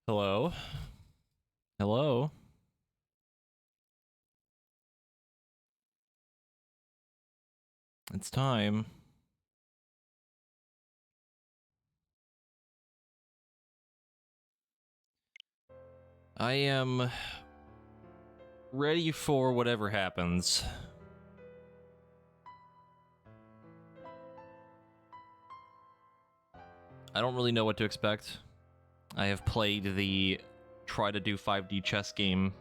Hello? Hello? It's time. I am ready for whatever happens. I don't really know what to expect. I have played the try to do 5D chess game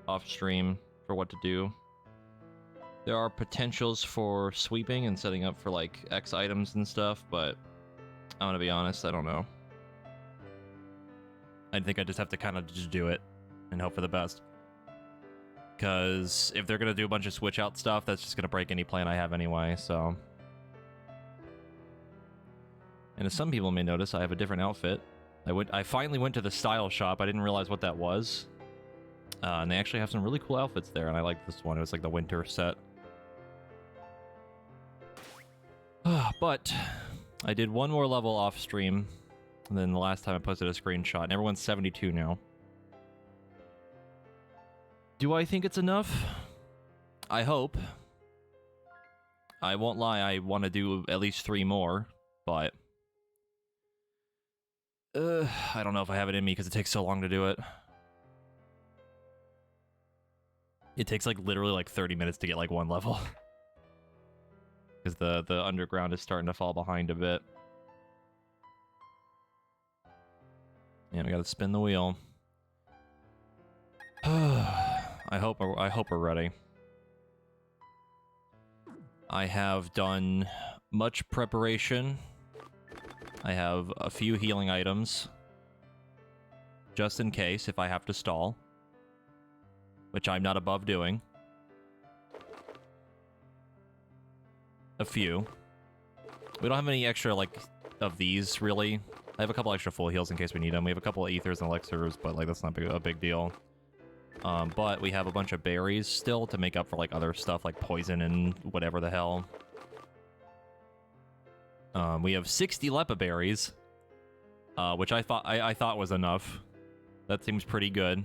off stream for what to do. There are potentials for sweeping and setting up for like X items and stuff, but I'm gonna be honest, I don't know. I think I just have to kind of just do it and hope for the best. Because if they're gonna do a bunch of switch out stuff, that's just gonna break any plan I have anyway, so. And as some people may notice, I have a different outfit. I finally went to the style shop. I didn't realize what that was. And they actually have some really cool outfits there, and I like this one. It was like the winter set. But I did one more level off stream, and then the last time I posted a screenshot, and everyone's 72 now. Do I think it's enough? I hope. I won't lie, I want to do at least 3 more, but I don't know if I have it in me because it takes so long to do it. It takes like literally like 30 minutes to get like 1 level. Because the underground is starting to fall behind a bit. And we gotta spin the wheel. I hope we're ready. I have done much preparation. I have a few healing items. Just in case if I have to stall. Which I'm not above doing. A few. We don't have any extra, like, of these, really. I have a couple extra full heals in case we need them. We have a couple of ethers and elixirs, but, like, that's not a big deal. But we have a bunch of berries still to make up for, like, other stuff, like poison and whatever the hell. We have 60 lepa berries, which I thought was enough. That seems pretty good.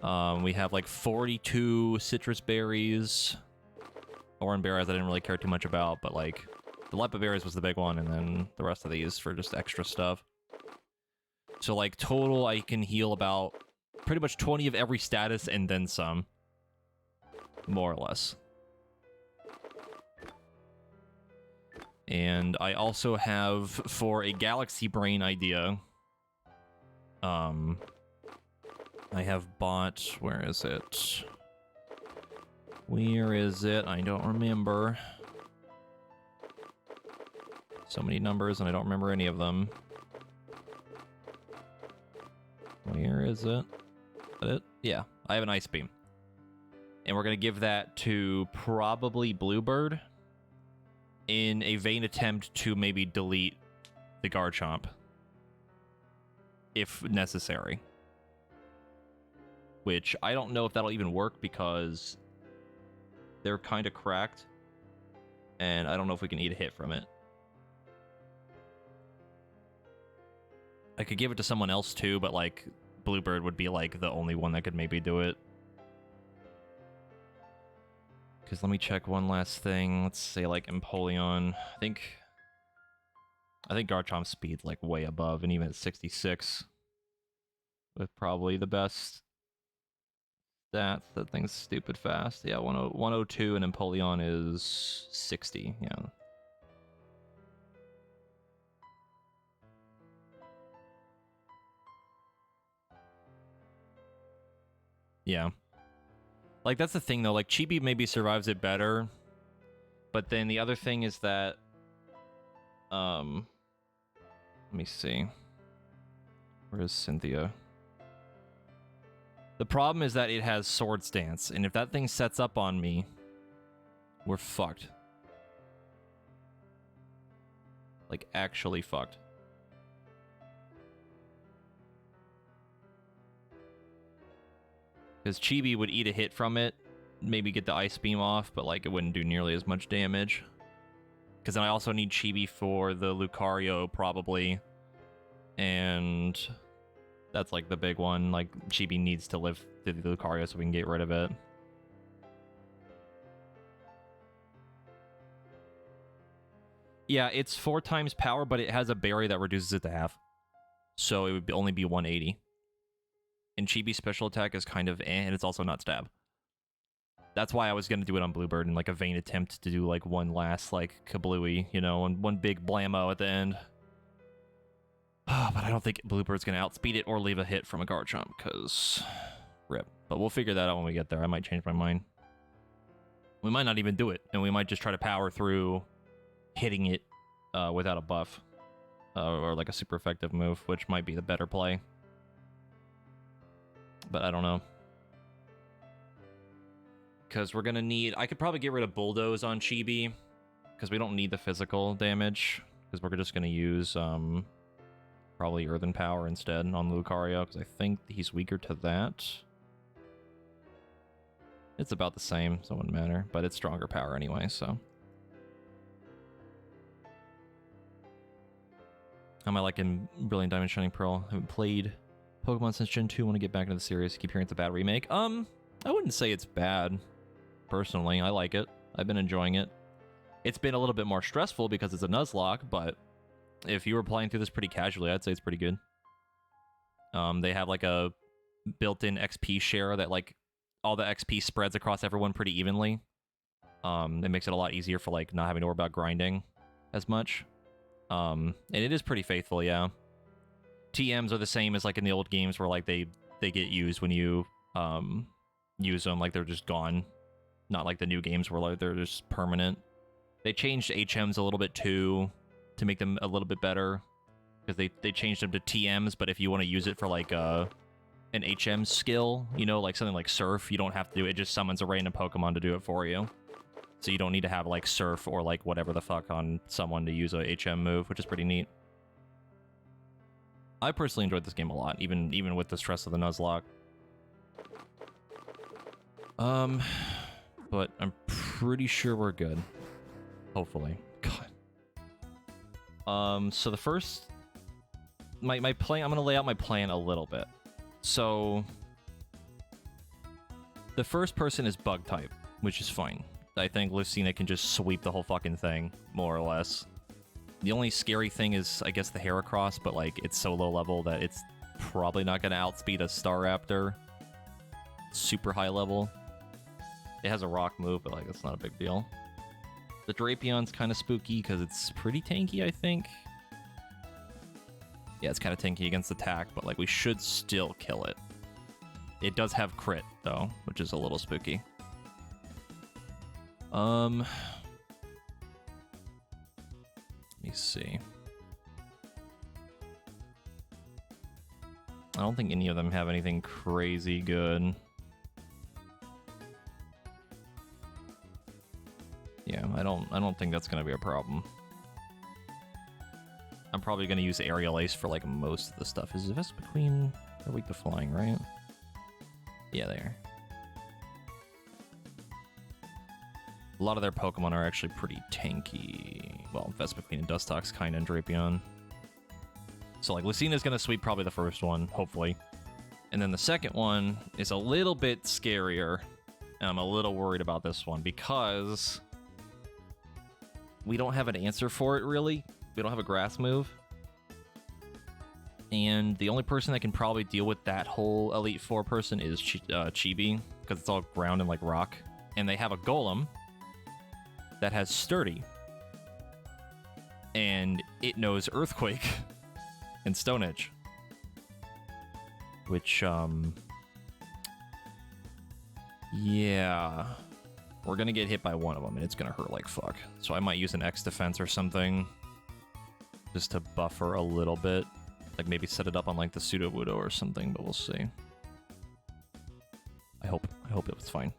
We have, like, 42 citrus berries. Oran berries I didn't really care too much about, but like the lepa berries was the big one, and then the rest of these for just extra stuff. So like total I can heal about pretty much 20 of every status and then some. More or less. And I also have, for a galaxy brain idea, I have bought, where is it? Where is it? I don't remember. So many numbers, and I don't remember any of them. Where is it? Is that it? Yeah, I have an ice beam. And we're going to give that to probably Bluebird in a vain attempt to maybe delete the Garchomp. If necessary. Which, I don't know if that'll even work because they're kind of cracked, and I don't know if we can eat a hit from it. I could give it to someone else too, but like Bluebird would be like the only one that could maybe do it. Because let me check one last thing. Let's say like Empoleon. I think Garchomp's speed's like way above, and even at 66 with probably the best stats. That thing's stupid fast. Yeah, 102, and Empoleon is 60. Yeah. Yeah. Like, that's the thing, though. Like, Chibi maybe survives it better. But then the other thing is that... let me see. Where is Cynthia? The problem is that it has Swords Dance, and if that thing sets up on me, we're fucked. Like, actually fucked. Because Chibi would eat a hit from it, maybe get the Ice Beam off, but like it wouldn't do nearly as much damage. Because then I also need Chibi for the Lucario, probably. And That's like the big one. Like Chibi needs to live through the Lucario so we can get rid of it. Yeah, it's 4 times power, but it has a berry that reduces it to half. So it would only be 180. And Chibi's special attack is kind of and it's also not stab. That's why I was going to do it on Bluebird in like a vain attempt to do like one last like kablooey, you know, and one big blammo at the end. But I don't think Bluebird's going to outspeed it or leave a hit from a Garchomp, because rip. But we'll figure that out when we get there. I might change my mind. We might not even do it, and we might just try to power through hitting it without a buff. Or like a super effective move, which might be the better play. But I don't know. Because we're going to need... I could probably get rid of Bulldoze on Chibi, because we don't need the physical damage, because we're just going to use probably Earthen Power instead on Lucario, because I think he's weaker to that. It's about the same, so it wouldn't matter, but it's stronger power anyway, so... How am I liking Brilliant Diamond Shining Pearl? I haven't played Pokemon since Gen 2, want to get back into the series. Keep hearing it's a bad remake. I wouldn't say it's bad, personally. I like it. I've been enjoying it. It's been a little bit more stressful because it's a Nuzlocke, but if you were playing through this pretty casually, I'd say it's pretty good. They have like a built-in XP share that like all the XP spreads across everyone pretty evenly. It makes it a lot easier for like not having to worry about grinding as much. And it is pretty faithful, yeah. TMs are the same as like in the old games where like they get used when you use them, like they're just gone. Not like the new games where like they're just permanent. They changed HMs a little bit too to make them a little bit better, because they changed them to TMs, but if you want to use it for like an HM skill, you know, like something like Surf, you don't have to do it. It just summons a random Pokemon to do it for you. So you don't need to have like Surf or like whatever the fuck on someone to use a HM move, which is pretty neat. I personally enjoyed this game a lot, even with the stress of the Nuzlocke. But I'm pretty sure we're good. Hopefully. God. So the first... My plan... I'm going to lay out my plan a little bit. So... The first person is Bug type, which is fine. I think Lucina can just sweep the whole fucking thing, more or less. The only scary thing is, I guess, the Heracross, but, like, it's so low level that it's probably not going to outspeed a Staraptor. Super high level. It has a rock move, but, like, it's not a big deal. The Drapion's kind of spooky, because it's pretty tanky, I think. Yeah, it's kind of tanky against attack, but, like, we should still kill it. It does have crit, though, which is a little spooky. Let me see. I don't think any of them have anything crazy good. Yeah, I don't think that's gonna be a problem. I'm probably gonna use Aerial Ace for like most of the stuff. Is Vespiquen? They're weak to flying, right? Yeah, they are. A lot of their Pokemon are actually pretty tanky. Well, Vespiquen and Dustox kind of, and Drapion. So, like, Lucina's gonna sweep probably the first one, hopefully. And then the second one is a little bit scarier. And I'm a little worried about this one, because we don't have an answer for it, really. We don't have a grass move. And the only person that can probably deal with that whole Elite Four person is Chibi, because it's all ground and, like, rock. And they have a Golem that has Sturdy. And it knows Earthquake and Stone Edge. Which, yeah. We're gonna get hit by one of them, and it's gonna hurt like fuck. So I might use an X defense or something, just to buffer a little bit. Like maybe set it up on like the Sudowoodo or something, but we'll see. I hope it was fine.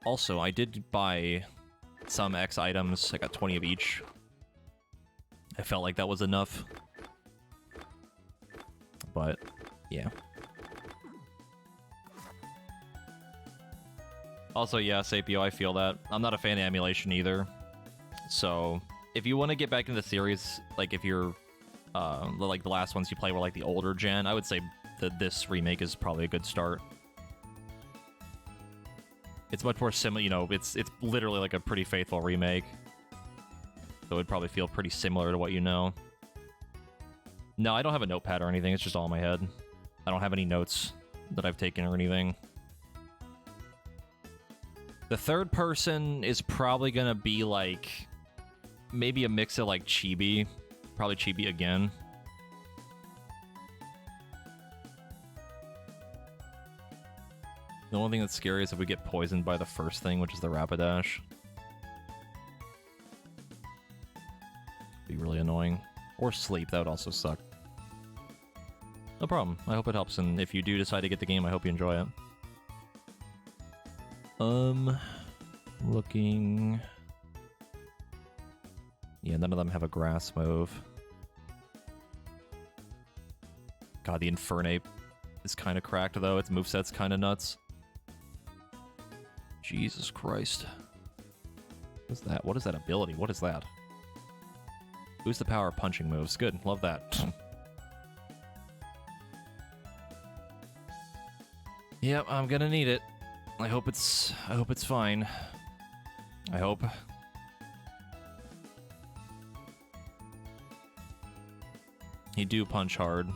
Also, I did buy some X items. I got 20 of each. I felt like that was enough. But, yeah. Also, yeah, Sapio, I feel that. I'm not a fan of emulation either. So, if you want to get back into the series, like if you're Like the last ones you play were like the older gen. I would say that this remake is probably a good start. It's much more similar, you know, it's literally like a pretty faithful remake. So it would probably feel pretty similar to what you know. No, I don't have a notepad or anything, it's just all in my head. I don't have any notes that I've taken or anything. The third person is probably gonna be like, maybe a mix of like Chibi. Probably Chibi again. The only thing that's scary is if we get poisoned by the first thing, which is the Rapidash. Be really annoying. Or sleep, that would also suck. No problem. I hope it helps, and if you do decide to get the game, I hope you enjoy it. Looking... Yeah, none of them have a grass move. God, the Infernape is kind of cracked, though. Its moveset's kind of nuts. Jesus Christ. What's that? What is that ability? What is that? Boost the power of punching moves. Good. Love that. Yep, I'm gonna need it. I hope it's fine. I hope. He do punch hard.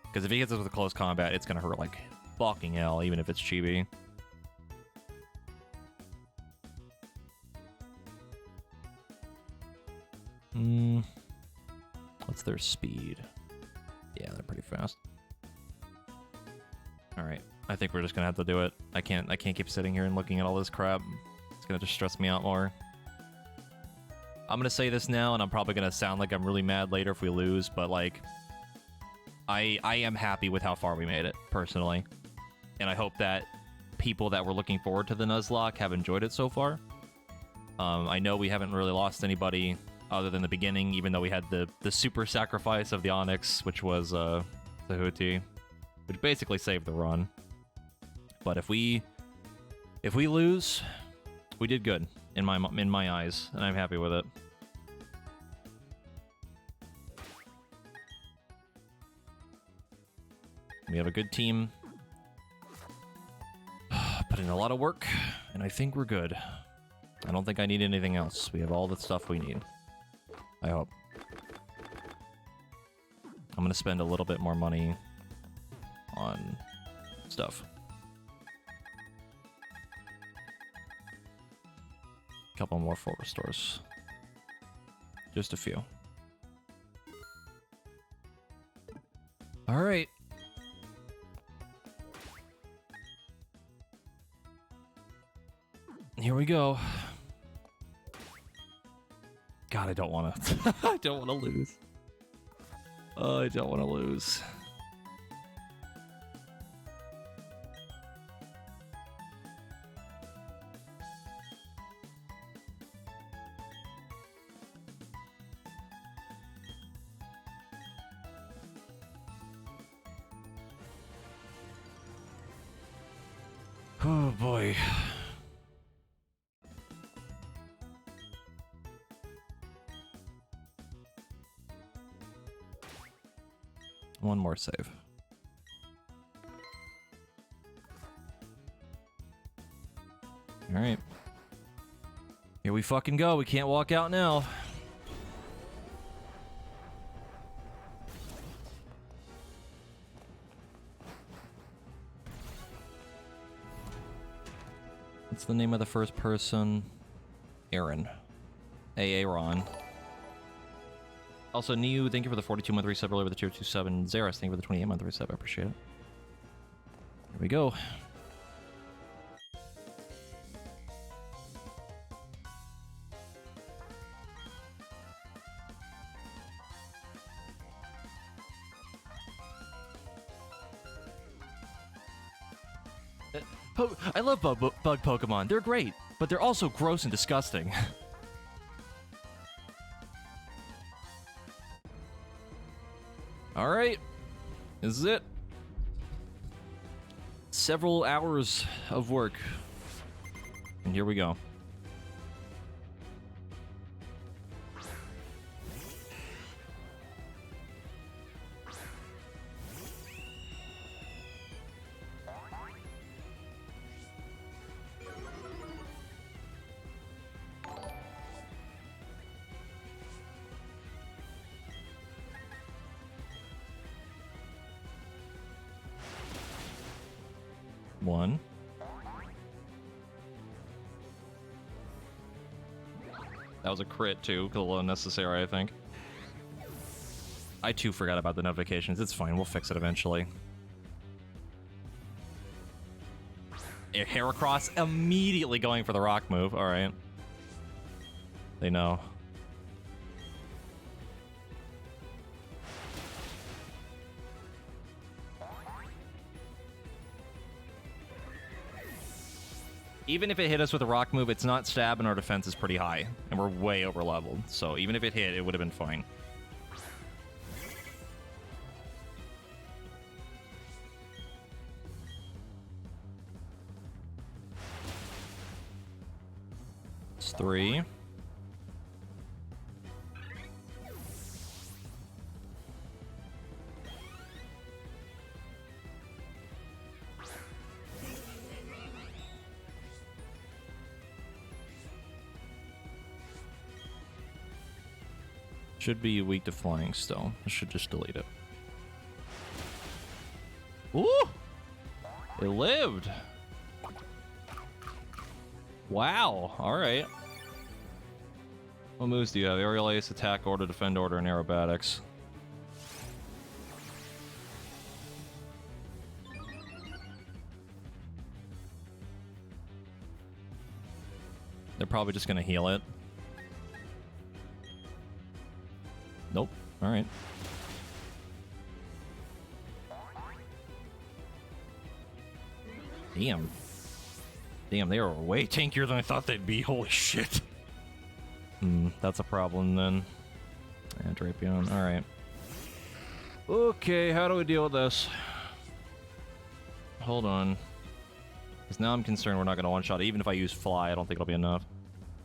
Because if he hits us with a close combat, it's gonna hurt like fucking hell, even if it's Chibi. What's their speed? Yeah, they're pretty fast. Alright. I think we're just gonna have to do it. I can't keep sitting here and looking at all this crap. It's gonna just stress me out more. I'm gonna say this now, and I'm probably gonna sound like I'm really mad later if we lose, but like, I am happy with how far we made it, personally. And I hope that people that were looking forward to the Nuzlocke have enjoyed it so far. I know we haven't really lost anybody other than the beginning, even though we had the super sacrifice of the Onyx, which was the Hootie, which basically saved the run. But if we lose, we did good in my eyes, and I'm happy with it. We have a good team. Put in a lot of work, and I think we're good. I don't think I need anything else. We have all the stuff we need. I hope. I'm gonna spend a little bit more money on stuff. A couple more full restores. Just a few. Alright. Here we go. God, I don't want to. I don't want to lose. Oh, I don't want to lose. Oh boy. One more save. All right. Here we fucking go. We can't walk out now. What's the name of the first person? Aaron. Aaron. Also, Niu, thank you for the 42-month resub earlier with the tier 27. Zeros, thank you for the 28-month resub. I appreciate it. Here we go. I love bug Pokemon. They're great, but they're also gross and disgusting. Alright. This is it. Several hours of work. And here we go. 1. That was a crit, too. A little unnecessary, I think. I, too, forgot about the notifications. It's fine. We'll fix it eventually. Heracross immediately going for the rock move. All right. They know. Even if it hit us with a rock move, it's not stab and our defense is pretty high. And we're way over leveled. So even if it hit, it would have been fine. It's 3. Should be weak to flying still. I should just delete it. Ooh! It lived! Wow, alright. What moves do you have? Aerial Ace, Attack Order, Defend Order, and Aerobatics. They're probably just gonna heal it. Nope. Alright. Damn. Damn, they are way tankier than I thought they'd be. Holy shit. That's a problem then. Yeah, Drapion. Alright. Okay, how do we deal with this? Hold on. Because now I'm concerned we're not going to one-shot it. Even if I use Fly, I don't think it'll be enough.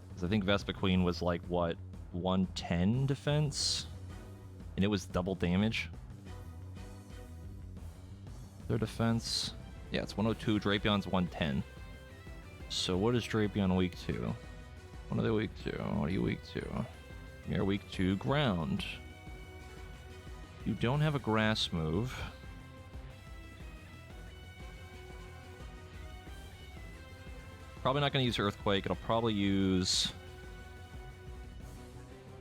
Because I think Vespa Queen was like, what, 110 defense? And it was double damage. Their defense... Yeah, it's 102. Drapion's 110. So what is Drapion weak to? What are they weak to? What are you weak to? You're weak to ground. You don't have a grass move. Probably not going to use Earthquake. It'll probably use...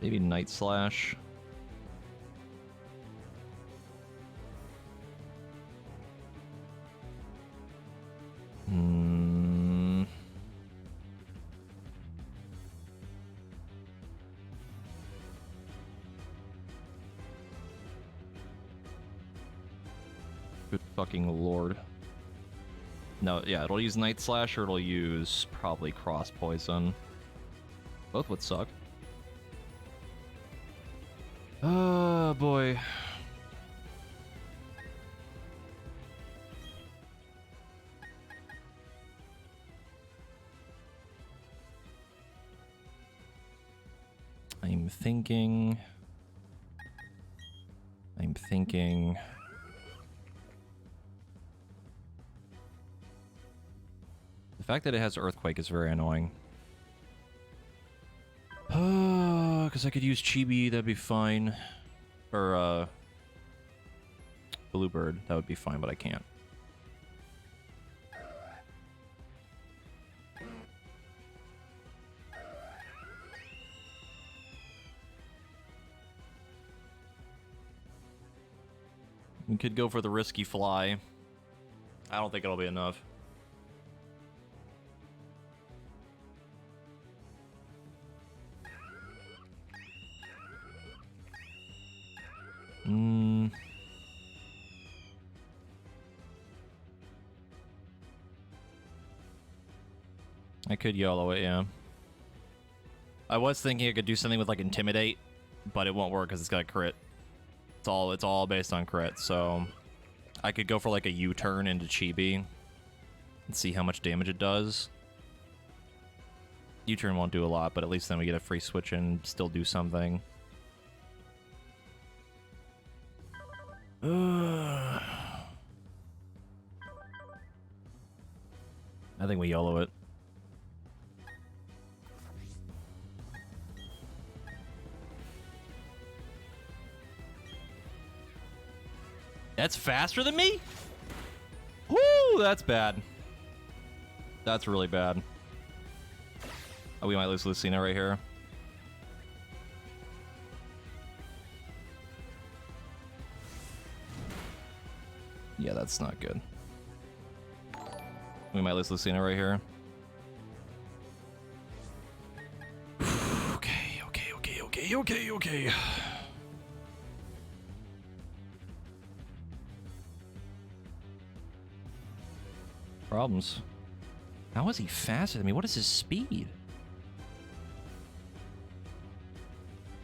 maybe Night Slash. Good fucking lord. No, yeah, it'll use Night Slash or it'll use probably Cross Poison. Both would suck. Oh boy. I'm thinking. The fact that it has Earthquake is very annoying. Because I could use Chibi, that'd be fine. Or, Bluebird, that would be fine, but I can't. You could go for the risky Fly. I don't think it'll be enough. I could YOLO it, yeah. I was thinking I could do something with like Intimidate, but it won't work because it's got a crit. It's all based on crit, so I could go for like a U-turn into Chibi and see how much damage it does. U-turn won't do a lot, but at least then we get a free switch and still do something. I think we YOLO it. That's faster than me? Woo, that's bad. That's really bad. Oh, we might lose Lucina right here. Yeah, that's not good. We might lose Lucina right here. Okay. Problems. How is he faster than me? What is his speed?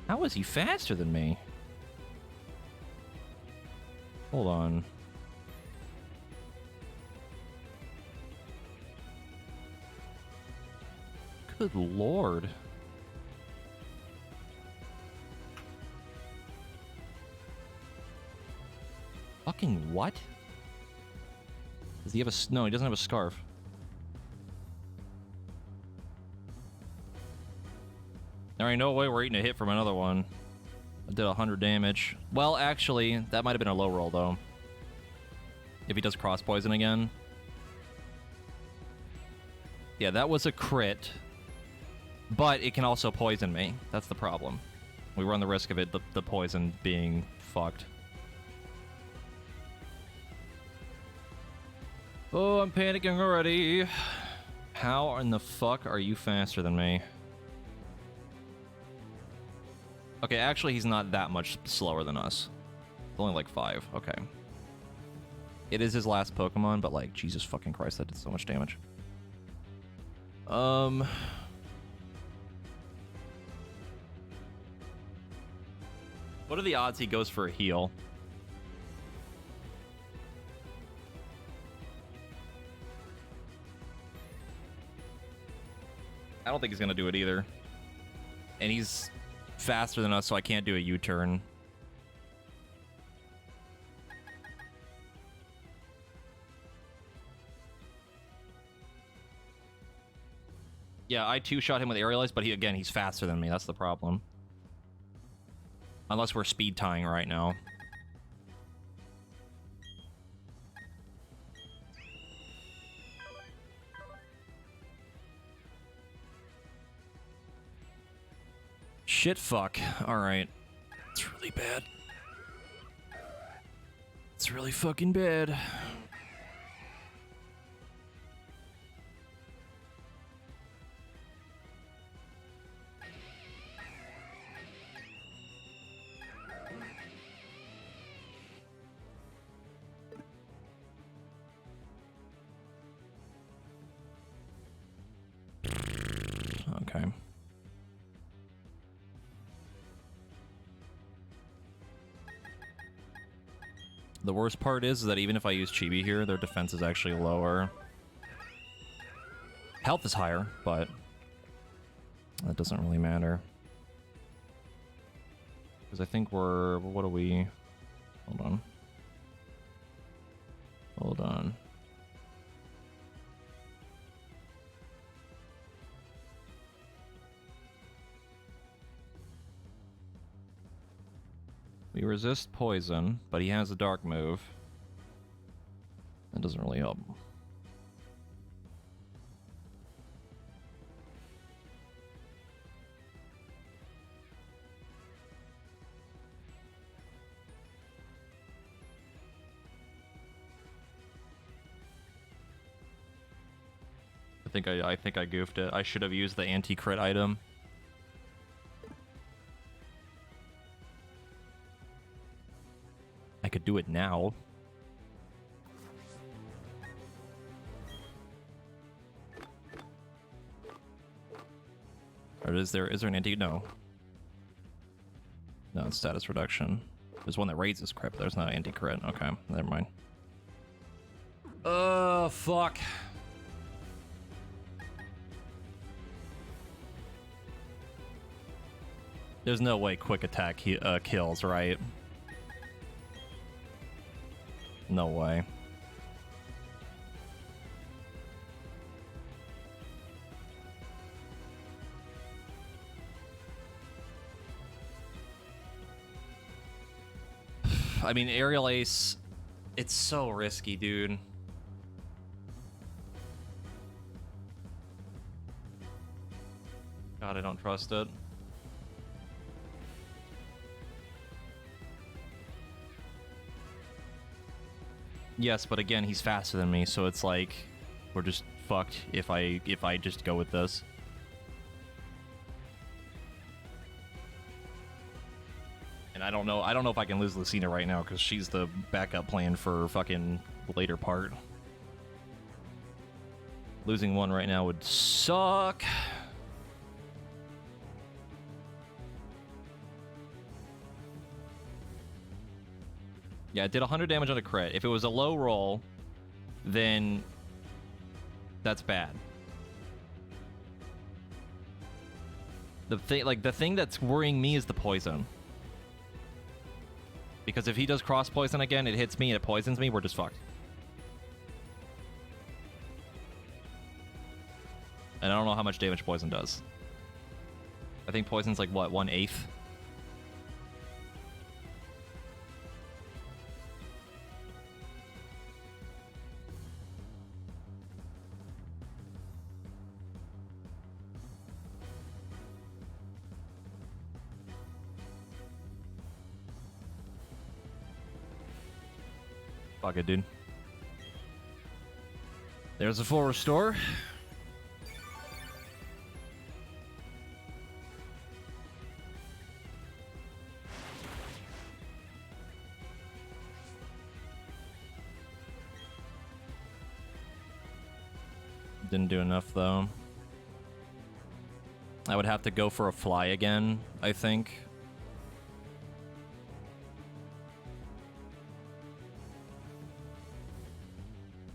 How is he faster than me? Hold on. Good lord. Fucking what? Does he have a... No, he doesn't have a scarf. There ain't no way we're eating a hit from another one. I did 100 damage. Well, actually, that might have been a low roll, though. If he does cross poison again. Yeah, that was a crit. But it can also poison me. That's the problem. We run the risk of it, the poison being fucked. Oh, I'm panicking already. How in the fuck are you faster than me? Okay, actually, he's not that much slower than us. It's only like 5. Okay. It is his last Pokemon, but like, Jesus fucking Christ, that did so much damage. What are the odds he goes for a heal? I don't think he's gonna do it either. And he's faster than us, so I can't do a U-turn. Yeah, I two-shot him with Aerial Ice, but he's faster than me. That's the problem. Unless we're speed tying right now. Shit fuck. Alright. It's really bad. It's really fucking bad. Okay. The worst part is that even if I use Chibi here, their defense is actually lower. Health is higher, but that doesn't really matter. Because I think we're... What are we... Hold on. Hold on. We resist poison, but he has a dark move. That doesn't really help. I think I goofed it. I should have used the anti-crit item. I could do it now. Or is there an anti? No. No, it's status reduction. There's one that raises crit, but there's not anti-crit. Okay, never mind. Oh, fuck. There's no way quick attack kills, right? No way. I mean, Aerial Ace, it's so risky, dude. God, I don't trust it. Yes, but again, he's faster than me, so it's like we're just fucked if I just go with this. And I don't know if I can lose Lucina right now because she's the backup plan for fucking the later part. Losing one right now would suck. Yeah, it did 100 damage on a crit. If it was a low roll, then that's bad. The thing that's worrying me is the poison. Because if he does cross poison again, it hits me and it poisons me, we're just fucked. And I don't know how much damage poison does. I think poison's like, what, 1/8? Fuck it, dude. There's a full restore. Didn't do enough, though. I would have to go for a fly again, I think.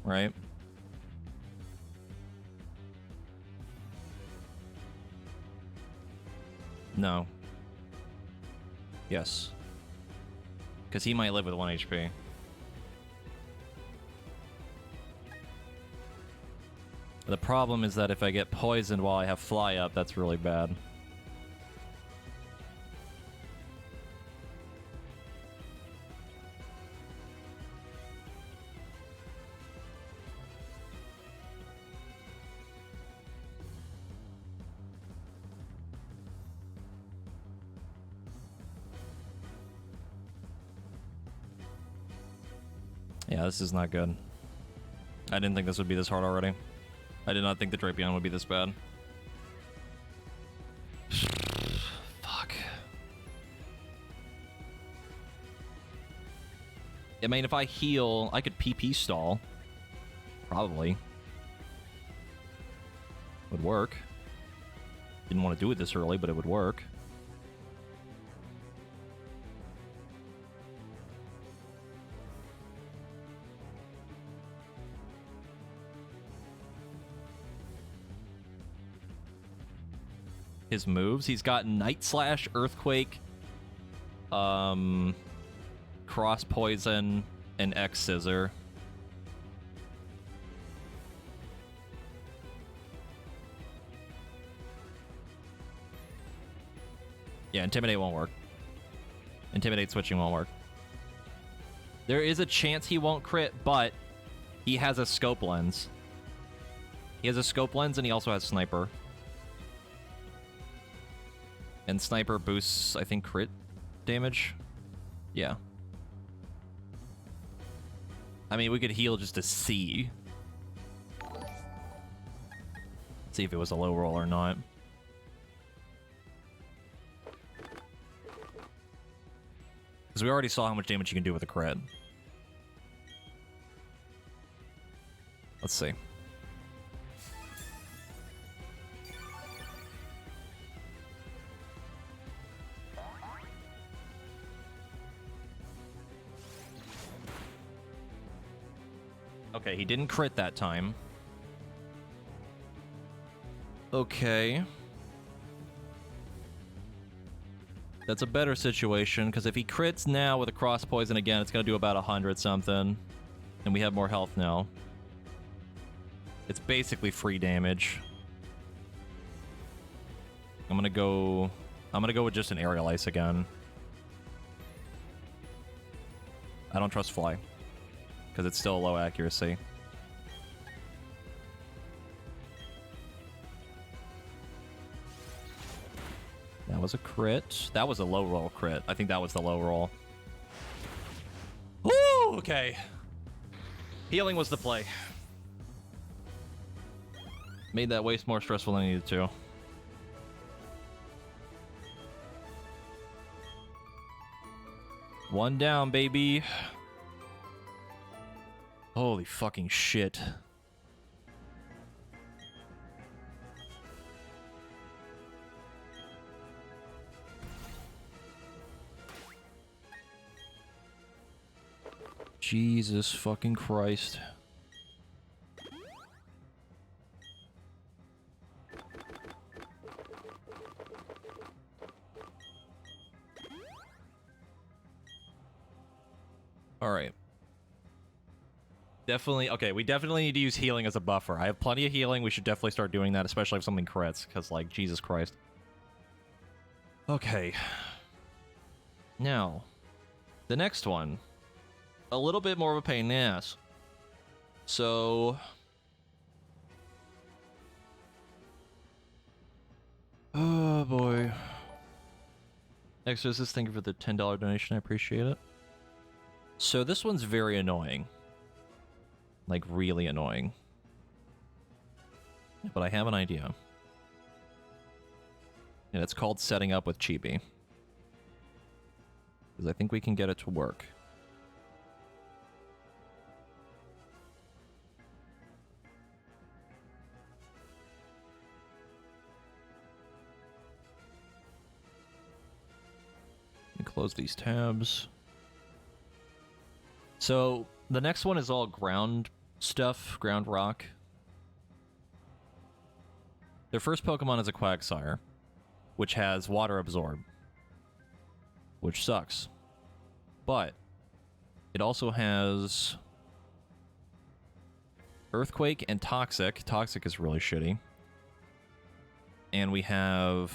Right? No. Yes. Because he might live with 1 HP. The problem is that if I get poisoned while I have fly up, that's really bad. Yeah, this is not good. I didn't think this would be this hard already. I did not think the Drapion would be this bad. Fuck. I mean, if I heal, I could PP stall. Probably. Would work. Didn't want to do it this early, but it would work. His moves. He's got Night Slash, Earthquake, Cross Poison, and X Scissor. Yeah, Intimidate won't work. Intimidate switching won't work. There is a chance he won't crit, but he has a Scope Lens. He has a Scope Lens, and he also has Sniper. And Sniper boosts, I think, crit damage. Yeah. I mean, we could heal just to see. See if it was a low roll or not. Because we already saw how much damage you can do with a crit. Let's see. Okay, he didn't crit that time. Okay. That's a better situation, because if he crits now with a cross poison again, it's going to do about 100 something. And we have more health now. It's basically free damage. I'm going to go with just an Aerial Ice again. I don't trust Fly. Because it's still low accuracy. That was a crit. That was a low roll crit. I think that was the low roll. Woo! Okay. Healing was the play. Made that waste more stressful than I needed to. One down, baby. Holy fucking shit. Jesus fucking Christ. All right. Definitely, okay, we definitely need to use healing as a buffer. I have plenty of healing. We should definitely start doing that, especially if something crits, because, like, Jesus Christ. Okay. Now, the next one. A little bit more of a pain in the ass. So... oh, boy. Exorcist, thank you for the $10 donation. I appreciate it. So this one's very annoying. Like, really annoying. But I have an idea. And it's called setting up with Chibi. Because I think we can get it to work. Close these tabs. So the next one is all ground stuff, ground rock. Their first Pokemon is a Quagsire, which has water absorb, which sucks. But it also has Earthquake and Toxic. Toxic is really shitty. And we have...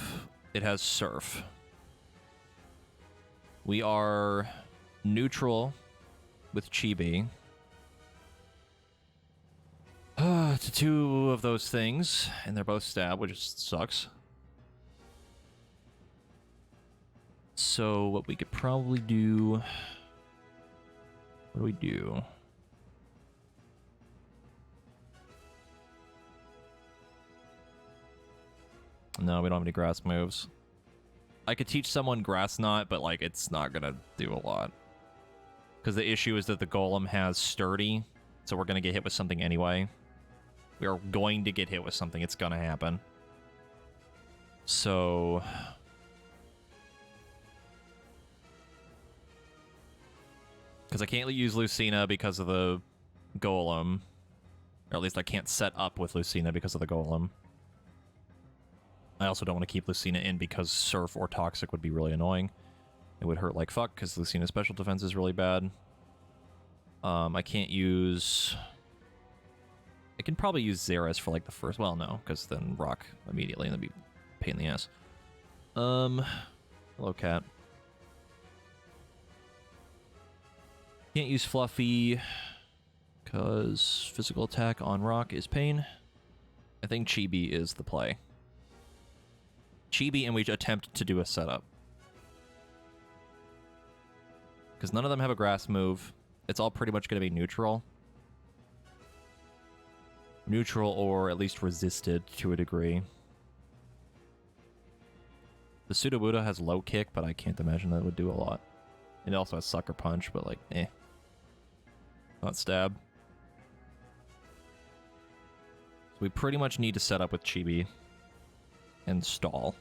it has Surf. We are neutral with Chibi. To two of those things, and they're both stab, which just sucks. So what we could probably do... what do we do? No, we don't have any grass moves. I could teach someone Grass Knot, but, like, it's not gonna do a lot. Because the issue is that the Golem has Sturdy, so we're gonna get hit with something anyway. We are going to get hit with something. It's gonna happen. So... because I can't use Lucina because of the Golem. Or at least I can't set up with Lucina because of the Golem. I also don't want to keep Lucina in because Surf or Toxic would be really annoying. It would hurt like fuck because Lucina's special defense is really bad. I can't use... I can probably use Xeris for like the first... well, no, because then Rock immediately and that'd be a pain in the ass. Hello, cat. Can't use Fluffy because physical attack on Rock is pain. I think Chibi is the play. Chibi, and we attempt to do a setup. Because none of them have a grass move. It's all pretty much going to be neutral. Neutral or at least resisted to a degree. The Sudowoodo has low kick, but I can't imagine that would do a lot. It also has Sucker Punch, but like, eh. Not stab. So we pretty much need to set up with Chibi. And stall.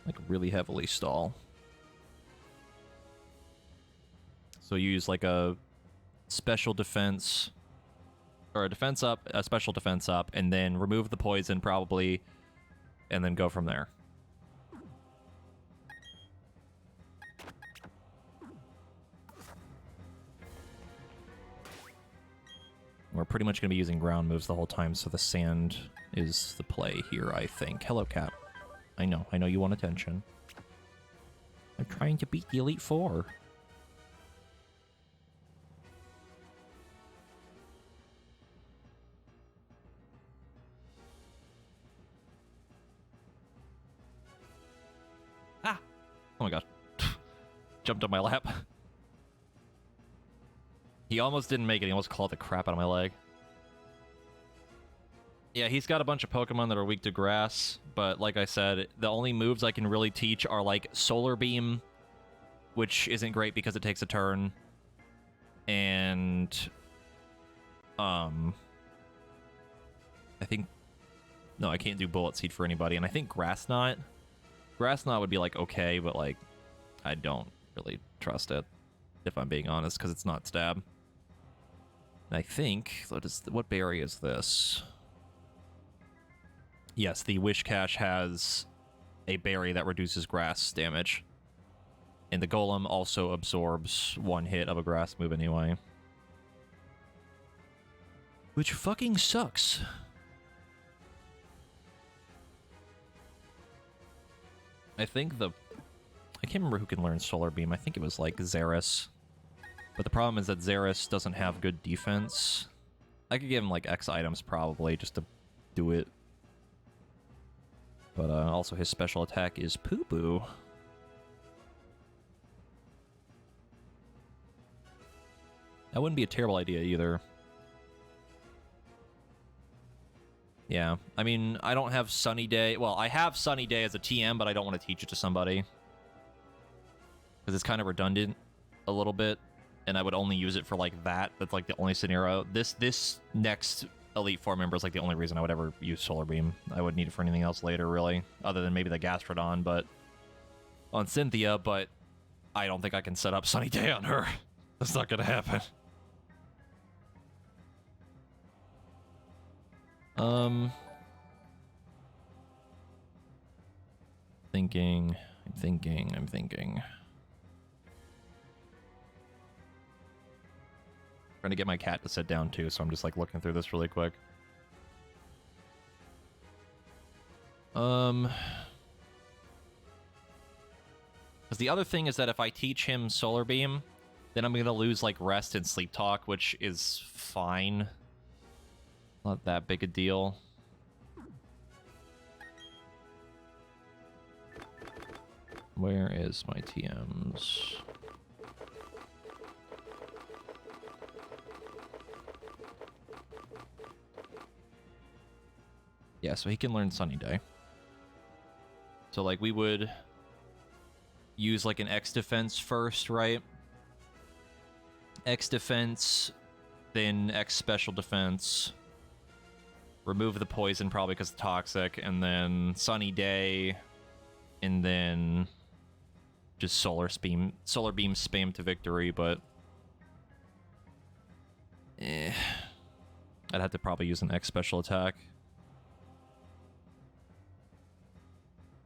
Like, really heavily stall. So you use, like, a special defense... or a defense up, a special defense up, and then remove the poison, probably, and then go from there. We're pretty much going to be using ground moves the whole time, so the sand is the play here, I think. Hello, cat. I know you want attention. I'm trying to beat the Elite Four. jumped on my lap. He almost didn't make it. He almost clawed the crap out of my leg. Yeah, he's got a bunch of Pokemon that are weak to grass, but like I said, the only moves I can really teach are like Solar Beam, which isn't great because it takes a turn, and I think no, I can't do Bullet Seed for anybody, and I think Grass Knot. Grass Knot would be like okay, but like I don't really trust it if I'm being honest because it's not stab. And I think what berry is this? Yes, the Wish Cache has a berry that reduces grass damage. And the Golem also absorbs one hit of a grass move anyway. Which fucking sucks. I think I can't remember who can learn Solar Beam. I think it was like Xeris. But the problem is that Xeris doesn't have good defense. I could give him like X items probably just to do it. But also his special attack is Poo-Poo. That wouldn't be a terrible idea either. Yeah, I mean, I don't have Sunny Day. Well, I have Sunny Day as a TM, but I don't want to teach it to somebody. Because it's kind of redundant a little bit, and I would only use it for like that. That's like the only scenario. This next Elite Four member is like the only reason I would ever use Solar Beam. I would need it for anything else later, really, other than maybe the Gastrodon, but on Cynthia. But I don't think I can set up Sunny Day on her. That's not gonna happen. I'm thinking. Trying to get my cat to sit down too, so I'm just like looking through this really quick. Because the other thing is that if I teach him Solar Beam, then I'm gonna lose like Rest and Sleep Talk, which is fine. Not that big a deal. Where is my TMs? Yeah, so he can learn Sunny Day. So, like, we would use, like, an X defense first, right? X defense, then X special defense. Remove the poison, probably because it's toxic, and then Sunny Day, and then just Solar Beam spam to victory, but I'd have to probably use an X special attack.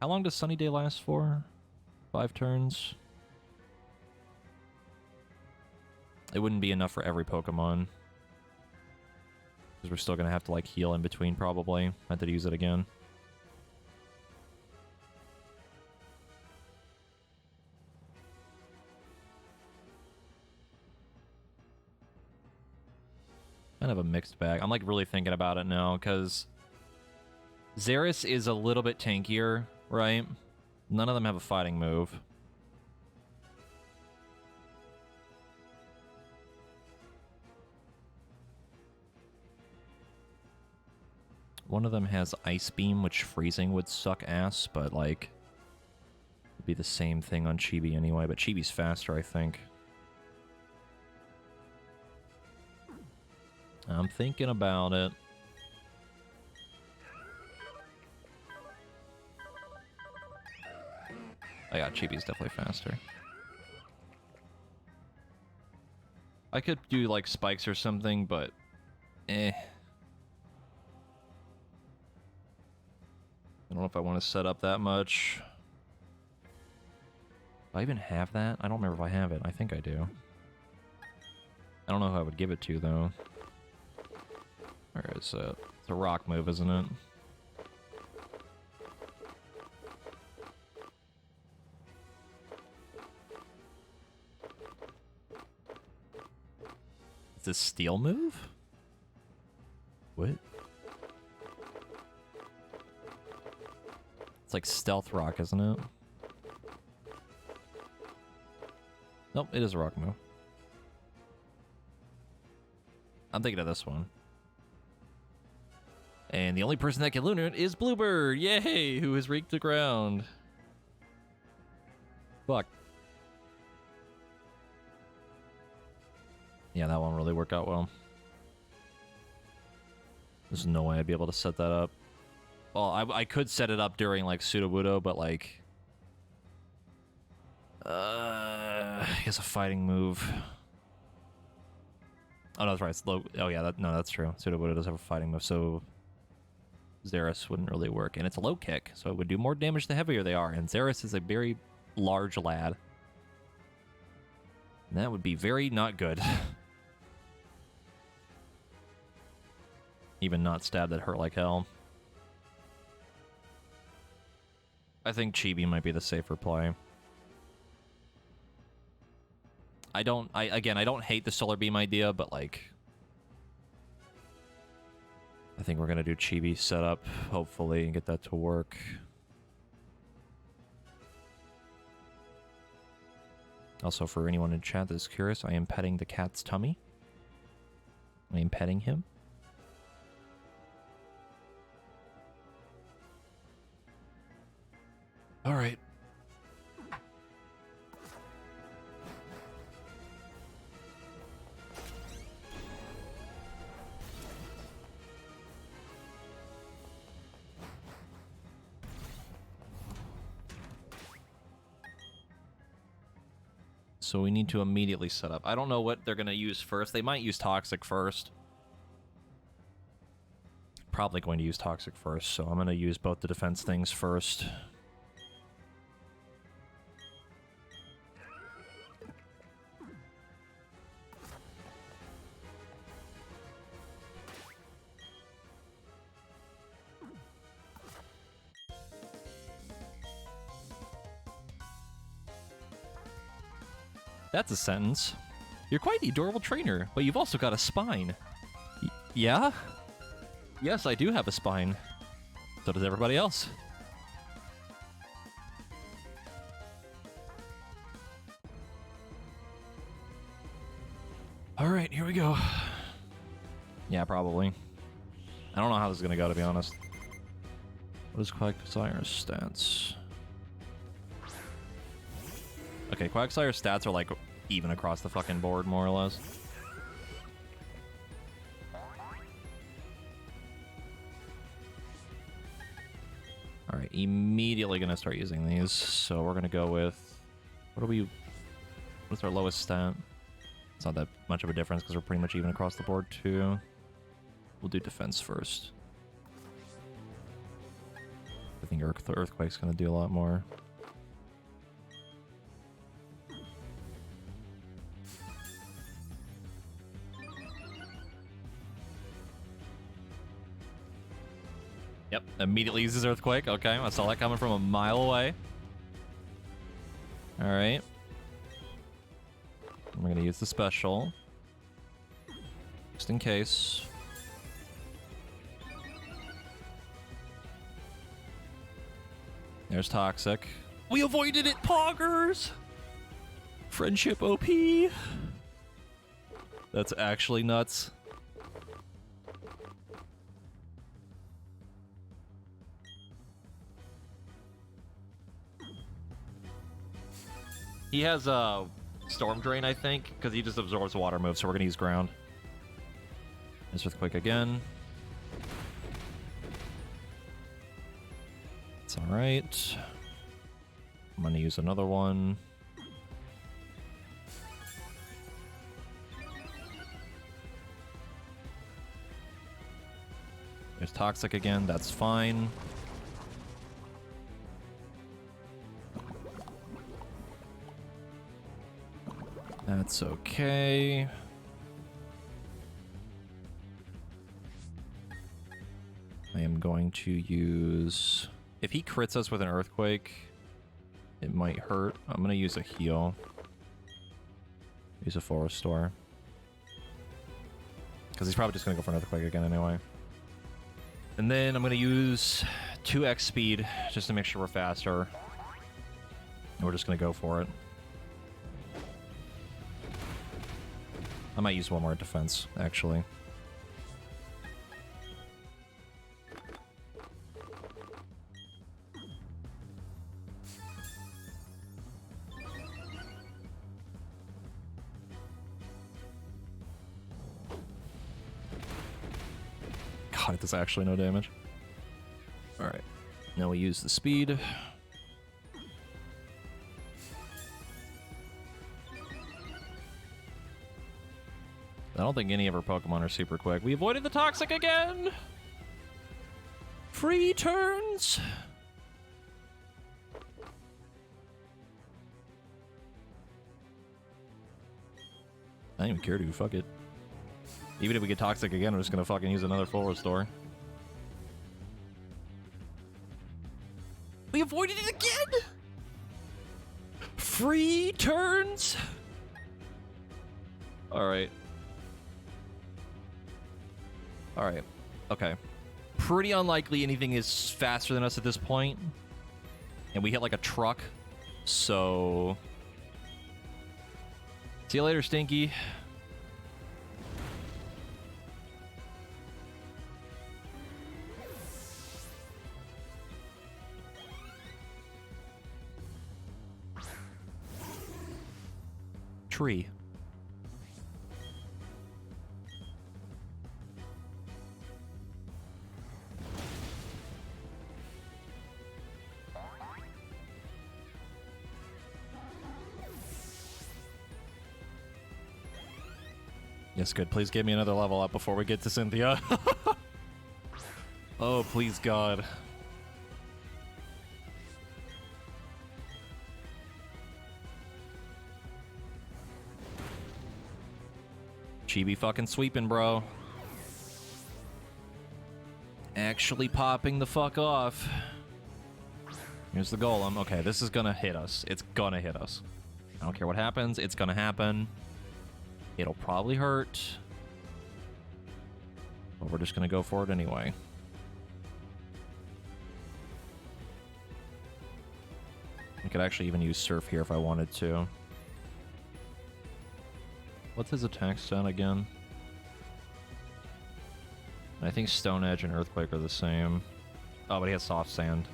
How long does Sunny Day last for? 5 turns? It wouldn't be enough for every Pokemon. Because we're still going to have to, like, heal in between, probably. I have to use it again. Kind of a mixed bag. I'm, like, really thinking about it now, because Xeris is a little bit tankier, right? None of them have a fighting move. One of them has Ice Beam, which freezing would suck ass, but, like, it'd be the same thing on Chibi anyway, but Chibi's faster, I think. I'm thinking about it. Oh yeah, Chibi's definitely faster. I could do, like, spikes or something, but I don't know if I want to set up that much. Do I even have that? I don't remember if I have it. I think I do. I don't know who I would give it to, though. Where is it? It's a rock move, isn't it? Is this steel move? What? It's like Stealth Rock, isn't it? Nope, it is a rock move. I'm thinking of this one. And the only person that can lunar it is Bluebird! Yay! Who has reeked the ground. Fuck. Yeah, that one really worked out well. There's no way I'd be able to set that up. Well, I could set it up during, like, Sudowoodo, but, like... he has a fighting move. Oh, no, that's right. It's low. Oh, yeah, that's true. Sudowoodo does have a fighting move, so... Xeris wouldn't really work. And it's a low kick, so it would do more damage the heavier they are. And Xeris is a very large lad. And that would be very not good. Even not stab that hurt like hell. I think Chibi might be the safer play. I don't hate the Solar Beam idea, but like... I think we're gonna do Chibi setup, hopefully, and get that to work. Also, for anyone in chat that is curious, I am petting the cat's tummy. I am petting him. All right. So we need to immediately set up. I don't know what they're going to use first. They might use Toxic first. Probably going to use Toxic first, so I'm going to use both the defense things first. That's a sentence. You're quite the adorable trainer, but you've also got a spine. Yeah? Yes, I do have a spine. So does everybody else. Alright, here we go. Yeah, probably. I don't know how this is gonna go, to be honest. What is Quagsire's stats? Okay, Quagsire's stats are like even across the fucking board, more or less. Alright, immediately gonna start using these. So we're gonna go with... What's our lowest stat? It's not that much of a difference because we're pretty much even across the board too. We'll do defense first. I think Earthquake's gonna do a lot more. Yep, immediately uses Earthquake. Okay, I saw that coming from a mile away. Alright. I'm gonna use the special. Just in case. There's Toxic. We avoided it, Poggers! Friendship OP. That's actually nuts. He has a Storm Drain, I think, because he just absorbs water moves, so we're gonna use Ground. This with Quick again. It's alright. I'm gonna use another one. There's Toxic again, that's fine. That's okay. I am going to use... If he crits us with an Earthquake, it might hurt. I'm going to use a heal. Use a Forest Store. Because he's probably just going to go for an Earthquake again anyway. And then I'm going to use 2x speed just to make sure we're faster. And we're just going to go for it. I might use one more defense, actually. God, it does actually no damage. Alright. Now we use the speed. I don't think any of our Pokemon are super quick. We avoided the Toxic again! Free turns! I don't even care, dude. Fuck it. Even if we get Toxic again, I'm just gonna fucking use another full restore. We avoided it again! Free turns! Alright. Alright. Okay. Pretty unlikely anything is faster than us at this point. And we hit like a truck. So... see you later, Stinky. Tree. Yes, good. Please give me another level up before we get to Cynthia. Oh, please, God. Chibi fucking sweeping, bro. Actually popping the fuck off. Here's the golem. Okay, this is gonna hit us. It's gonna hit us. I don't care what happens. It's gonna happen. It'll probably hurt. But we're just gonna go for it anyway. I could actually even use Surf here if I wanted to. What's his attack stat again? I think Stone Edge and Earthquake are the same. Oh, but he has Soft Sand.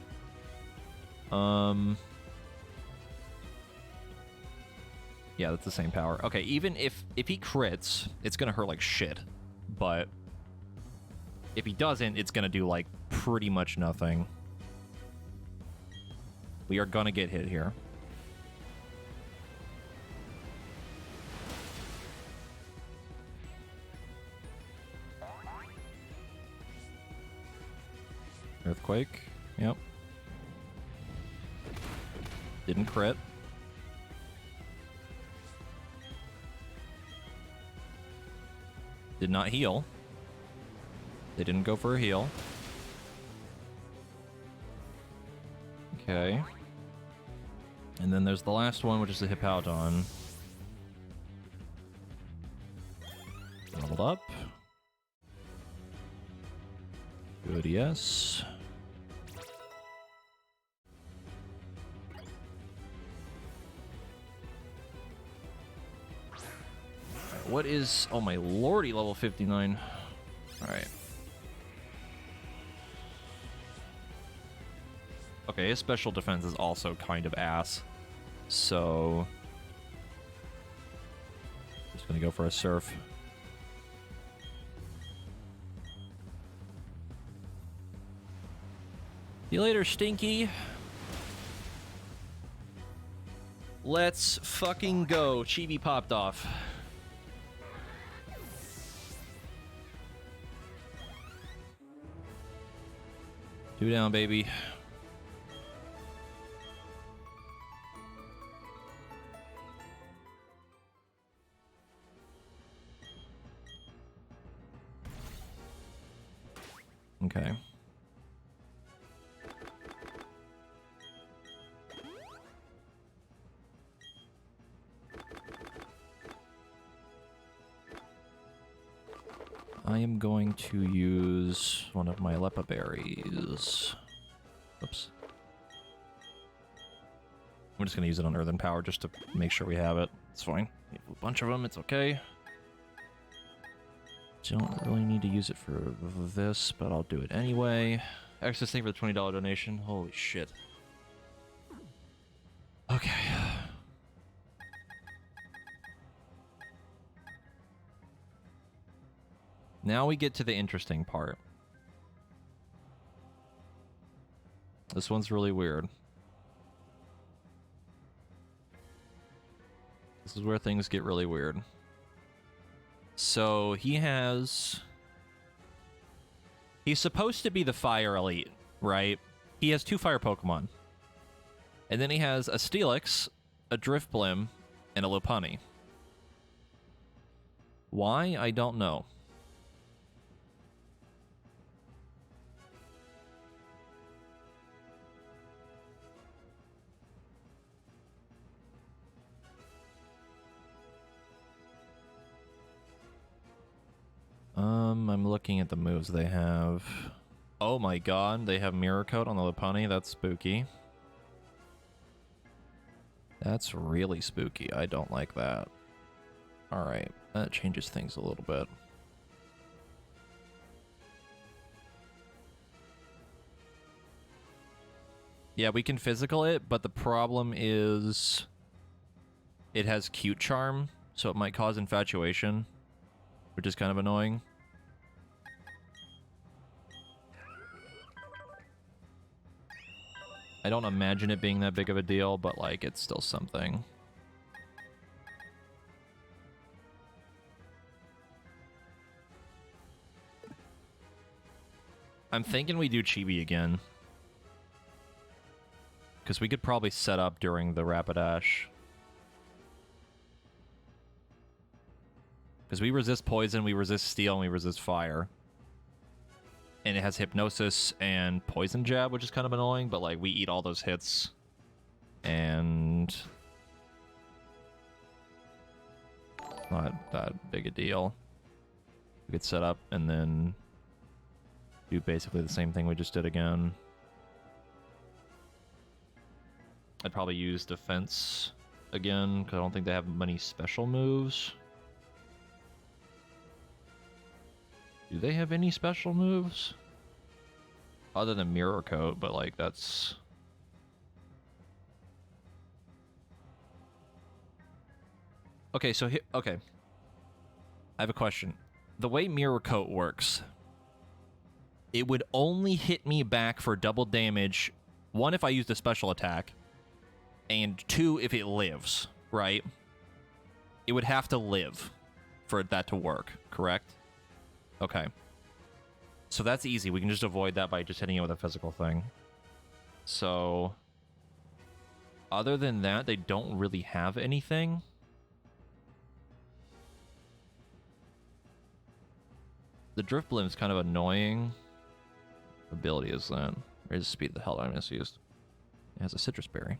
Yeah, that's the same power. Okay, even if he crits, it's gonna hurt like shit. But if he doesn't, it's gonna do like pretty much nothing. We are gonna get hit here. Earthquake. Yep. Didn't crit. Did not heal. They didn't go for a heal. Okay. And then there's the last one, which is the Hippowdon. Leveled up. Good, yes. What is... oh my lordy, level 59. Alright. Okay, his special defense is also kind of ass. So... just gonna go for a Surf. See you later, Stinky. Let's fucking go. Chibi popped off. Two down, baby. Okay. I am going to use one of my Lepa berries. Oops. I'm just going to use it on Earthen Power just to make sure we have it. It's fine. We have a bunch of them, it's okay. Don't really need to use it for this, but I'll do it anyway. Access thing for the $20 donation. Holy shit. Okay. Now we get to the interesting part. This one's really weird. This is where things get really weird. So he's supposed to be the fire elite, right? He has 2 fire Pokemon. And then he has a Steelix, a Drifblim, and a Lopunny. Why? I don't know. I'm looking at the moves they have. Oh my god, they have Mirror Coat on the Lopunny. That's spooky. That's really spooky. I don't like that. Alright, that changes things a little bit. Yeah, we can physical it, but the problem is it has Cute Charm, so it might cause infatuation, which is kind of annoying. I don't imagine it being that big of a deal, but, like, it's still something. I'm thinking we do Chibi again. Because we could probably set up during the Rapidash. Because we resist poison, we resist steel, and we resist fire. And it has Hypnosis and Poison Jab, which is kind of annoying, but, like, we eat all those hits. And not that big a deal. We could set up and then do basically the same thing we just did again. I'd probably use Defense again, because I don't think they have many special moves. Do they have any special moves? Other than Mirror Coat, but, like, that's... Okay, so okay. I have a question. The way Mirror Coat works, it would only hit me back for double damage, 1, if I used a special attack, and 2, if it lives, right? It would have to live for that to work, correct? Okay. So that's easy. We can just avoid that by just hitting it with a physical thing. So, other than that, they don't really have anything. The Drifblim is kind of annoying. What ability is that? Raise the speed of the hell I misused. It has a Citrus Berry.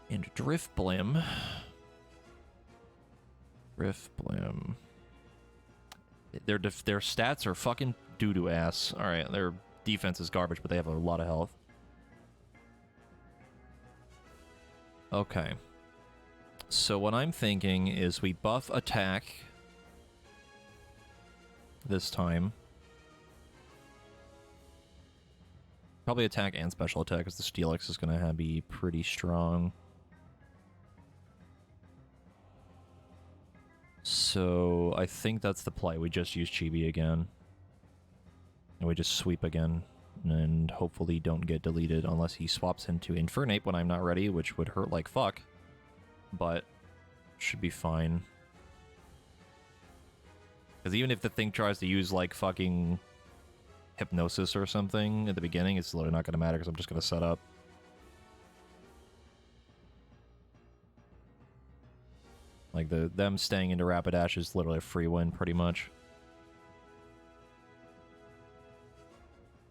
And Drifblim. Drifblim. Their stats are fucking doo-doo ass. Alright, their defense is garbage, but they have a lot of health. Okay. So what I'm thinking is we buff attack this time. Probably attack and special attack, because the Steelix is going to be pretty strong. So I think that's the play. We just use Chibi again. And we just sweep again. And hopefully don't get deleted unless he swaps into Infernape when I'm not ready, which would hurt like fuck. But should be fine. Because even if the thing tries to use, like, fucking Hypnosis or something at the beginning, it's literally not going to matter because I'm just going to set up. Like, them staying into Rapidash is literally a free win, pretty much.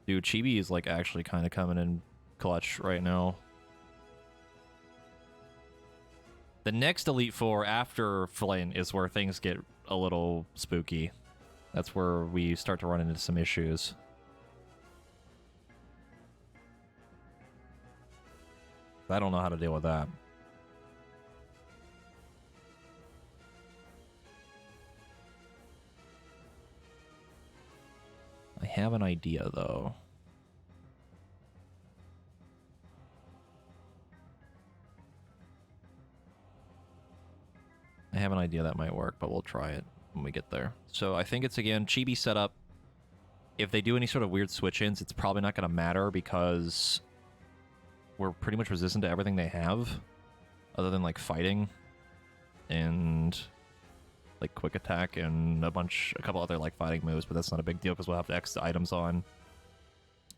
Dude, Chibi is, like, actually kind of coming in clutch right now. The next Elite Four after Flynn is where things get a little spooky. That's where we start to run into some issues. I don't know how to deal with that. have an idea, though. I have an idea that might work, but we'll try it when we get there. So I think it's, again, chibi setup. If they do any sort of weird switch-ins, it's probably not going to matter because we're pretty much resistant to everything they have, other than, like, fighting and, like, quick attack and a couple other, like, fighting moves, but that's not a big deal because we'll have X items on.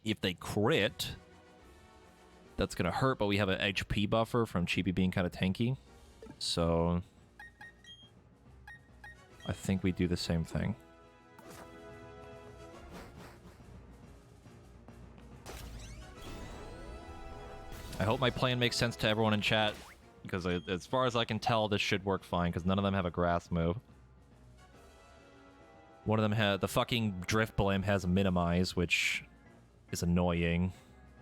If they crit, that's going to hurt, but we have an HP buffer from Chibi being kind of tanky. So I think we do the same thing. I hope my plan makes sense to everyone in chat, because as far as I can tell, this should work fine, because none of them have a grass move. One of them had... The fucking Drift Blame has Minimize, which is annoying,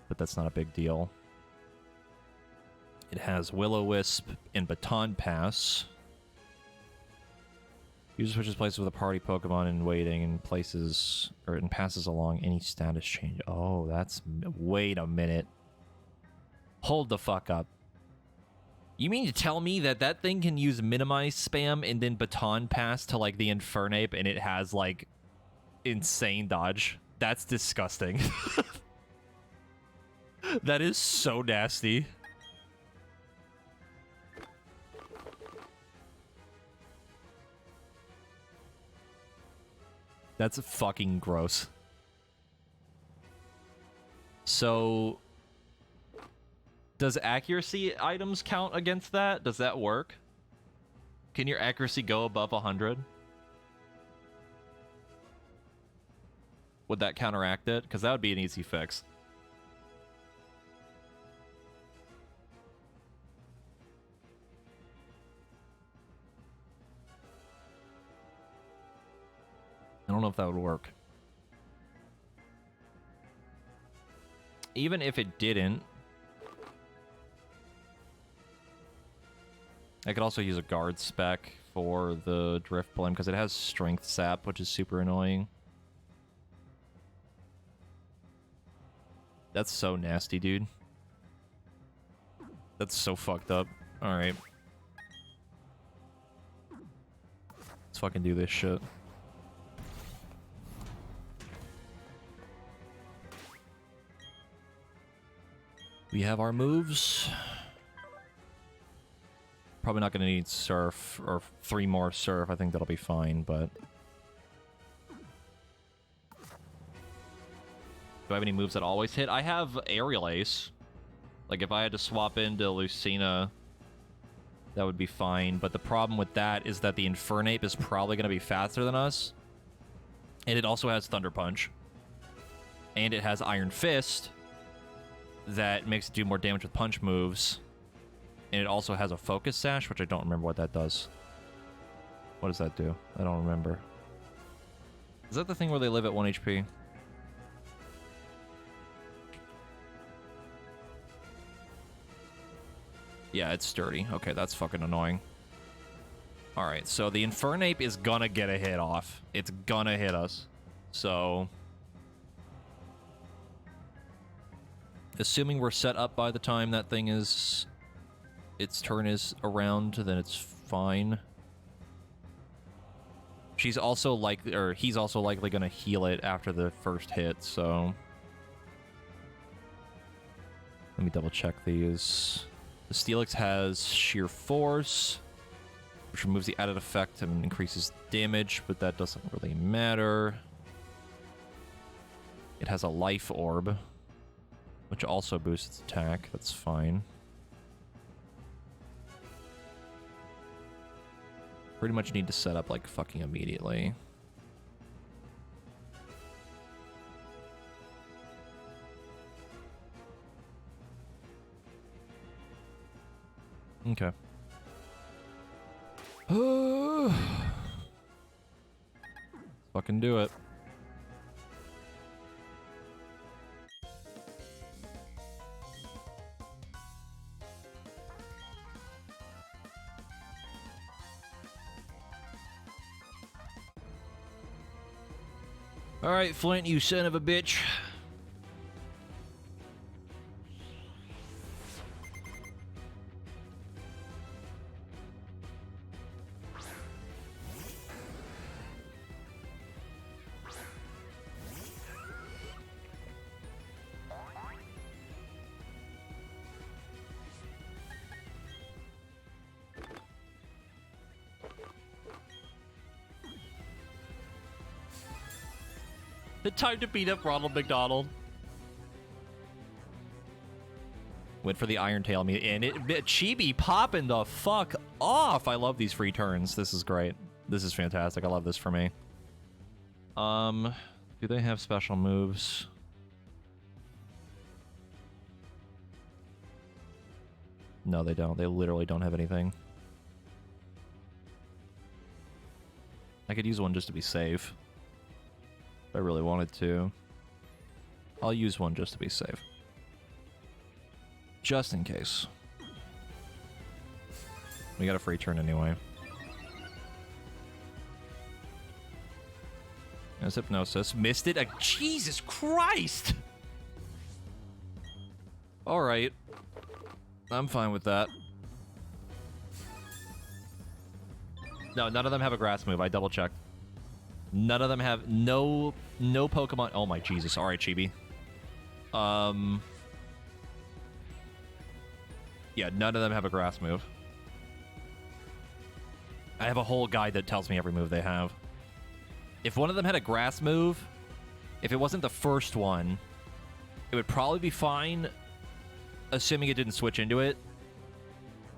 but that's not a big deal. It has Will-O-Wisp and Baton Pass. User switches places with a party Pokemon in waiting and places... or and passes along any status change. Oh, that's... Wait a minute. Hold the fuck up. You mean to tell me that that thing can use Minimize spam and then Baton Pass to, like, the Infernape and it has, like, insane dodge? That's disgusting. That is so nasty. That's fucking gross. So... Does accuracy items count against that? Does that work? Can your accuracy go above 100? Would that counteract it? Because that would be an easy fix. I don't know if that would work. Even if it didn't, I could also use a guard spec for the Drift Blame because it has Strength Sap, which is super annoying. That's so nasty, dude. That's so fucked up. Alright. Let's fucking do this shit. We have our moves. Probably not going to need Surf, or 3 more Surf. I think that'll be fine, but... Do I have any moves that always hit? I have Aerial Ace. Like, if I had to swap into Lucina, that would be fine. But the problem with that is that the Infernape is probably going to be faster than us. And it also has Thunder Punch. And it has Iron Fist that makes it do more damage with punch moves. And it also has a Focus Sash, which I don't remember what that does. What does that do? I don't remember. Is that the thing where they live at 1 HP? Yeah, it's sturdy. Okay, that's fucking annoying. Alright, so the Infernape is gonna get a hit off. It's gonna hit us. So... assuming we're set up by the time that thing is... its turn is around, then it's fine. She's also likely, or he's also likely gonna heal it after the first hit, so... Let me double check these. The Steelix has Sheer Force, which removes the added effect and increases damage, but that doesn't really matter. It has a Life Orb, which also boosts its attack. That's fine. Pretty much need to set up, like, fucking immediately. Okay. Fucking do it. Alright, Flint, you son of a bitch. The time to beat up Ronald McDonald. Went for the Iron Tail, and Chibi popping the fuck off. I love these free turns. This is great. This is fantastic. I love this for me. Do they have special moves? No, they don't. They literally don't have anything. I could use one just to be safe. If I really wanted to. I'll use one just to be safe. Just in case. We got a free turn anyway. There's Hypnosis. Missed it. Jesus Christ! Alright. I'm fine with that. No, none of them have a grass move. I double checked. None of them have no Pokemon. Oh my Jesus! All right, Chibi. Yeah, none of them have a grass move. I have a whole guide that tells me every move they have. If one of them had a grass move, if it wasn't the first one, it would probably be fine, assuming it didn't switch into it.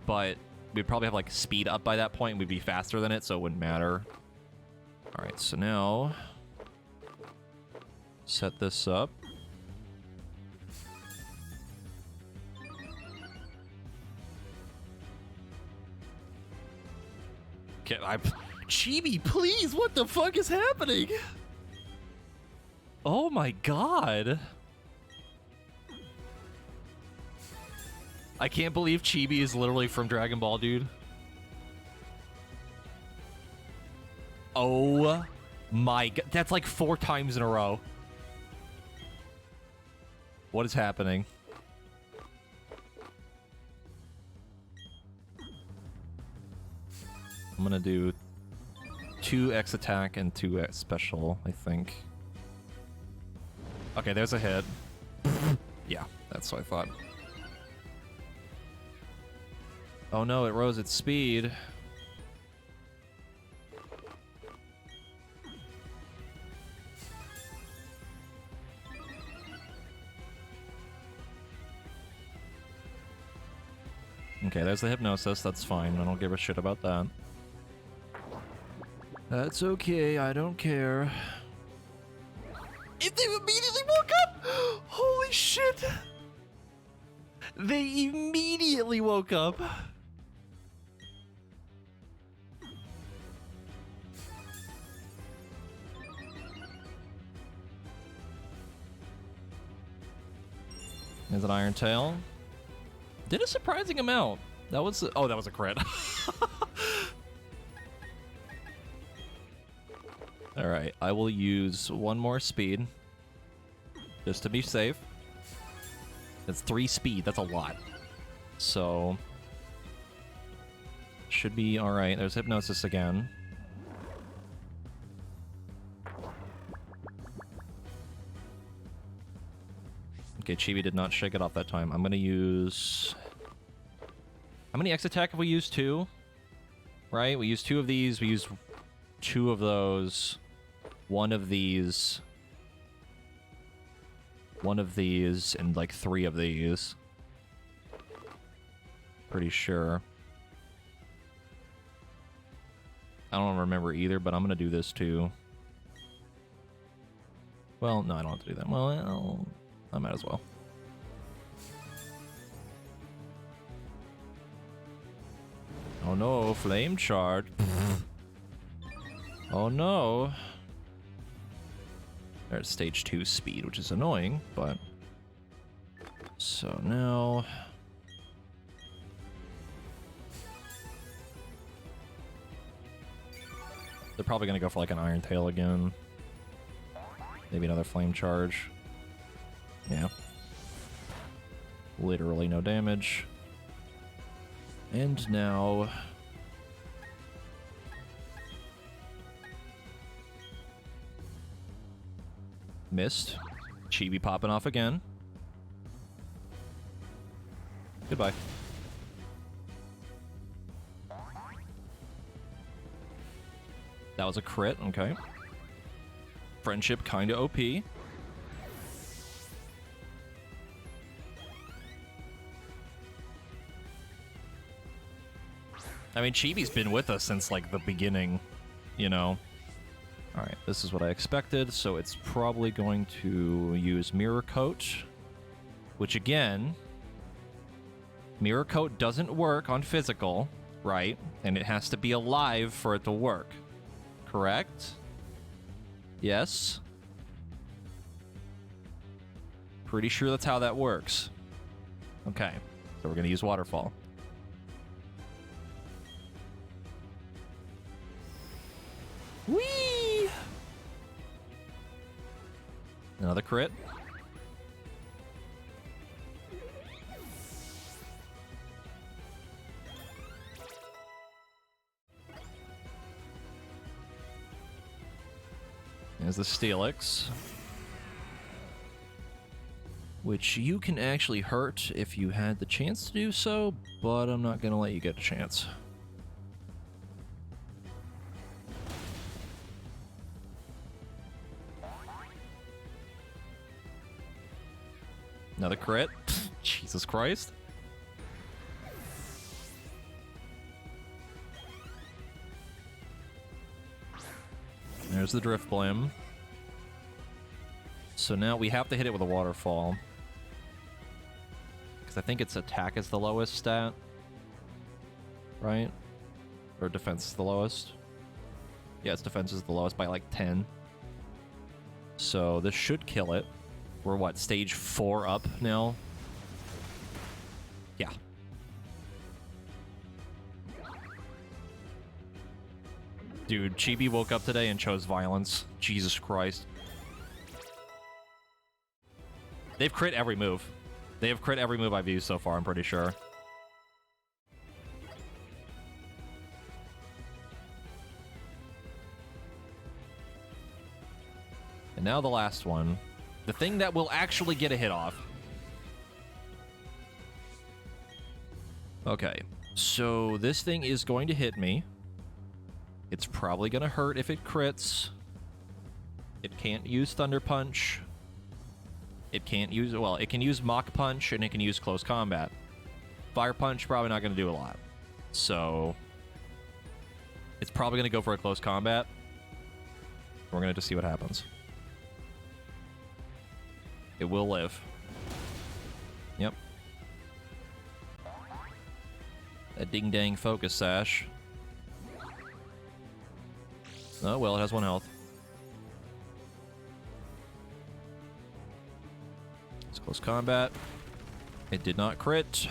But we'd probably have like speed up by that point, and we'd be faster than it, so it wouldn't matter. All right, so now set this up. Okay, Chibi, please, what the fuck is happening? Oh my god. I can't believe Chibi is literally from Dragon Ball, dude. Oh my god. That's like 4 times in a row. What is happening? I'm gonna do 2 X attack and 2 X special, I think. Okay, there's a hit. Yeah, that's what I thought. Oh no, it rose its speed. Okay, there's the Hypnosis. That's fine. I don't give a shit about that. That's okay. I don't care. If they immediately woke up! Holy shit! They immediately woke up. There's an Iron Tail. Did a surprising amount. That was... Oh, that was a crit. Alright, I will use 1 more speed. Just to be safe. That's 3 speed. That's a lot. So... should be alright. There's Hypnosis again. Okay, Chibi did not shake it off that time. I'm gonna use... How many X attack have we used? 2? Right? We used 2 of these. We used 2 of those. 1 of these. 1 of these, and like 3 of these. Pretty sure. I don't remember either, but I'm gonna do this too. Well, no, I don't have to do that. Well, I might as well. Oh no, flame charge. Oh no. There's stage 2 speed, which is annoying, but... So now... They're probably gonna go for like an Iron Tail again. Maybe another flame charge. Yeah. Literally no damage. And now... Missed. Chibi popping off again. Goodbye. That was a crit, okay. Friendship kinda OP. I mean, Chibi's been with us since, like, the beginning, you know? Alright, this is what I expected, so it's probably going to use Mirror Coat, which, again, Mirror Coat doesn't work on physical, right? And it has to be alive for it to work. Correct? Yes? Pretty sure that's how that works. Okay, so we're gonna use Waterfall. Whee! Another crit. There's the Steelix, which you can actually hurt if you had the chance to do so, but I'm not going to let you get a chance. Another crit. Jesus Christ. There's the Drift Blim. So now we have to hit it with a Waterfall. Because I think its attack is the lowest stat. Right? Or defense is the lowest. Yeah, its defense is the lowest by like 10. So this should kill it. We're what, stage 4 up now? Yeah. Dude, Chibi woke up today and chose violence. Jesus Christ. They've crit every move. They have crit every move I've used so far, I'm pretty sure. And now the last one. The thing that will actually get a hit off. Okay, so this thing is going to hit me. It's probably going to hurt if it crits. It can't use Thunder Punch. It can't use... Well, it can use Mach Punch, and it can use Close Combat. Fire Punch, probably not going to do a lot. So... It's probably going to go for a Close Combat. We're going to just see what happens. It will live. Yep. That ding-dang Focus Sash. Oh, well, it has 1 health. It's Close Combat. It did not crit.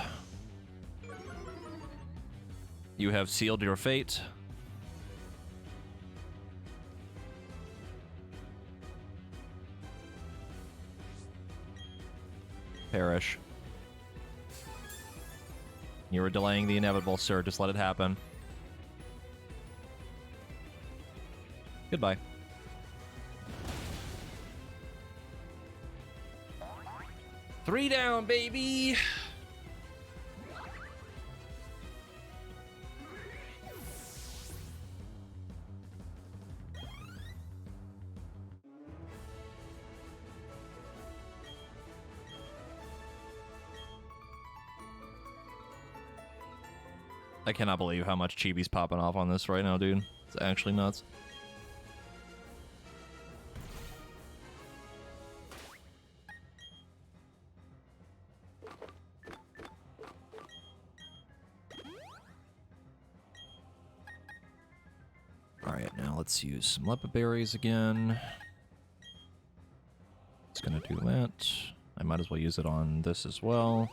You have sealed your fate. Perish. You were delaying the inevitable, sir. Just let it happen. Goodbye. Three down, baby! I cannot believe how much Chibi's popping off on this right now, dude. It's actually nuts. Alright, now let's use some Lepa Berries again. It's gonna do that. I might as well use it on this as well.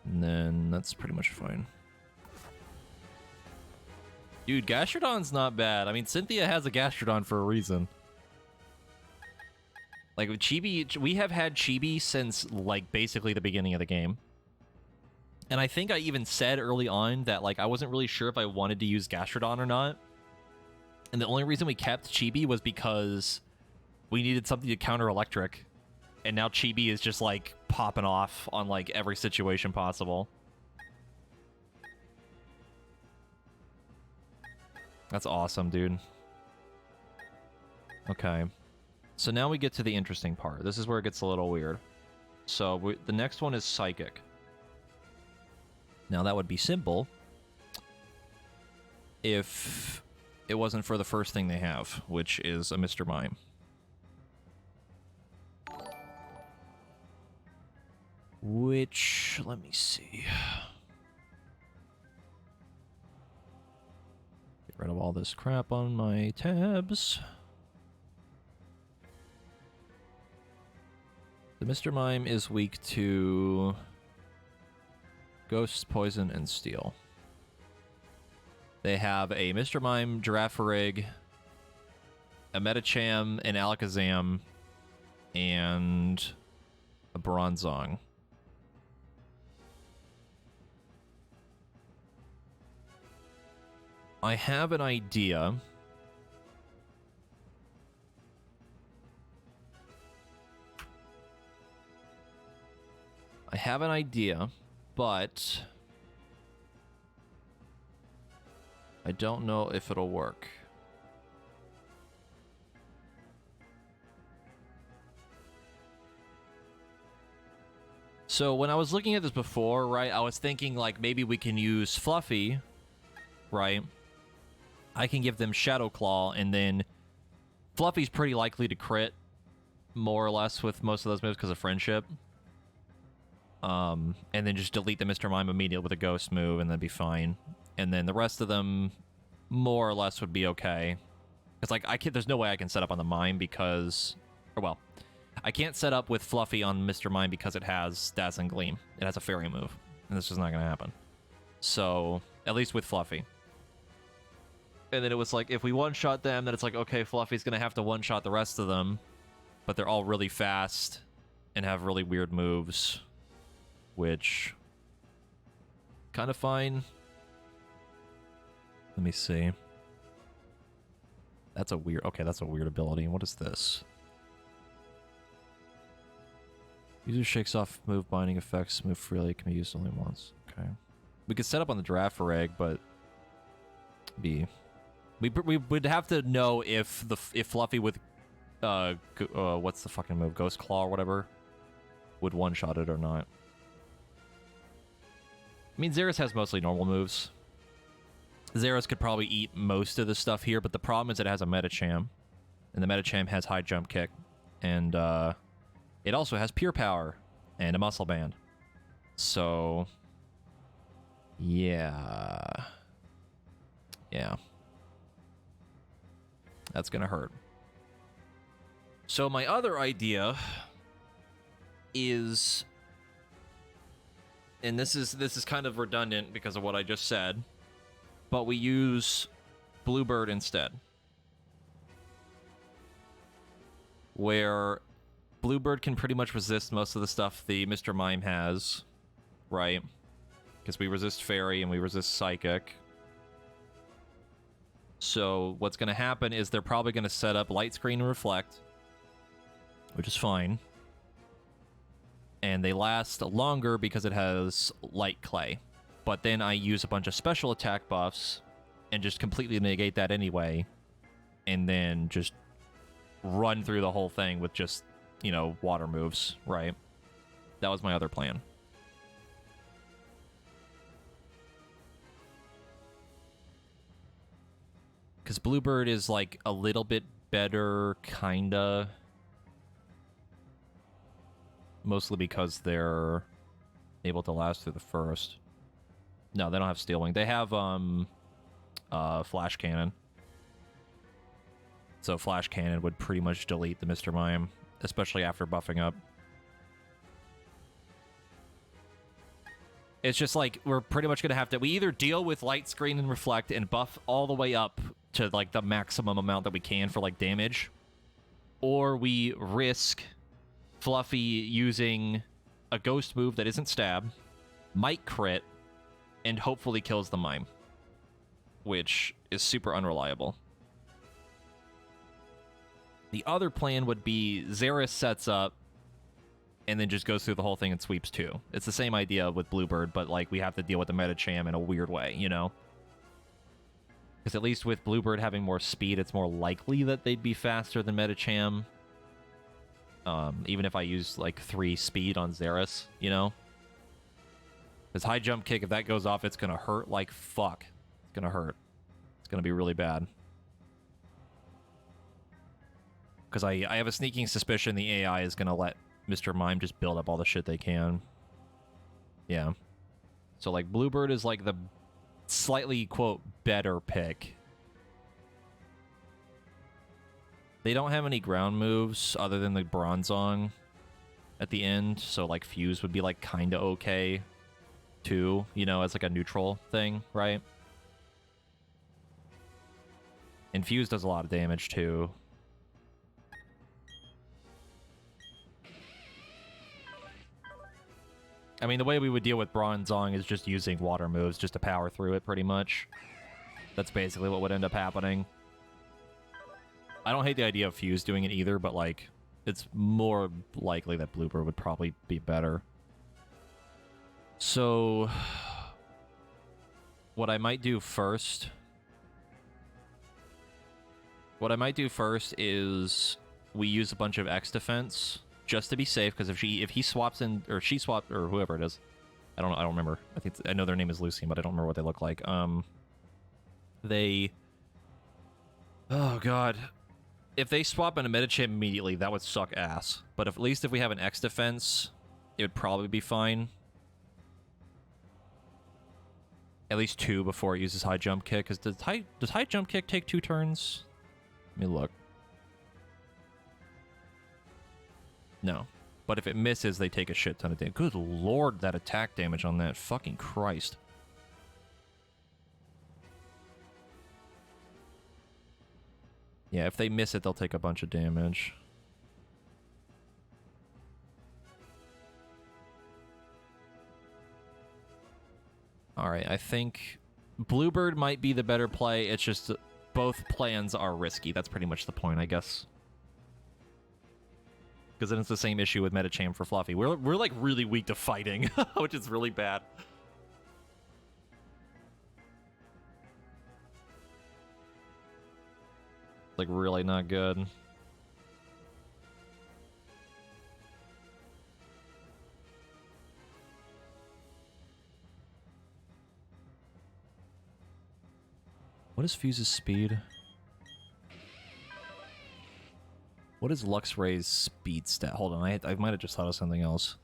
And then that's pretty much fine. Dude, Gastrodon's not bad. I mean, Cynthia has a Gastrodon for a reason. Like, with Chibi, we have had Chibi since, like, basically the beginning of the game. And I think I even said early on that, like, I wasn't really sure if I wanted to use Gastrodon or not. And the only reason we kept Chibi was because we needed something to counter Electric. And now Chibi is just, like, popping off on, like, every situation possible. That's awesome, dude. Okay. So now we get to the interesting part. This is where it gets a little weird. So the next one is Psychic. Now that would be simple if it wasn't for the first thing they have, which is a Mr. Mime. Which, let me see. Get rid of all this crap on my tabs. The Mr. Mime is weak to Ghost, Poison, and Steel. They have a Mr. Mime, Girafarig, a Medicham, an Alakazam, and a Bronzong. I have an idea. But I don't know if it'll work. So when I was looking at this before, right, I was thinking like maybe we can use Fluffy, right? I can give them Shadow Claw, and then Fluffy's pretty likely to crit, more or less, with most of those moves because of Friendship. And then just delete the Mr. Mime immediately with a Ghost move, and that'd be fine. And then the rest of them, more or less, would be okay. Because, like, there's no way I can set up on the Mime because... Or, well, I can't set up with Fluffy on Mr. Mime because it has Dazzling Gleam. It has a Fairy move, and this is not going to happen. So, at least with Fluffy. And then it was like, if we one-shot them, then it's like, okay, Fluffy's going to have to one-shot the rest of them, but they're all really fast and have really weird moves, which... kind of fine. Let me see. That's a weird... Okay, that's a weird ability. What is this? User shakes off move binding effects. Move freely. Can be used only once. Okay. We could set up on the Girafarig, but... We would have to know if Fluffy with... what's the fucking move? Ghost Claw or whatever? Would one-shot it or not. I mean, Xerus has mostly normal moves. Xerus could probably eat most of the stuff here, but the problem is it has a Medicham. And the Medicham has high jump kick. And it also has Pure Power and a Muscle Band. So... yeah. Yeah. That's gonna hurt. So my other idea is... and this is kind of redundant because of what I just said, but we use Bluebird instead. Where Bluebird can pretty much resist most of the stuff the Mr. Mime has, right? Because we resist Fairy and we resist Psychic. So what's going to happen is they're probably going to set up Light Screen and Reflect, which is fine. And they last longer because it has Light Clay. But then I use a bunch of special attack buffs and just completely negate that anyway. And then just run through the whole thing with just, you know, water moves, right? That was my other plan. Because Bluebird is, like, a little bit better, kinda. Mostly because they're able to last through the first. No, they don't have Steel Wing. They have, Flash Cannon. So Flash Cannon would pretty much delete the Mr. Mime, especially after buffing up. It's just like we're pretty much gonna have to. We either deal with light screen and reflect and buff all the way up to like the maximum amount that we can for like damage, or we risk Fluffy using a ghost move that isn't stab, might crit, and hopefully kills the mime, which is super unreliable. The other plan would be Xeris sets up and then just goes through the whole thing and sweeps 2. It's the same idea with Bluebird, but like we have to deal with the Medicham in a weird way, you know? Because at least with Bluebird having more speed, it's more likely that they'd be faster than Medicham. Even if I use like 3 speed on Xeris, you know? Because high jump kick, if that goes off, it's gonna hurt like fuck. It's gonna hurt. It's gonna be really bad. Because I have a sneaking suspicion the AI is gonna let Mr. Mime just build up all the shit they can. Yeah. So, like, Bluebird is, like, the slightly, quote, better pick. They don't have any ground moves other than the Bronzong at the end, so, like, Fuse would be, like, kinda okay, too, you know, as, like, a neutral thing, right? And Fuse does a lot of damage, too. I mean, the way we would deal with Bronzong is just using water moves just to power through it, pretty much. That's basically what would end up happening. I don't hate the idea of Fuse doing it either, but, like, it's more likely that Bluebird would probably be better. So, what I might do first... is we use a bunch of X defense just to be safe, because if he swaps in, or she swapped, or whoever it is, I don't remember. I know their name is Lucian, but I don't remember what they look like. Oh god, if they swap in a Medicham immediately, that would suck ass. But at least if we have an X defense, it would probably be fine. At least 2 before it uses high jump kick. Because does high jump kick take 2 turns? Let me look. No. But if it misses, they take a shit ton of damage. Good lord, that attack damage on that. Fucking Christ. Yeah, if they miss it, they'll take a bunch of damage. Alright, I think Bluebird might be the better play. It's just both plans are risky. That's pretty much the point, I guess. Because then it's the same issue with Medicham for Fluffy. We're like really weak to fighting, which is really bad. Like really not good. What is Fuse's speed? What is Luxray's speed stat? Hold on, I might have just thought of something else.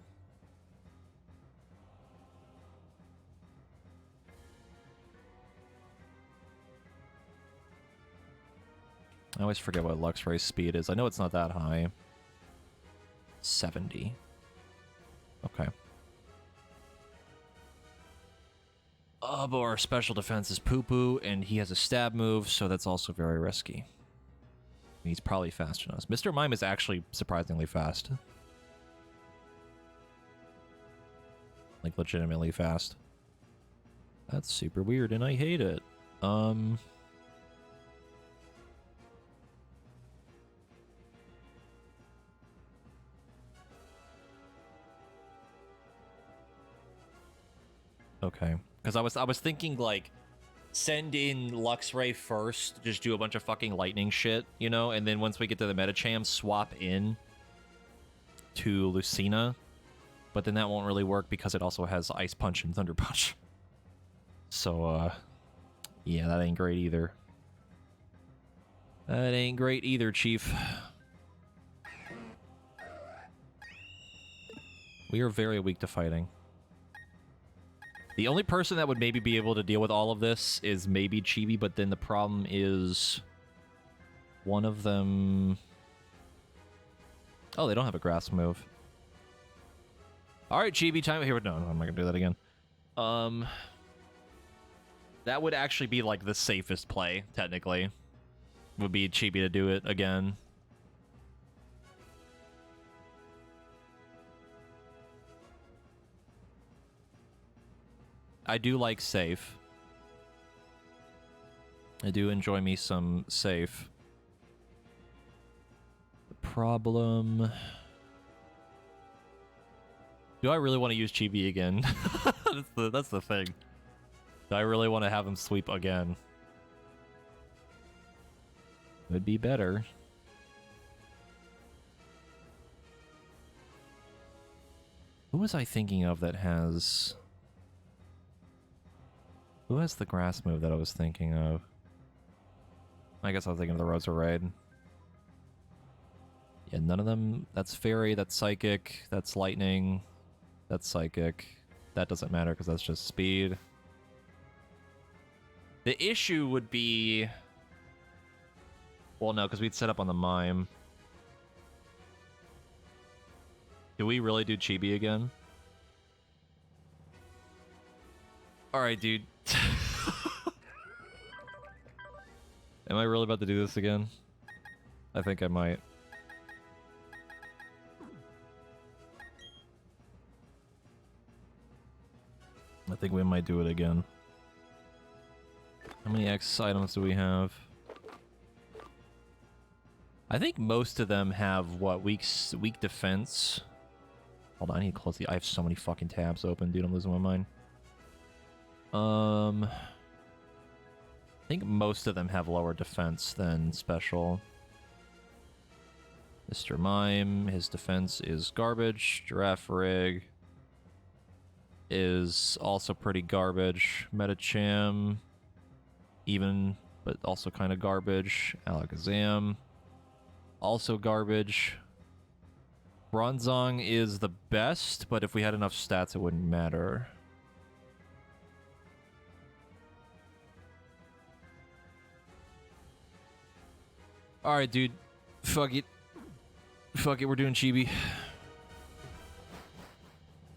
I always forget what Luxray's speed is. I know it's not that high. 70. Okay. But our special defense is poo-poo, and he has a stab move, so that's also very risky. He's probably faster than us. Mr. Mime is actually surprisingly fast. Like, legitimately fast. That's super weird, and I hate it. Okay. Because I was thinking, like, send in Luxray first, just do a bunch of fucking lightning shit, you know? And then once we get to the Medicham, swap in to Lucina. But then that won't really work because it also has Ice Punch and Thunder Punch. So, yeah, that ain't great either. That ain't great either, Chief. We are very weak to fighting. The only person that would maybe be able to deal with all of this is maybe Chibi, but then the problem is one of them... Oh, they don't have a grass move. Alright, Chibi, time... Here, no, I'm not gonna do that again. Um, that would actually be like the safest play, technically. Would be Chibi to do it again. I do like safe. I do enjoy me some safe. The problem... Do I really want to use Chibi again? that's the thing. Do I really want to have him sweep again? Would be better. Who was I thinking of that has... Who has the grass move that I was thinking of? I guess I was thinking of the Rosa Raid. Yeah, none of them... That's Fairy, that's Psychic, that's Lightning, that's Psychic. That doesn't matter because that's just speed. The issue would be... Well, no, because we'd set up on the Mime. Do we really do Chibi again? Alright, dude. Am I really about to do this again? I think I might. I think we might do it again. How many X items do we have? I think most of them have, what, weak defense? Hold on, I need to close the... I have so many fucking tabs open, dude. I'm losing my mind. I think most of them have lower defense than special. Mr. Mime, his defense is garbage. Giraffe Rig is also pretty garbage. Metacham, even, but also kind of garbage. Alakazam, also garbage. Bronzong is the best, but if we had enough stats, it wouldn't matter. Alright, dude. Fuck it. Fuck it, we're doing Chibi.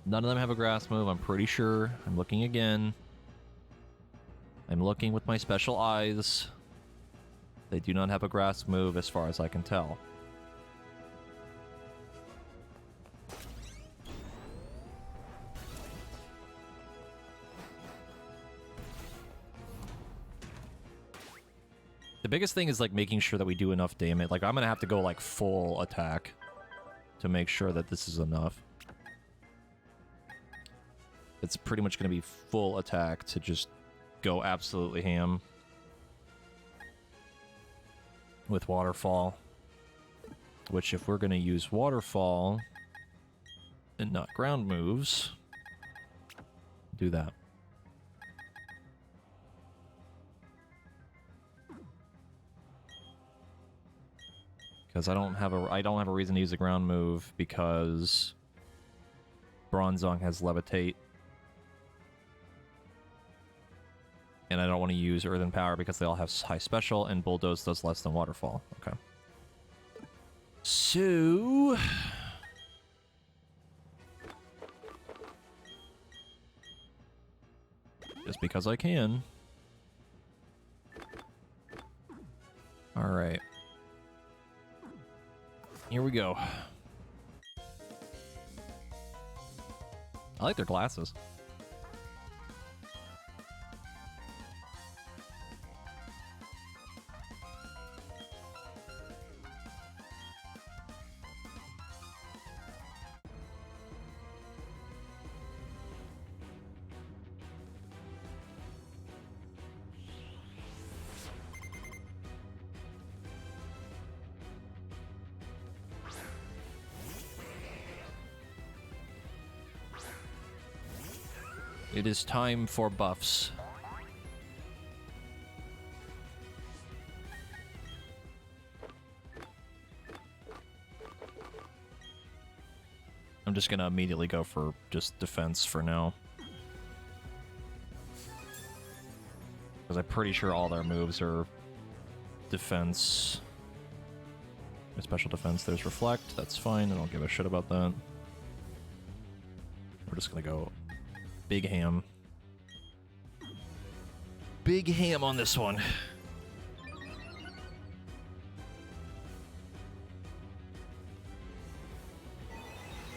None of them have a grass move, I'm pretty sure. I'm looking again. I'm looking with my special eyes. They do not have a grass move as far as I can tell. The biggest thing is like making sure that we do enough damage. Like I'm gonna have to go like full attack to make sure that this is enough. It's pretty much gonna be full attack to just go absolutely ham with Waterfall. Which if we're gonna use Waterfall and not ground moves, do that. Because I don't have a reason to use a ground move because Bronzong has Levitate. And I don't want to use Earthen Power because they all have high special and Bulldoze does less than Waterfall. Okay. So just because I can. Alright. Here we go. I like their glasses. It is time for buffs. I'm just gonna immediately go for just defense for now. Because I'm pretty sure all their moves are defense. Special defense, there's Reflect, that's fine, I don't give a shit about that. We're just gonna go big ham. big ham on this one.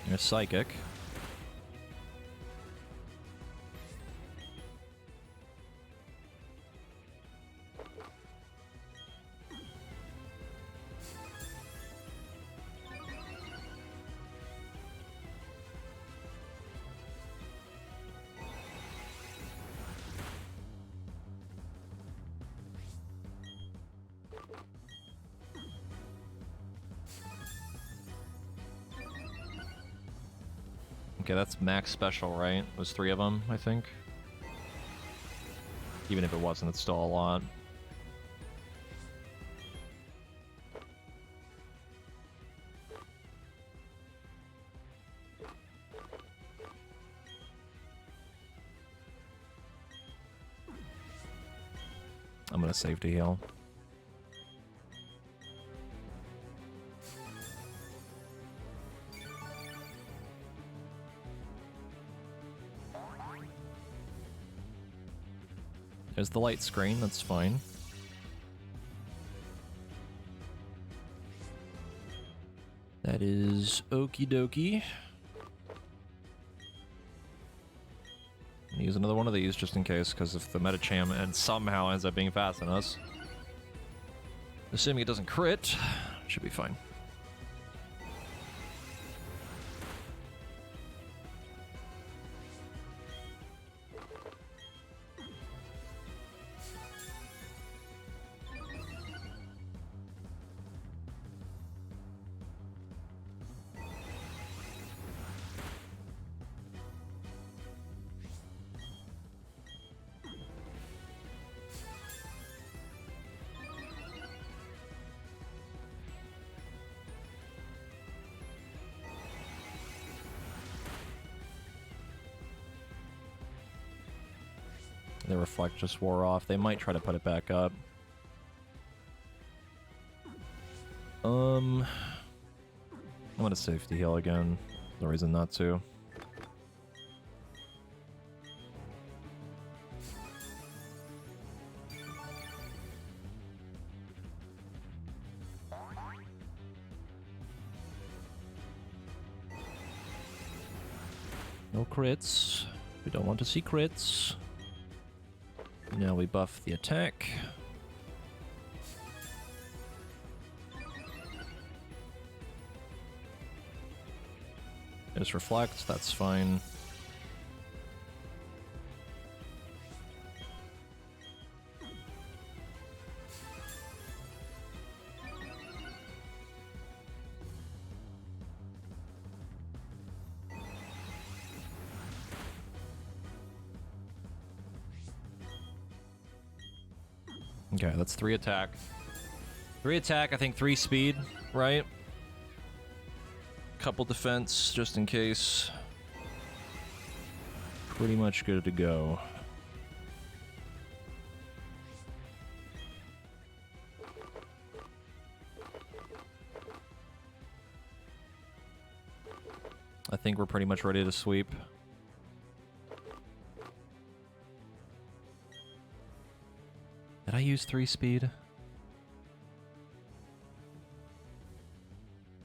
There's Psychic. Okay, that's max special, right? It was 3 of them, I think. Even if it wasn't, it's still a lot. I'm gonna safety heal. There's the light screen, that's fine. That is okie dokie. Use another one of these just in case, because if the Metacham and somehow ends up being fast than us, assuming it doesn't crit, should be fine. The Reflect just wore off. They might try to put it back up. I'm gonna safety heal again. No reason not to. No crits. We don't want to see crits. Now we buff the attack. Just reflect, that's fine. Okay, that's 3 attack. 3 attack, I think 3 speed, right? Couple defense, just in case. Pretty much good to go. I think we're pretty much ready to sweep. Did I use 3 speed? I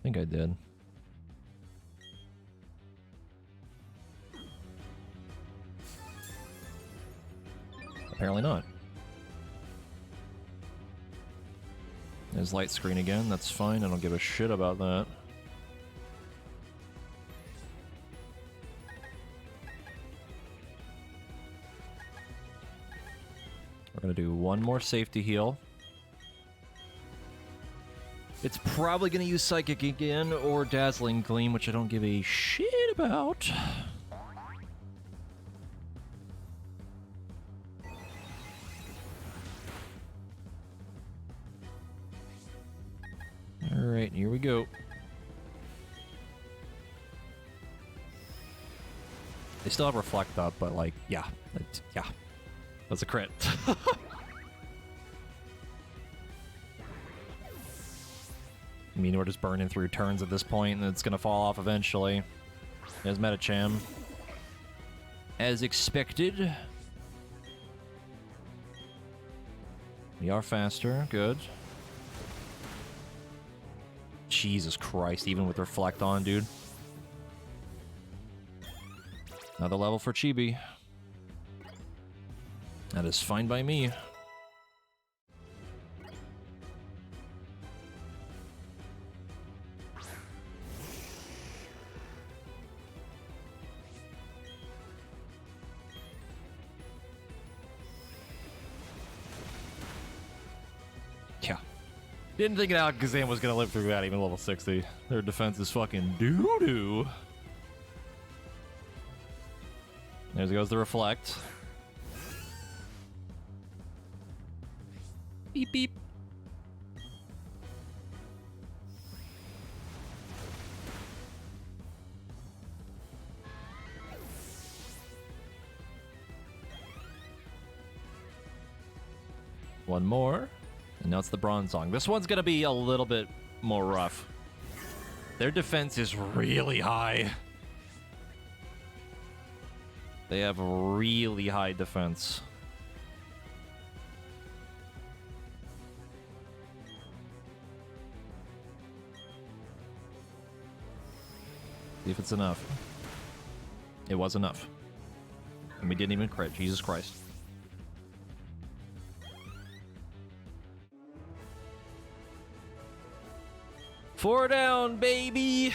think I did. Apparently not. There's light screen again, that's fine, I don't give a shit about that. We're gonna do one more safety heal. It's probably gonna use Psychic again, or Dazzling Gleam, which I don't give a shit about. Alright, here we go. They still have Reflect up, but like, yeah. That's a crit. I mean, we're just burning through turns at this point, and it's gonna fall off eventually. There's Metacham. As expected. We are faster. Good. Jesus Christ, even with Reflect on, dude. Another level for Chibi. That is fine by me. Yeah. Didn't think Alakazam was gonna live through that, even level 60. Their defense is fucking doo-doo. There goes the Reflect. Beep, beep. One more. And now it's the Bronze Song. This one's gonna be a little bit more rough. Their defense is really high. They have really high defense. See if it's enough. It was enough. And we didn't even crit. Jesus Christ. Four down, baby!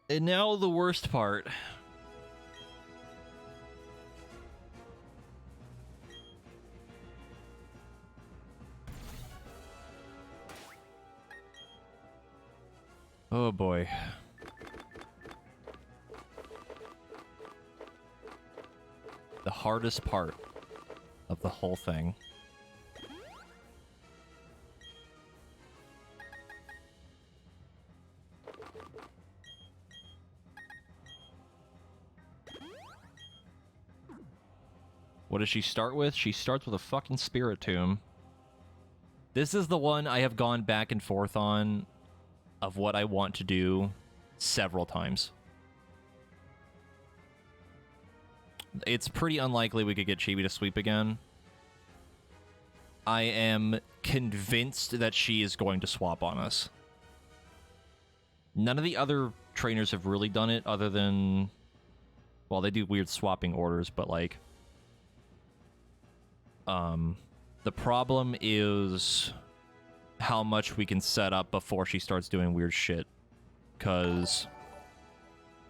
And now the worst part. Oh boy. The hardest part of the whole thing. What does she start with? She starts with a fucking Spiritomb. This is the one I have gone back and forth on of what I want to do several times. It's pretty unlikely we could get Chibi to sweep again. I am convinced that she is going to swap on us. None of the other trainers have really done it other than... Well, they do weird swapping orders, but like... the problem is how much we can set up before she starts doing weird shit. Because...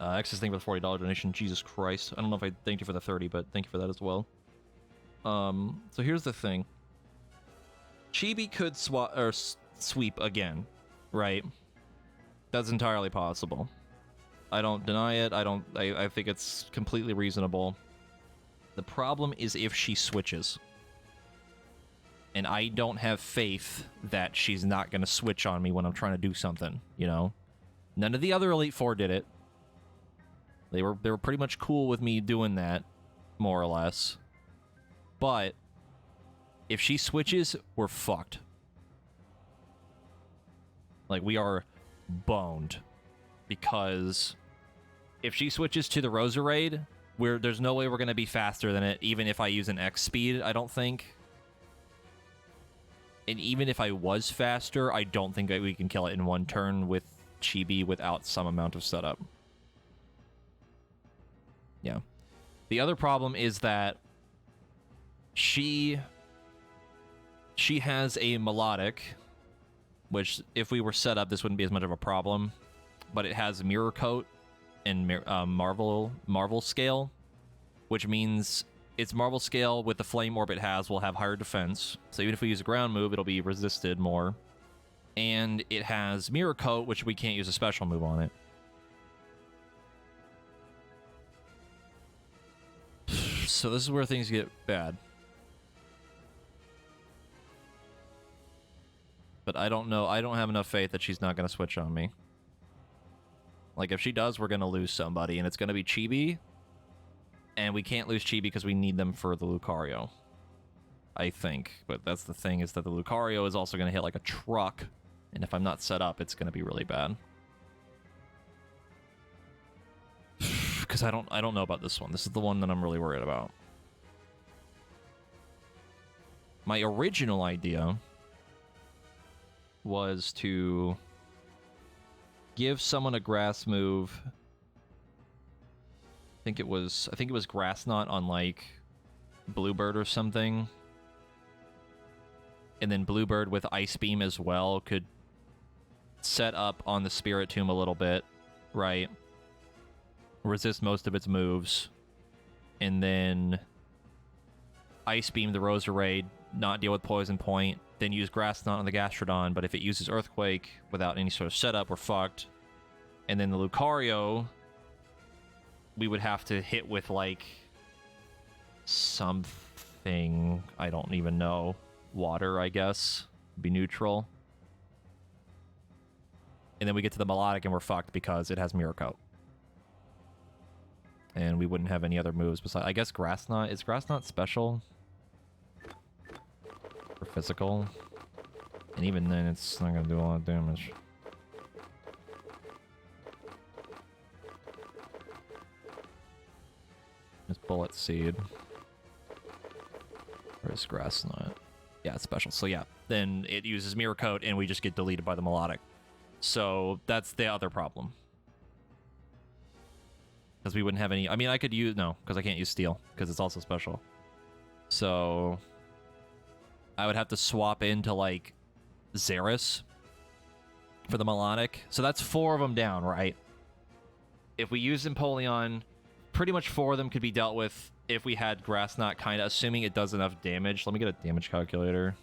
Access thing for the $40 donation. Jesus Christ. I don't know if I thanked you for the 30, but thank you for that as well. So here's the thing. Chibi could sweep again, right? That's entirely possible. I don't deny it. I think it's completely reasonable. The problem is if she switches. And I don't have faith that she's not going to switch on me when I'm trying to do something, you know? None of the other Elite Four did it. They were pretty much cool with me doing that, more or less. But if she switches, we're fucked. Like, we are boned. Because if she switches to the Roserade, there's no way we're going to be faster than it, even if I use an X speed, I don't think. And even if I was faster, I don't think that we can kill it in one turn with Chibi without some amount of setup. Yeah. The other problem is that she has a melodic, which if we were set up, this wouldn't be as much of a problem. But it has Mirror Coat and Marvel Scale, which means its Marvel Scale with the Flame Orb it has will have higher defense. So even if we use a ground move, it'll be resisted more. And it has Mirror Coat, which we can't use a special move on it. So this is where things get bad. But I don't know. I don't have enough faith that she's not going to switch on me. Like, if she does, we're going to lose somebody, and it's going to be Chibi. And we can't lose Chibi because we need them for the Lucario. I think. But that's the thing, is that the Lucario is also going to hit like a truck. And if I'm not set up, it's going to be really bad. Because I don't know about this one. This is the one that I'm really worried about. My original idea was to give someone a grass move. I think it was Grass Knot on like Bluebird or something. And then Bluebird with Ice Beam as well could set up on the Spirit Tomb a little bit, right? Resist most of its moves. And then Ice Beam the Roserade, not deal with Poison Point, then use Grass Knot on the Gastrodon, but if it uses Earthquake without any sort of setup, we're fucked. And then the Lucario, we would have to hit with, like, something, I don't even know. Water, I guess. Be neutral. And then we get to the Melodic and we're fucked because it has Mirror Coat. And we wouldn't have any other moves besides... I guess Grass Knot... Is Grass Knot special? Or physical? And even then, it's not going to do a lot of damage. It's Bullet Seed. Or is Grass Knot? Yeah, it's special. So yeah, then it uses Mirror Coat and we just get deleted by the Melodic. So that's the other problem. Because we wouldn't have any... I mean, I could use... No, because I can't use Steel, because it's also special. So I would have to swap into, like, Xerus for the Melodic. So that's 4 of them down, right? If we use Empoleon, pretty much 4 of them could be dealt with if we had Grass Knot, kind of, assuming it does enough damage. Let me get a damage calculator.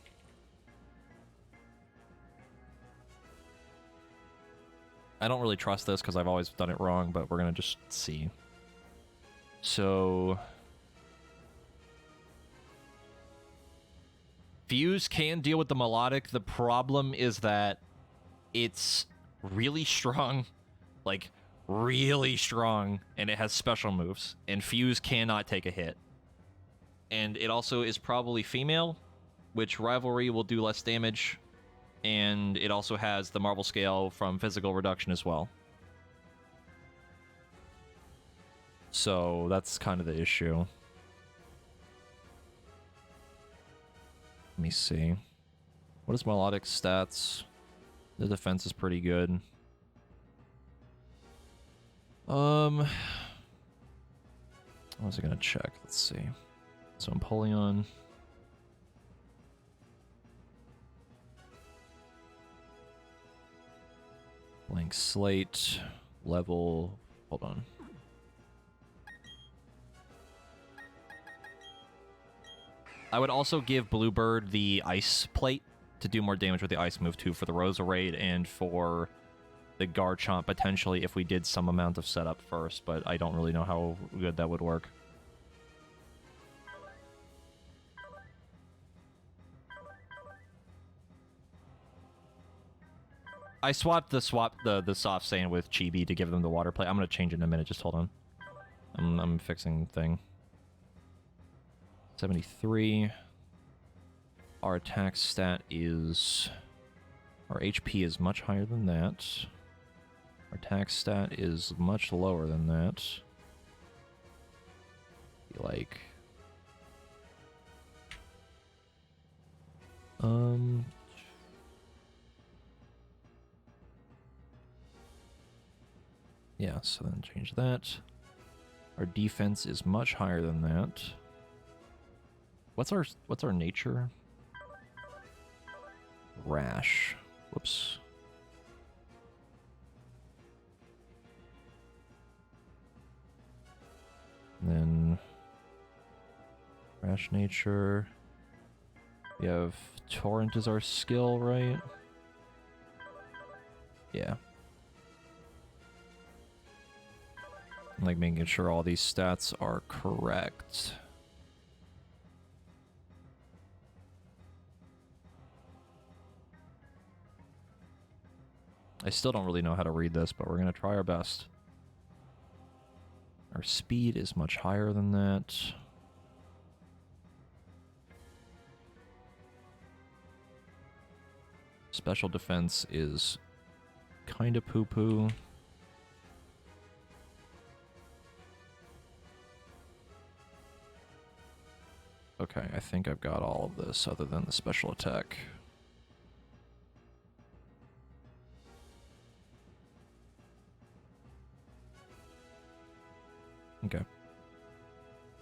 I don't really trust this because I've always done it wrong, but we're going to just see. So Fuse can deal with the Melodic. The problem is that it's really strong, like really strong, and it has special moves, and Fuse cannot take a hit. And it also is probably female, which Rivalry will do less damage, and it also has the Marble Scale from physical reduction as well. So that's kind of the issue. Let me see. What is Melodic's stats? The defense is pretty good. What was I gonna check? Let's see. So Empoleon. Blank Slate. Level. Hold on. I would also give Bluebird the Ice Plate to do more damage with the Ice move too for the Roserade and for the Garchomp potentially if we did some amount of setup first, but I don't really know how good that would work. I swapped the Soft Sand with Chibi to give them the Water Plate. I'm gonna change it in a minute. Just hold on. I'm fixing the thing. 73. Our attack stat is... Our HP is much higher than that. Our attack stat is much lower than that. Like... Yeah, so then change that. Our defense is much higher than that. What's our nature? Rash. Whoops. And then Rash nature. We have Torrent as our skill, right? Yeah. Like making sure all these stats are correct. I still don't really know how to read this, but we're going to try our best. Our speed is much higher than that. Special defense is kind of poo-poo. Okay, I think I've got all of this other than the special attack. Okay.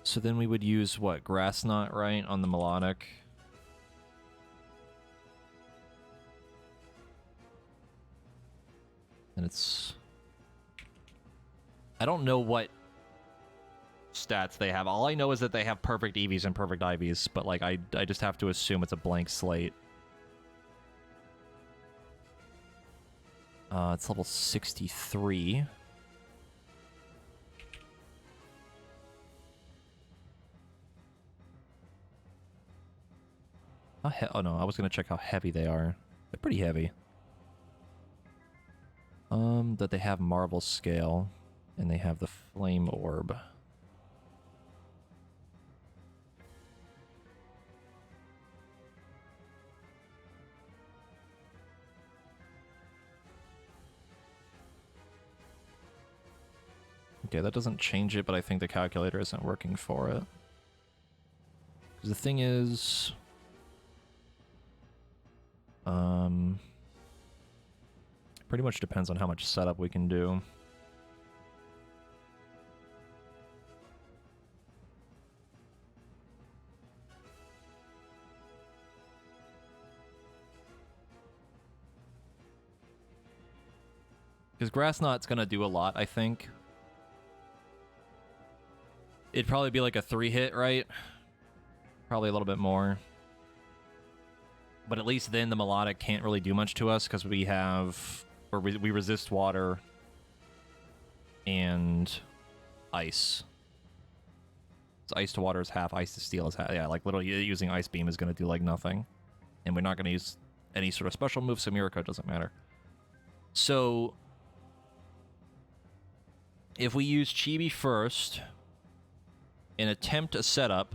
So then we would use, what, Grass Knot, right, on the melodic? And it's... I don't know what stats they have. All I know is that they have perfect EVs and perfect IVs, but, like, I just have to assume it's a blank slate. It's level 63. Oh no, I was gonna check how heavy they are. They're pretty heavy. That they have Marvel Scale, and they have the Flame Orb. Okay, that doesn't change it, but I think the calculator isn't working for it. Because the thing is... pretty much depends on how much setup we can do. Because Grass Knot's gonna do a lot, I think. It'd probably be like a 3-hit, right? Probably a little bit more. But at least then the melodic can't really do much to us because we have... or we resist water and ice. So ice to water is half, ice to steel is half. Yeah, like literally using Ice Beam is going to do like nothing. And we're not going to use any sort of special move, so Miracle doesn't matter. So... if we use Chibi first and attempt a setup,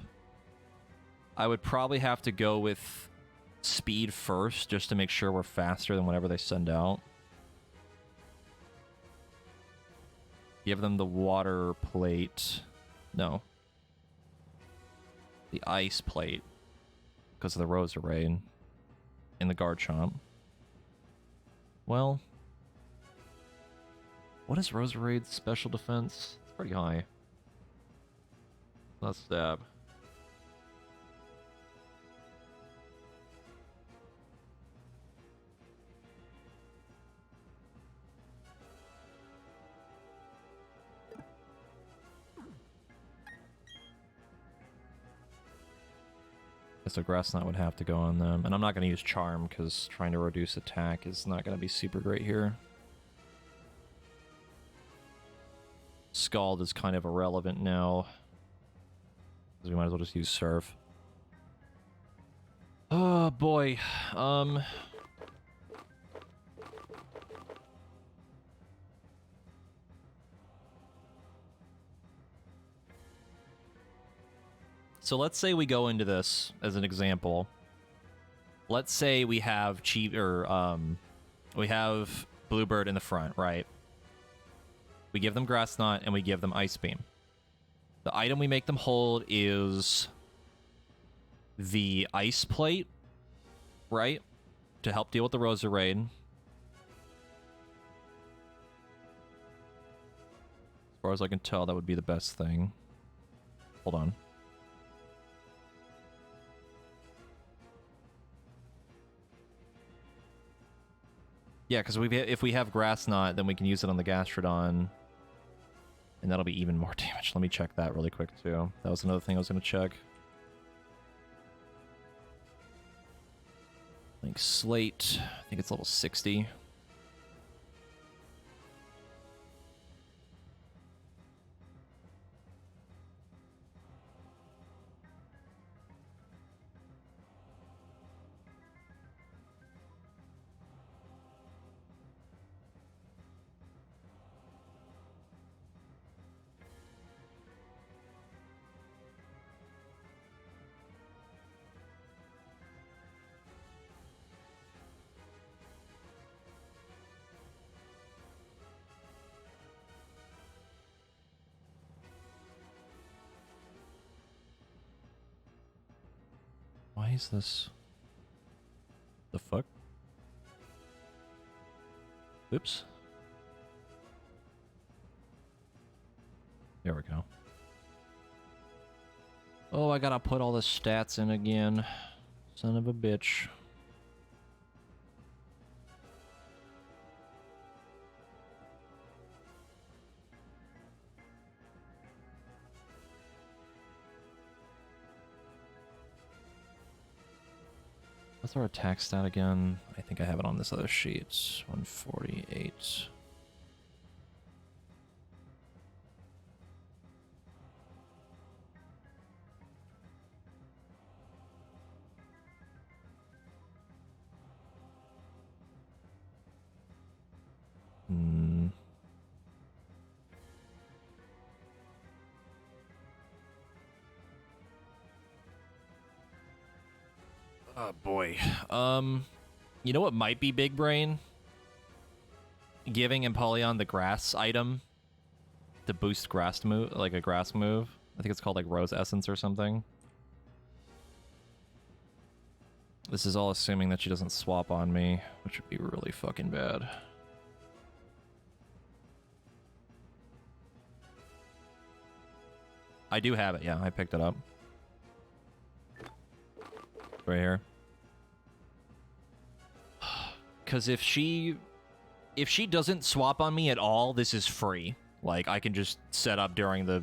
I would probably have to go with speed first just to make sure we're faster than whatever they send out. Give them the water plate. No. The ice plate. Because of the Rosa Raid. And the Garchomp. Well. What is Rosa Raid's special defense? It's pretty high. Let's stab. So Grass Knot would have to go on them. And I'm not going to use Charm, because trying to reduce attack is not going to be super great here. Scald is kind of irrelevant now. Because we might as well just use Surf. Oh, boy. So let's say we go into this as an example. Let's say we have we have Bluebird in the front, right? We give them Grass Knot and we give them Ice Beam. The item we make them hold is the Ice Plate, right? To help deal with the Rosa Raid. As far as I can tell, that would be the best thing. Hold on. Yeah, because if we have Grass Knot, then we can use it on the Gastrodon. And that'll be even more damage. Let me check that really quick, too. That was another thing I was going to check. Like Slate. I think it's level 60. is this? The fuck? Oops. There we go. Oh, I gotta put all the stats in again. Son of a bitch. What's our attack stat again? I think I have it on this other sheet. 148. Oh boy. You know what might be big brain? Giving Empoleon the grass item to boost grass move, like a grass move. I think it's called like Rose Essence or something. This is all assuming that she doesn't swap on me, which would be really fucking bad. I do have it, yeah, I picked it up. Right here. Because if she doesn't swap on me at all, this is free. Like, I can just set up during the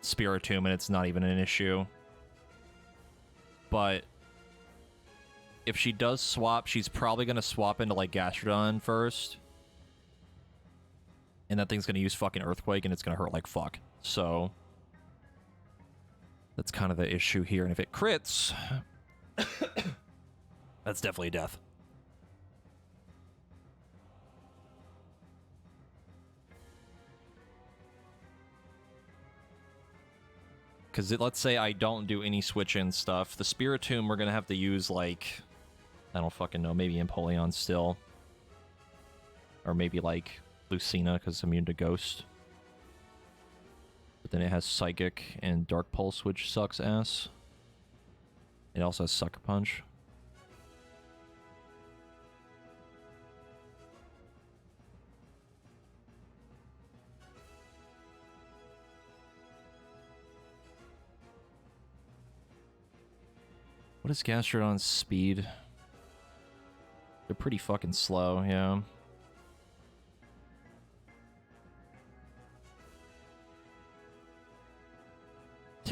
Spiritomb and it's not even an issue. But if she does swap, she's probably going to swap into, like, Gastrodon first. And that thing's going to use fucking Earthquake and it's going to hurt like fuck. So that's kind of the issue here. And if it crits, that's definitely a death. Because let's say I don't do any switch-in stuff. The Spiritomb, we're going to have to use, like, I don't fucking know, maybe Empoleon still. Or maybe, like, Lucina, because it's immune to Ghost. But then it has Psychic and Dark Pulse, which sucks ass. It also has Sucker Punch. What is Gastrodon's speed? They're pretty fucking slow, yeah.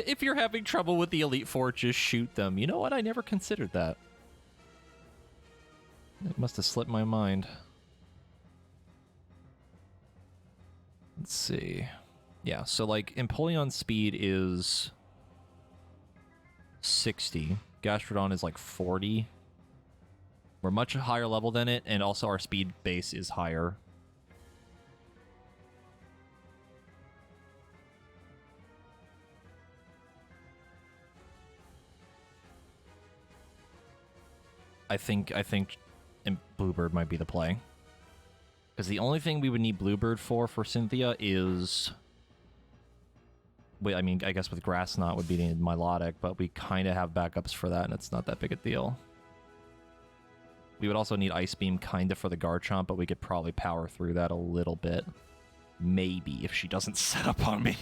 If you're having trouble with the Elite Four, just shoot them. You know what? I never considered that. It must have slipped my mind. Let's see. Yeah, so like Empoleon's speed is 60. Gastrodon is like 40. We're much higher level than it, and also our speed base is higher. I think Bluebird might be the play. Because the only thing we would need Bluebird for Cynthia is... Wait, I mean, I guess with Grass Knot would be the Milotic, but we kind of have backups for that, and it's not that big a deal. We would also need Ice Beam kind of for the Garchomp, but we could probably power through that a little bit. Maybe, if she doesn't set up on me.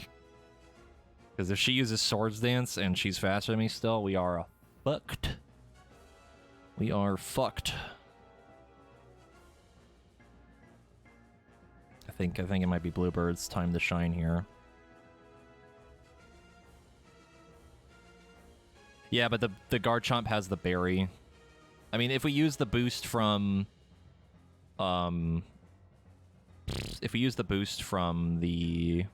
Because if she uses Swords Dance and she's faster than me still, we are fucked. We are fucked. I think it might be Bluebird's time to shine here. Yeah, but the Garchomp has the berry. I mean, if we use the boost from... if we use the boost from the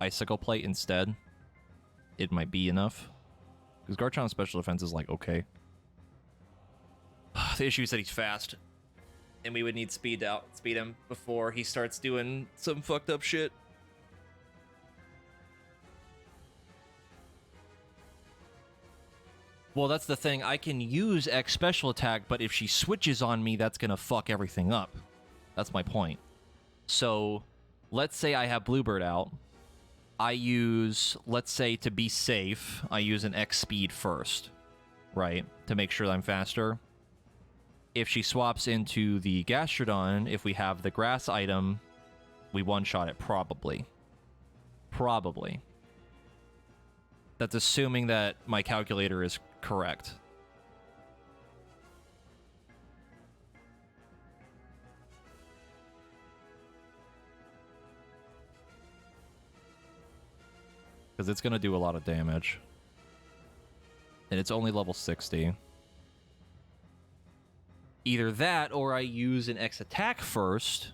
Icicle Plate instead, it might be enough. Because Garchomp's special defense is like, okay. The issue is that he's fast. And we would need speed him before he starts doing some fucked up shit. Well, that's the thing. I can use X special attack, but if she switches on me, that's gonna fuck everything up. That's my point. So, let's say I have Bluebird out. I use, let's say to be safe, I use an X speed first. right, to make sure that I'm faster. If she swaps into the Gastrodon, if we have the grass item, we one-shot it, probably. Probably. That's assuming that my calculator is correct. Because it's going to do a lot of damage. And it's only level 60. Either that, or I use an X attack first.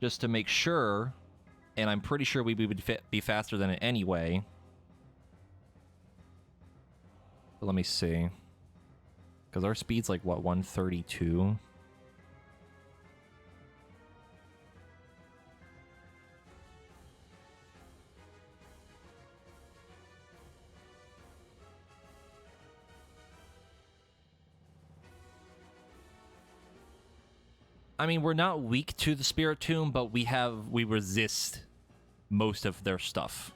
Just to make sure. And I'm pretty sure we would be faster than it anyway. But let me see. Because our speed's like, what, 132? I mean, we're not weak to the Spirit Tomb, but we resist most of their stuff.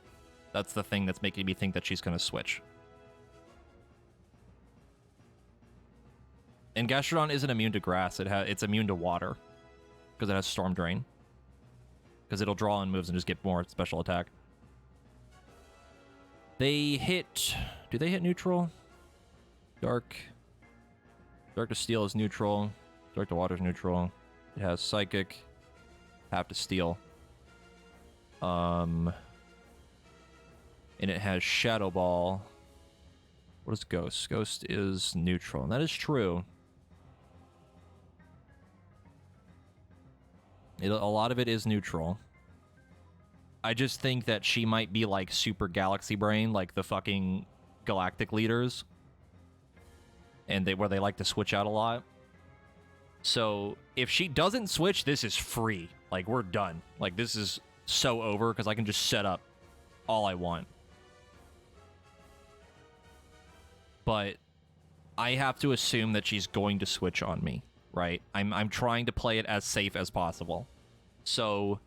That's the thing that's making me think that she's going to switch. And Gastrodon isn't immune to grass. It's immune to water. Because it has Storm Drain. Because it'll draw on moves and just get more special attack. They hit... Do they hit neutral? Dark to Steel is neutral. Dark to Water is neutral. It has Psychic. Have to Steel. And it has Shadow Ball. What is Ghost? Ghost is neutral. And that is true. A lot of it is neutral. I just think that she might be like Super Galaxy Brain, like the fucking Galactic leaders. And where they like to switch out a lot. So, if she doesn't switch, this is free. Like, we're done. Like, this is so over, because I can just set up all I want. But I have to assume that she's going to switch on me, right? I'm trying to play it as safe as possible. So,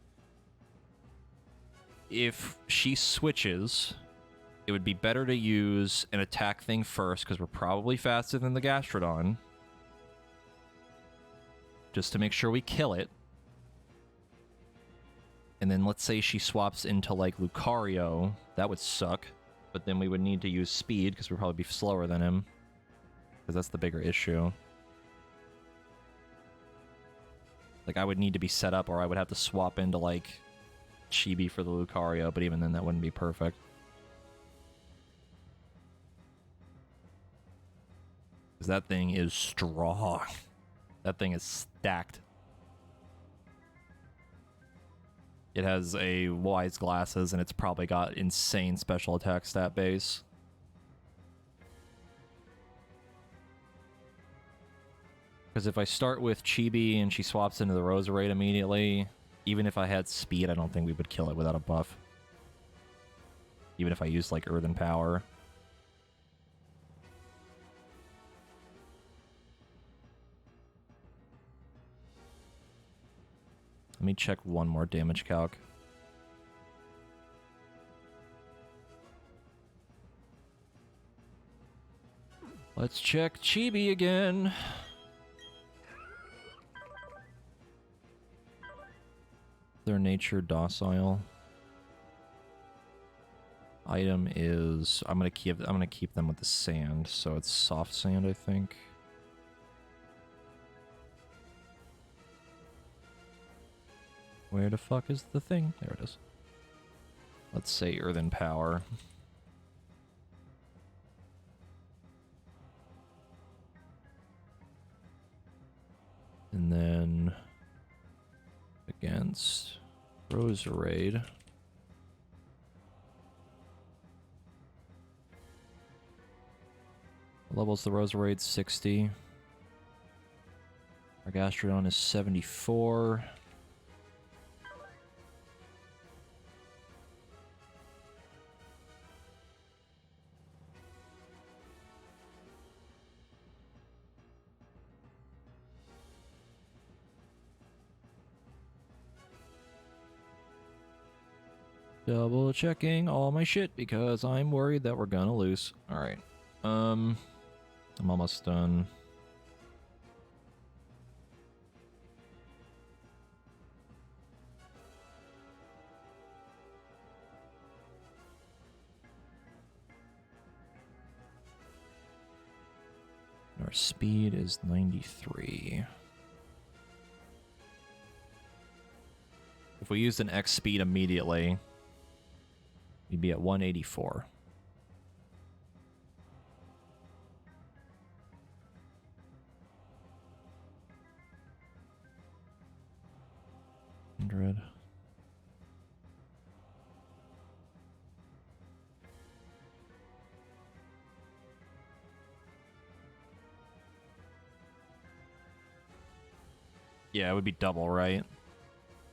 if she switches, it would be better to use an attack thing first, because we're probably faster than the Gastrodon. Just to make sure we kill it. And then let's say she swaps into, like, Lucario. That would suck. But then we would need to use speed, because we'd probably be slower than him. Because that's the bigger issue. Like, I would need to be set up, or I would have to swap into, like, Chibi for the Lucario. But even then, that wouldn't be perfect. Because that thing is strong. That thing is stacked. It has a Wise Glasses, and it's probably got insane special attack stat base. Because if I start with Chibi and she swaps into the Roserade immediately, even if I had speed, I don't think we would kill it without a buff. Even if I used, like, Earthen Power. Let me check one more damage calc. Let's check Chibi again. Their nature docile. Item is I'm gonna keep them with the sand, so it's soft sand, I think. Where the fuck is the thing? There it is. Let's say Earthen Power. And then against Roserade. Levels the Roserade 60. Our Gastrodon is 74. Double checking all my shit because I'm worried that we're gonna lose. Alright. I'm almost done. Our speed is 93. If we used an X speed immediately, we'd be at 184. Yeah, it would be double, right?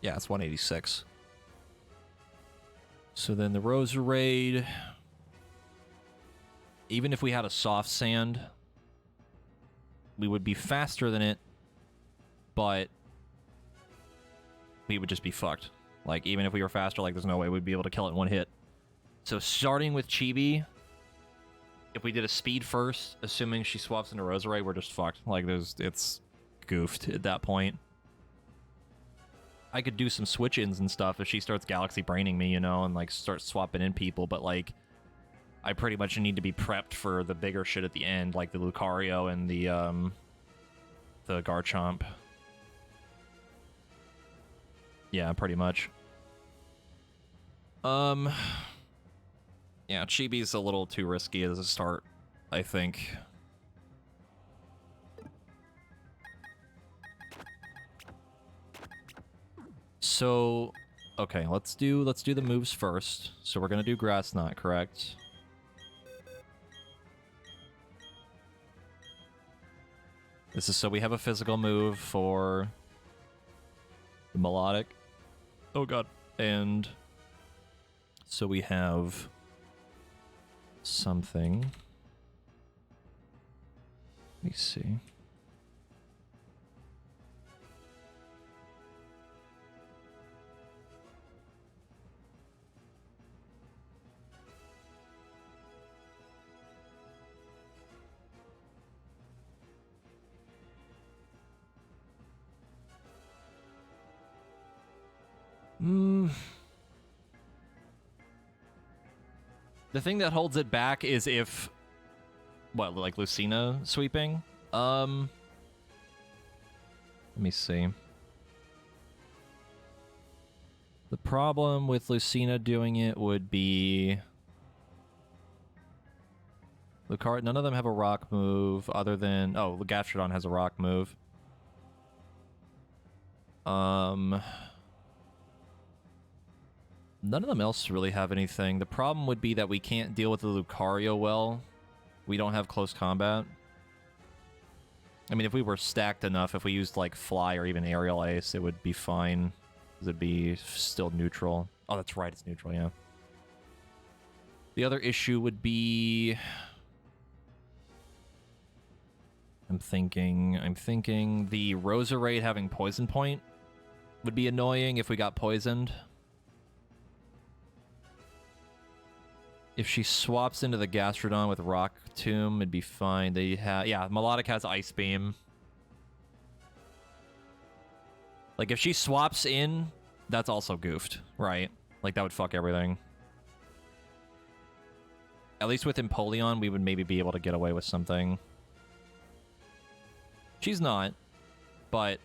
Yeah, it's 186. So then the Rosa Raid, even if we had a soft sand, we would be faster than it, but we would just be fucked. Like, even if we were faster, like, there's no way we'd be able to kill it in one hit. So starting with Chibi, if we did a speed first, assuming she swaps into Rosa Raid, we're just fucked. Like, it's goofed at that point. I could do some switch-ins and stuff if she starts Galaxy Braining me, you know, and, like, start swapping in people, but, like, I pretty much need to be prepped for the bigger shit at the end, like the Lucario and the Garchomp. Yeah, pretty much. Yeah, Chibi's a little too risky as a start, I think. So, okay, let's do the moves first. So we're gonna do Grass Knot, correct? This is so we have a physical move for the Melodic. Oh god. And so we have something. Let me see. The thing that holds it back is if... What, like Lucina sweeping? Let me see. The problem with Lucina doing it would be... Lucario, none of them have a rock move other than... Oh, Gastrodon has a rock move. None of them else really have anything. The problem would be that we can't deal with the Lucario well. We don't have close combat. I mean, if we were stacked enough, if we used, like, Fly or even Aerial Ace, it would be fine. Because it'd be still neutral. Oh, that's right, it's neutral, yeah. The other issue would be... I'm thinking the Rosa Raid having Poison Point would be annoying if we got poisoned. If she swaps into the Gastrodon with Rock Tomb, it'd be fine. They have, yeah, Melodic has Ice Beam. Like, if she swaps in, that's also goofed, right? Like, that would fuck everything. At least with Empoleon, we would maybe be able to get away with something. She's not, but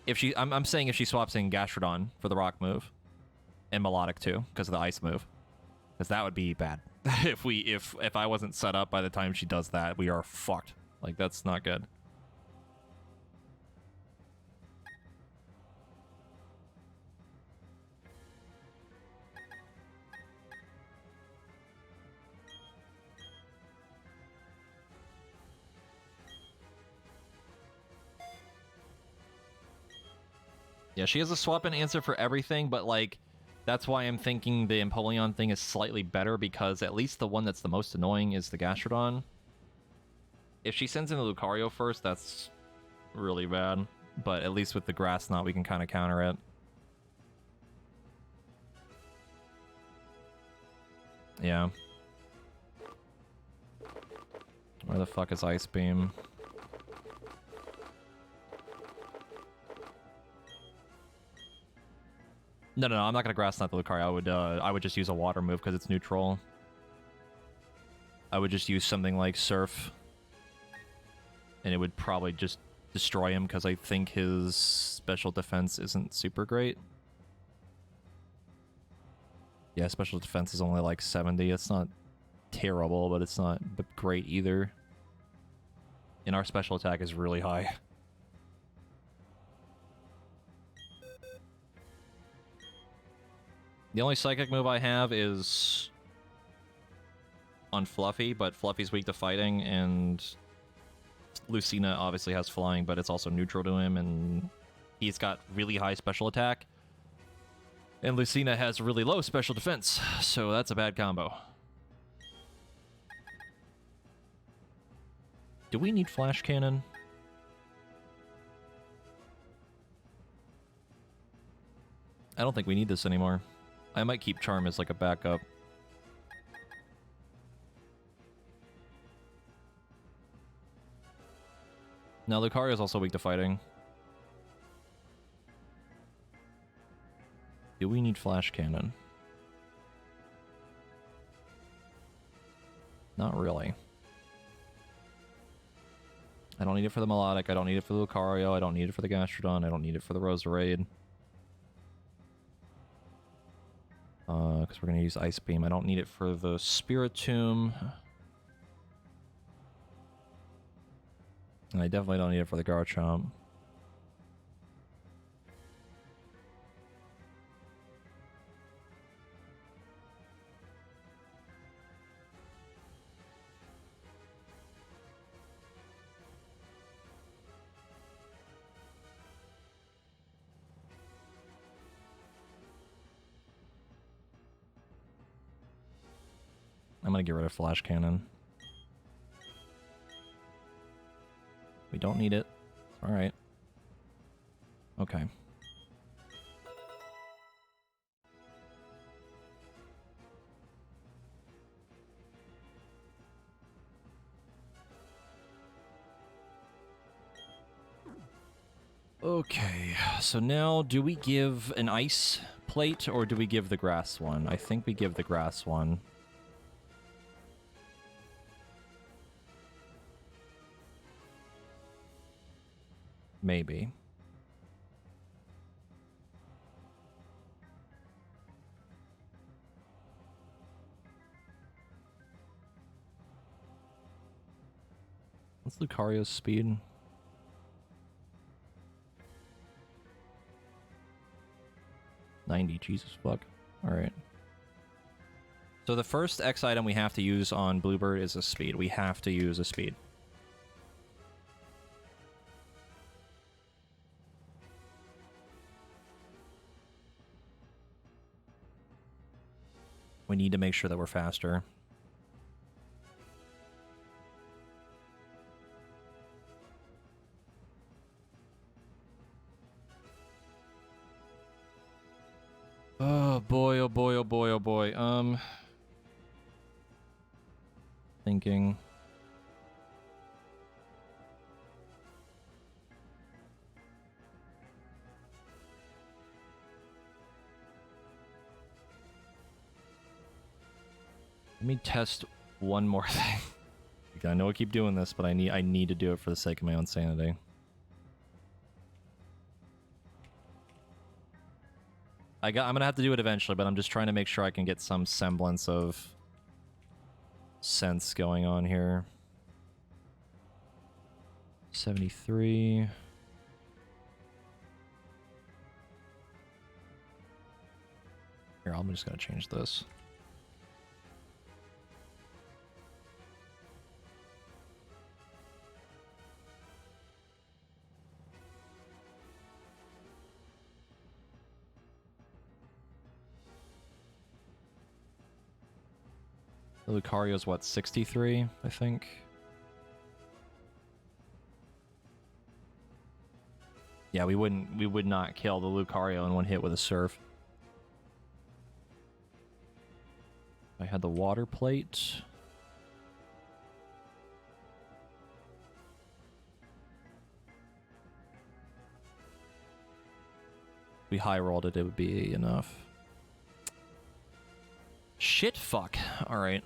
if she, I'm saying if she swaps in Gastrodon for the Rock move, and Melodic too, because of the Ice move. Because that would be bad. if I wasn't set up by the time she does that, we are fucked. Like, that's not good. Yeah, she has a swap and answer for everything, but, like, that's why I'm thinking the Empoleon thing is slightly better, because at least the one that's the most annoying is the Gastrodon. If she sends in the Lucario first, that's really bad. But at least with the Grass Knot, we can kind of counter it. Yeah. Where the fuck is Ice Beam? No, I'm not gonna Grass Knot the Lucario. I would just use a water move because it's neutral. I would just use something like Surf. And it would probably just destroy him because I think his special defense isn't super great. Yeah, special defense is only like 70. It's not terrible, but it's not great either. And our special attack is really high. The only psychic move I have is on Fluffy, but Fluffy's weak to fighting, and Lucina obviously has flying, but it's also neutral to him, and he's got really high special attack. And Lucina has really low special defense, so that's a bad combo. Do we need Flash Cannon? I don't think we need this anymore. I might keep Charm as like a backup. Now Lucario is also weak to fighting. Do we need Flash Cannon? Not really. I don't need it for the Melodic, I don't need it for the Lucario, I don't need it for the Gastrodon, I don't need it for the Roserade. Because we're going to use Ice Beam. I don't need it for the Spiritomb. And I definitely don't need it for the Garchomp. I'm gonna get rid of Flash Cannon. We don't need it. Alright. Okay. Okay, so now do we give an ice plate or do we give the grass one? I think we give the grass one. Maybe. What's Lucario's speed? $90, Jesus fuck. Alright. So the first X item we have to use on Bluebird is a speed. We have to use a speed. We need to make sure that we're faster. Oh boy, oh boy, oh boy, oh boy. Thinking. Let me test one more thing. I know I keep doing this, but I need to do it for the sake of my own sanity. I'm gonna have to do it eventually, but I'm just trying to make sure I can get some semblance of sense going on here. 73. Here, I'm just gonna change this. The Lucario's what, 63, I think? Yeah, we would not kill the Lucario in one hit with a Surf. I had the water plate. we high rolled it, it would be enough. Shit, fuck. All right.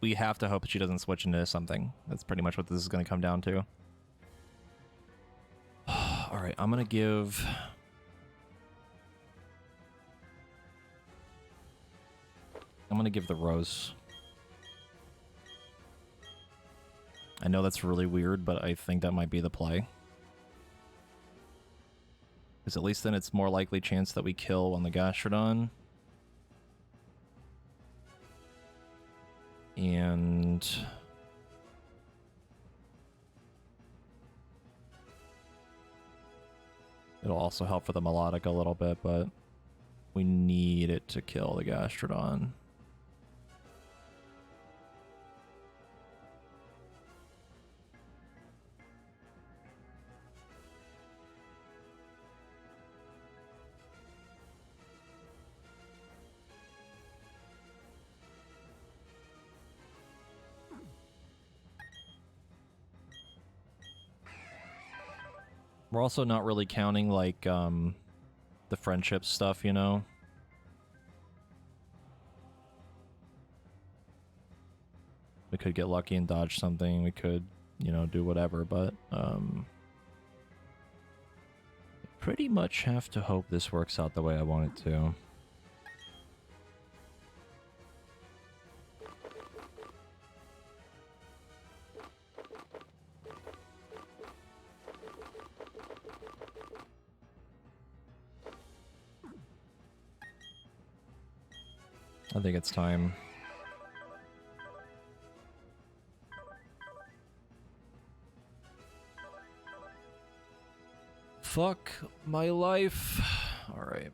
We have to hope that she doesn't switch into something. That's pretty much what this is going to come down to. All right, I'm going to give... I'm going to give the rose. I know that's really weird, but I think that might be the play. Because at least then it's more likely chance that we kill on the Gastrodon. And... it'll also help for the Melodic a little bit, but we need it to kill the Gastrodon. We're also not really counting, like, the friendship stuff, you know? We could get lucky and dodge something, we could, you know, do whatever, but, pretty much have to hope this works out the way I want it to. I think it's time. Fuck my life. All right.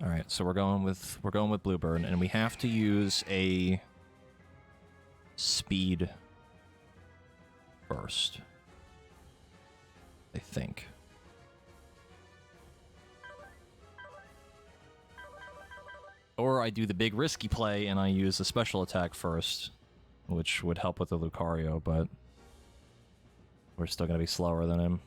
All right, so we're going with Bluebird, and we have to use a speed first, I think. Or I do the big risky play and I use the special attack first, which would help with the Lucario, but we're still going to be slower than him.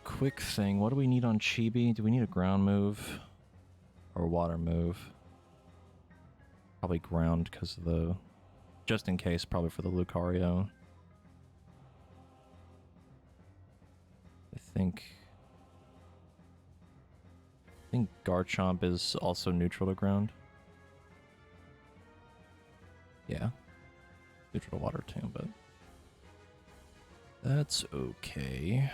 Quick thing, what do we need on Chibi? Do we need a ground move or water move? Probably ground because of the... just in case, probably for the Lucario. I think Garchomp is also neutral to ground. Yeah. Neutral to water too, but... that's okay.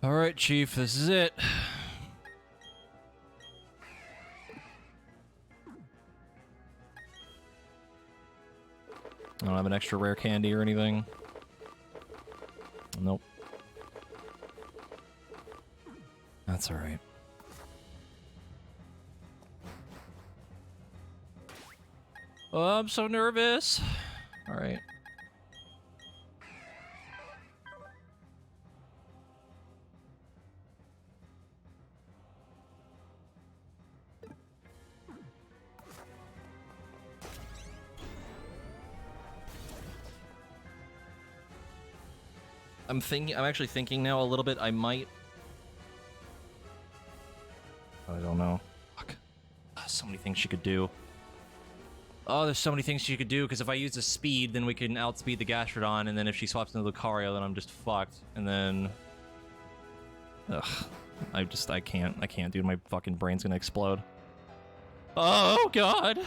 Alright, Chief, this is it. I don't have an extra rare candy or anything. Nope. That's all right. Oh, I'm so nervous. All right. I'm actually thinking now a little bit. I might. I don't know. Fuck. So many things she could do. Oh, there's so many things she could do, because if I use the speed, then we can outspeed the Gastrodon, and then if she swaps into Lucario, then I'm just fucked. And then... Ugh. I can't, dude. My fucking brain's gonna explode. Oh, God!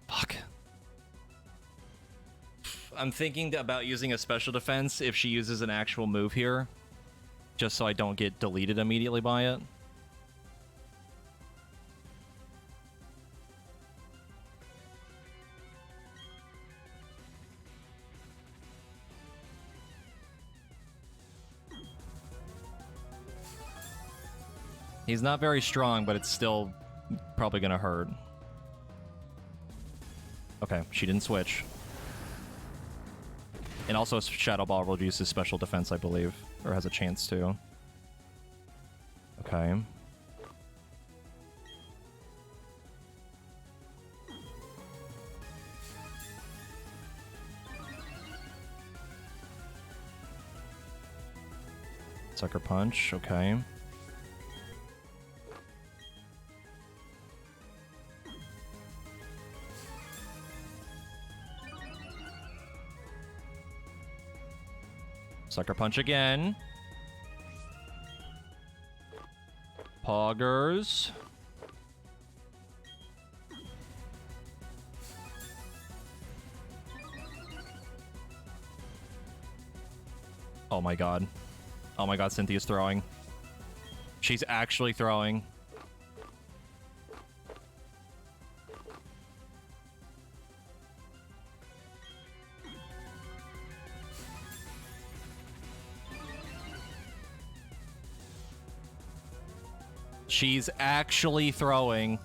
Fuck. I'm thinking about using a special defense if she uses an actual move here, just so I don't get deleted immediately by it. He's not very strong, but it's still probably gonna hurt. Okay, she didn't switch. And also Shadow Ball reduces special defense, I believe. Or has a chance to. Okay. Sucker Punch, okay. Sucker Punch again. Poggers. Oh my god. Oh my god, Cynthia's throwing. She's actually throwing. She's actually throwing.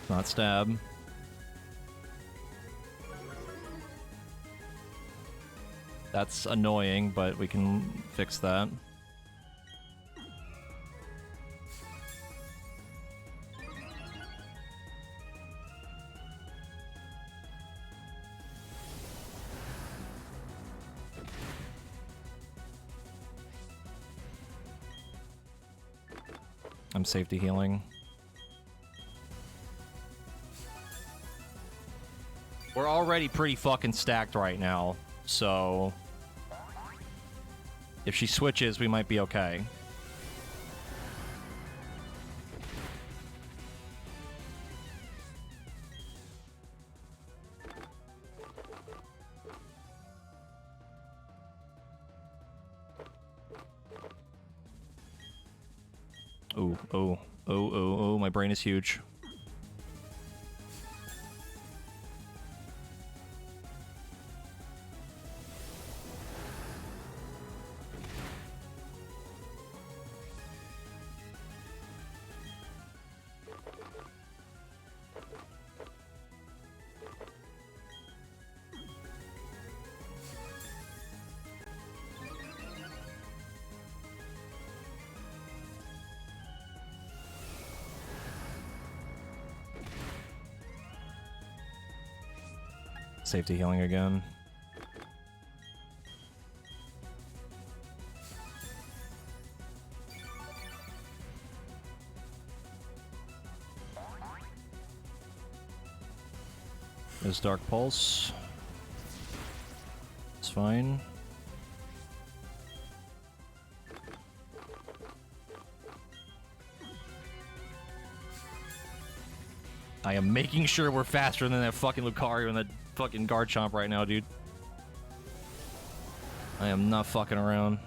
Not stab. That's annoying, but we can fix that. I'm safety healing. We're already pretty fucking stacked right now, so if she switches, we might be okay. Oh, oh, oh, oh, oh, my brain is huge. Safety healing again. There's Dark Pulse. It's fine. I am making sure we're faster than that fucking Lucario and that fucking Garchomp right now, dude. I am not fucking around.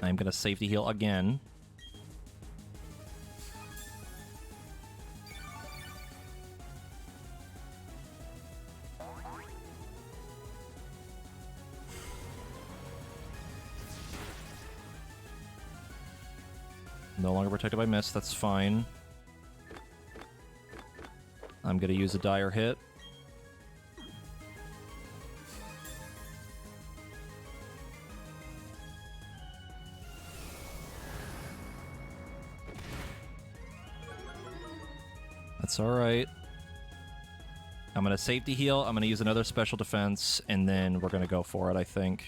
I'm gonna safety heal again. No longer protected by mist, that's fine. I'm gonna use a dire hit. That's alright. I'm gonna safety heal, I'm gonna use another special defense, and then we're gonna go for it, I think.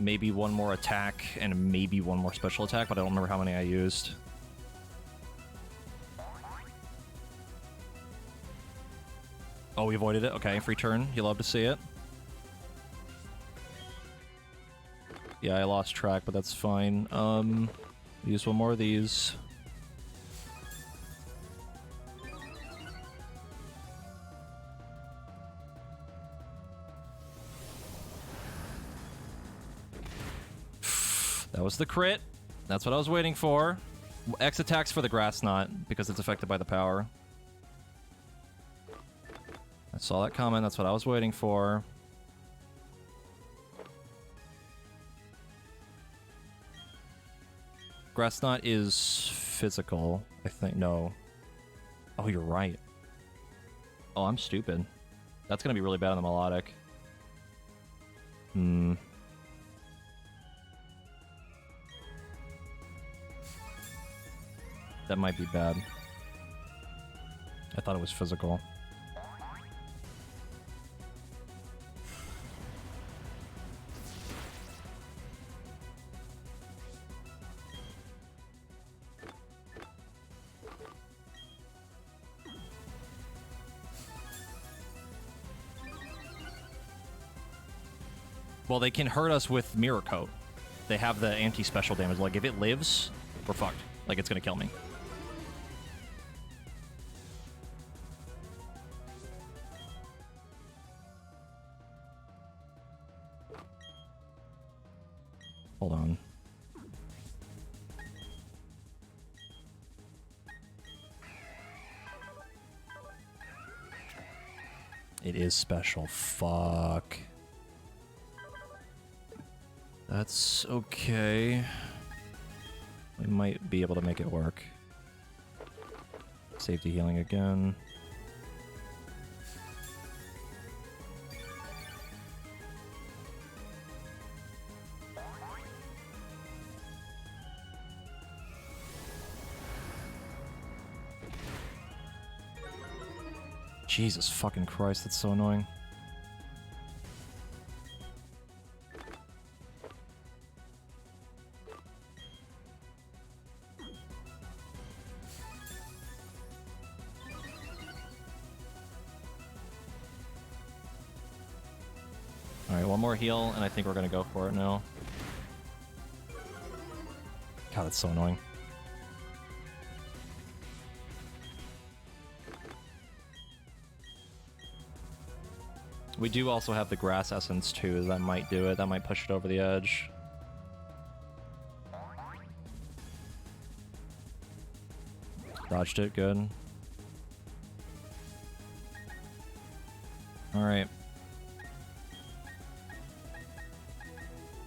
Maybe one more attack, and maybe one more special attack, but I don't remember how many I used. Oh, we avoided it? Okay, free turn. You love to see it. Yeah, I lost track, but that's fine. Use one more of these. That was the crit. That's what I was waiting for. X attacks for the Grass Knot, because it's affected by the power. I saw that comment, that's what I was waiting for. Grass Knot is physical, I think. No. Oh, you're right. Oh, I'm stupid. That's gonna be really bad on the melodic. Hmm. That might be bad. I thought it was physical. Well, they can hurt us with Mirror Coat. They have the anti-special damage. Like, if it lives, we're fucked. Like, it's gonna kill me. Hold on. It is special. Fuck. That's okay. We might be able to make it work. Safety healing again. Jesus fucking Christ, that's so annoying. Alright, one more heal, and I think we're gonna go for it now. God, that's so annoying. We do also have the grass essence too. That might do it. That might push it over the edge. Dodged it. Good. All right.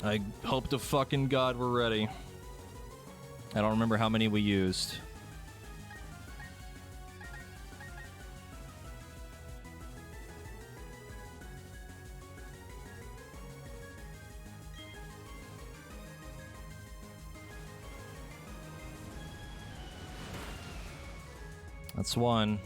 I hope to fucking God we're ready. I don't remember how many we used. That's one.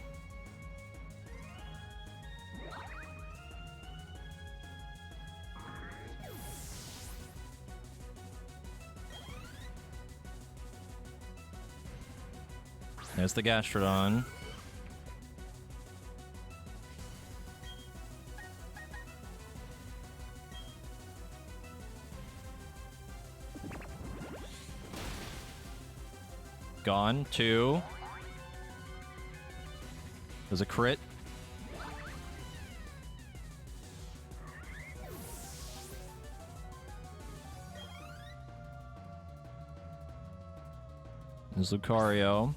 There's the Gastrodon. Gone. Two. There's a crit. There's Lucario.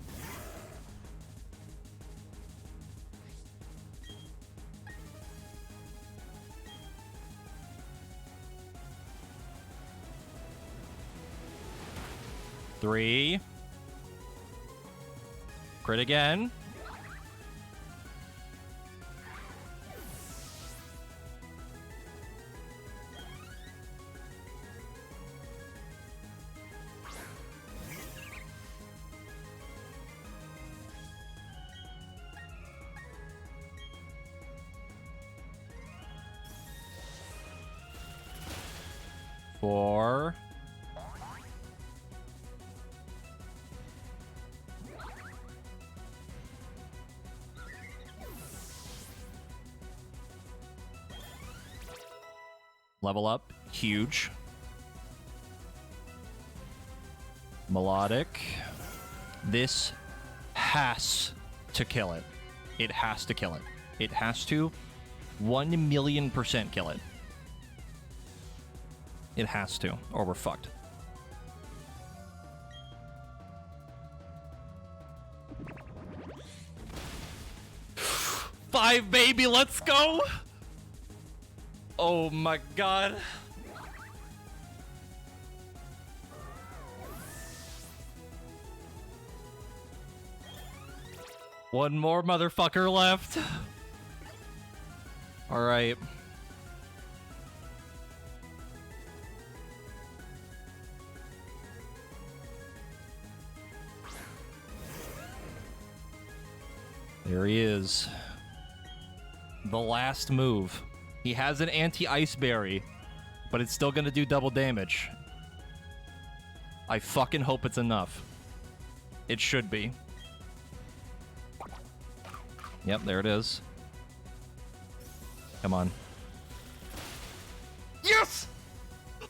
Three. Crit again. Four. Level up. Huge. Melodic. This has to kill it. It has to kill it. It has to 1,000,000% kill it. It has to, or we're fucked. Five, baby, let's go! Oh my God. One more motherfucker left. All right. There he is. The last move. He has an anti-ice berry, but it's still gonna do double damage. I fucking hope it's enough. It should be. Yep, there it is. Come on. Yes!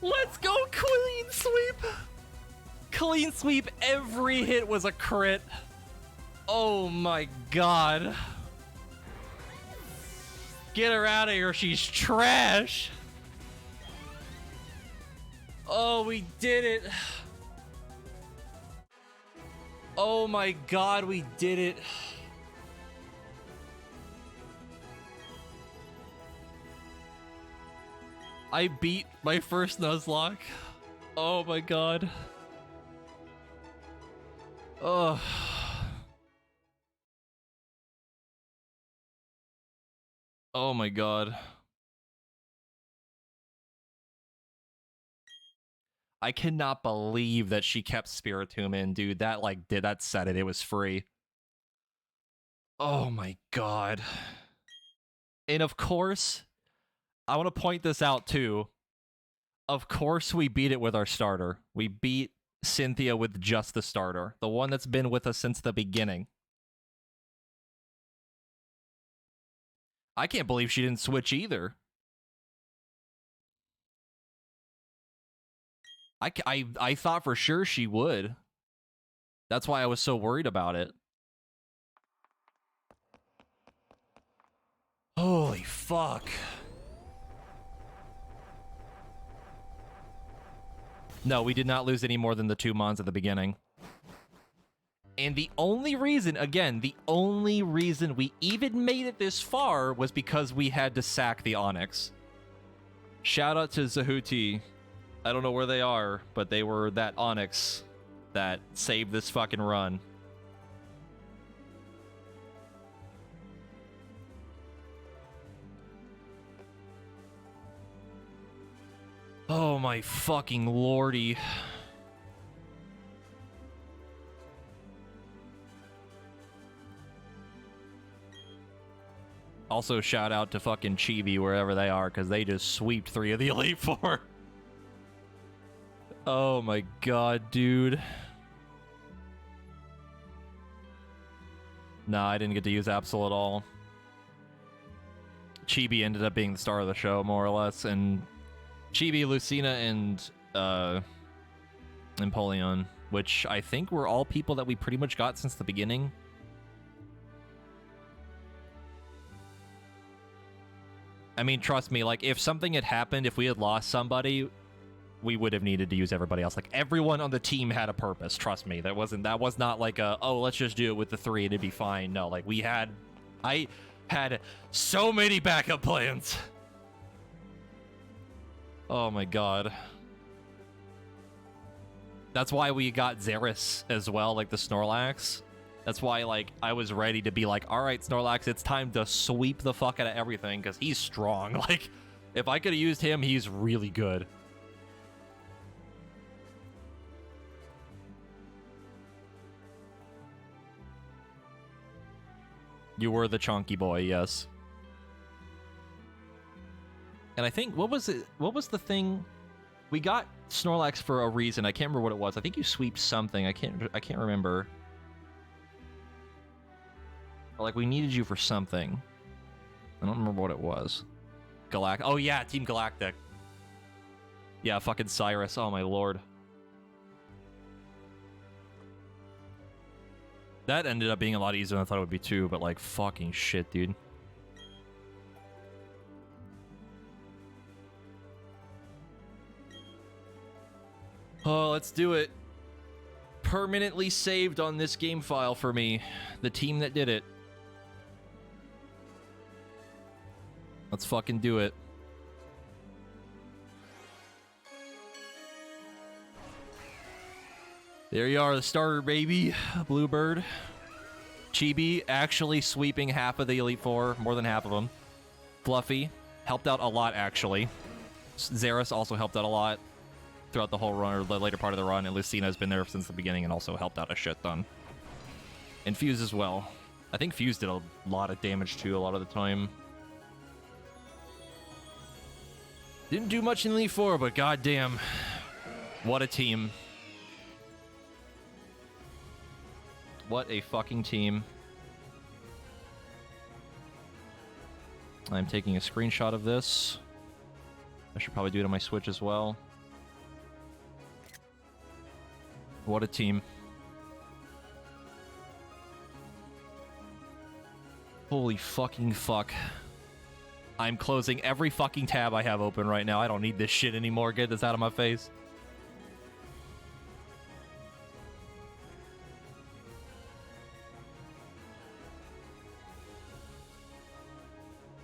Let's go, clean sweep! Clean sweep, every hit was a crit. Oh my God. Get her out of here, she's trash. Oh, we did it. Oh my God, we did it. I beat my first Nuzlocke. Oh my God. Oh. Oh my God. I cannot believe that she kept Spiritomb in, dude. That, like, that said it. It was free. Oh my God. And of course, I want to point this out too. Of course we beat it with our starter. We beat Cynthia with just the starter. The one that's been with us since the beginning. I can't believe she didn't switch either. I thought for sure she would. That's why I was so worried about it. Holy fuck. No, we did not lose any more than the 2 Mons at the beginning. And the only reason, again, the only reason we even made it this far was because we had to sack the Onyx. Shout out to Zahuti. I don't know where they are, but they were that Onyx that saved this fucking run. Oh my fucking lordy. Also, shout out to fucking Chibi, wherever they are, because they just sweeped 3 of the Elite Four. Oh my god, dude. Nah, I didn't get to use Absol at all. Chibi ended up being the star of the show, more or less, and Chibi, Lucina, and Empoleon, which I think were all people that we pretty much got since the beginning. I mean, trust me, like, if something had happened, if we had lost somebody, we would have needed to use everybody else. Like, everyone on the team had a purpose, trust me. That was not like a, oh, let's just do it with the 3 and it'd be fine. No, like, I had so many backup plans. Oh my god. That's why we got Xeris as well, like the Snorlax. That's why, like, I was ready to be like, all right, Snorlax, it's time to sweep the fuck out of everything, because he's strong. Like, if I could have used him, he's really good. You were the chonky boy, yes. And I think, what was the thing? We got Snorlax for a reason. I can't remember what it was. I think you sweeped something. I can't remember. Like, we needed you for something. I don't remember what it was. Oh, yeah, Team Galactic. Yeah, fucking Cyrus. Oh, my lord. That ended up being a lot easier than I thought it would be, too, but, like, fucking shit, dude. Oh, let's do it. Permanently saved on this game file for me. The team that did it. Let's fucking do it. There you are, the starter, baby. Bluebird. Chibi actually sweeping half of the Elite Four, more than half of them. Fluffy helped out a lot, actually. Xeris also helped out a lot throughout the whole run, or the later part of the run, and Lucina has been there since the beginning and also helped out a shit ton. And Fuse as well. I think Fuse did a lot of damage too, a lot of the time. Didn't do much in Elite Four, but goddamn, what a team. What a fucking team. I'm taking a screenshot of this. I should probably do it on my Switch as well. What a team. Holy fucking fuck. I'm closing every fucking tab I have open right now. I don't need this shit anymore. Get this out of my face.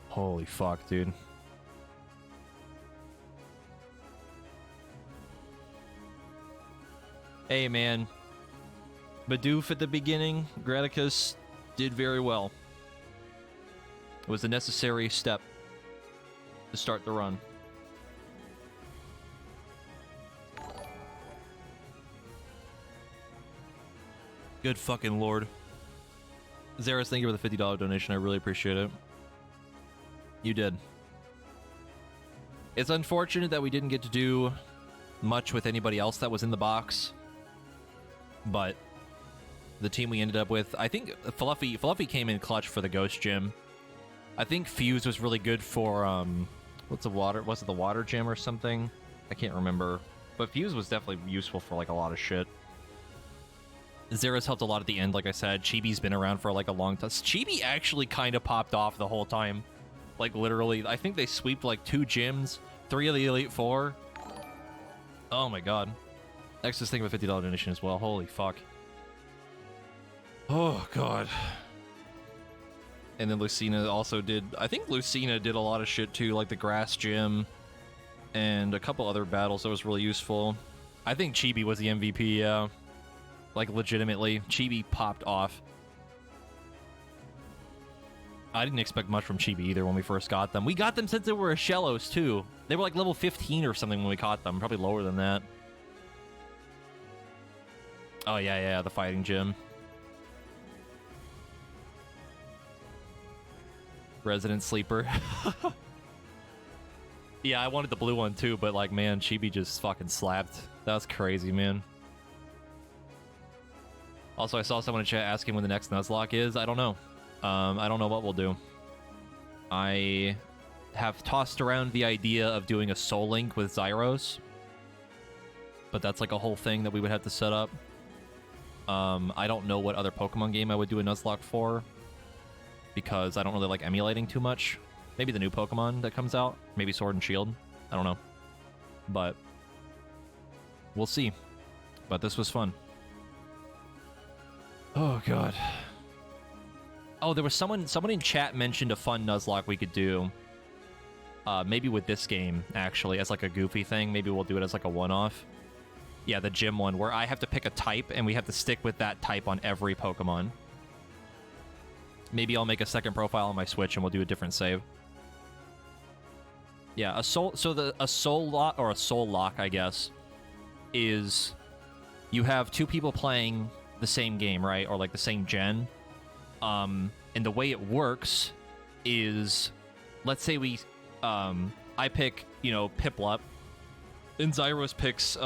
Holy fuck, dude. Hey, man. Bidoof at the beginning, Graticus did very well. It was a necessary step to start the run. Good fucking lord. Xeris, thank you for the $50 donation. I really appreciate it. You did. It's unfortunate that we didn't get to do much with anybody else that was in the box. But the team we ended up with, I think Fluffy came in clutch for the Ghost Gym. I think Fuse was really good for, was it the Water Gym or something? I can't remember. But Fuse was definitely useful for, like, a lot of shit. Xeris helped a lot at the end, like I said. Chibi's been around for, like, a long time. Chibi actually kind of popped off the whole time. Like, literally, I think they sweeped, like, 2 gyms, 3 of the Elite Four. Oh, my God. Exodus thing with $50 donation as well. Holy fuck. Oh, God. And then Lucina also did... I think Lucina did a lot of shit, too, like the grass gym and a couple other battles that was really useful. I think Chibi was the MVP, yeah. Like, legitimately. Chibi popped off. I didn't expect much from Chibi either when we first got them. We got them since they were a Shellos, too. They were like level 15 or something when we caught them. Probably lower than that. Oh, yeah, the fighting gym. Resident Sleeper. Yeah, I wanted the blue one too, but like, man, Chibi just fucking slapped. That was crazy, man. Also, I saw someone in chat asking when the next Nuzlocke is. I don't know. I don't know what we'll do. I have tossed around the idea of doing a Soul Link with Zyros, but that's like a whole thing that we would have to set up. I don't know what other Pokemon game I would do a Nuzlocke for, because I don't really like emulating too much. Maybe the new Pokemon that comes out. Maybe Sword and Shield. I don't know. But we'll see. But this was fun. Oh, God. Oh, there was someone in chat mentioned a fun Nuzlocke we could do. Maybe with this game, actually, as like a goofy thing. Maybe we'll do it as like a one-off. Yeah, the gym one, where I have to pick a type, and we have to stick with that type on every Pokemon. Maybe I'll make a second profile on my Switch, and we'll do a different save. Yeah, a soul lock, I guess, is you have two people playing the same game, right? Or like the same gen. And the way it works is, let's say I pick, Piplup, and Zyros picks,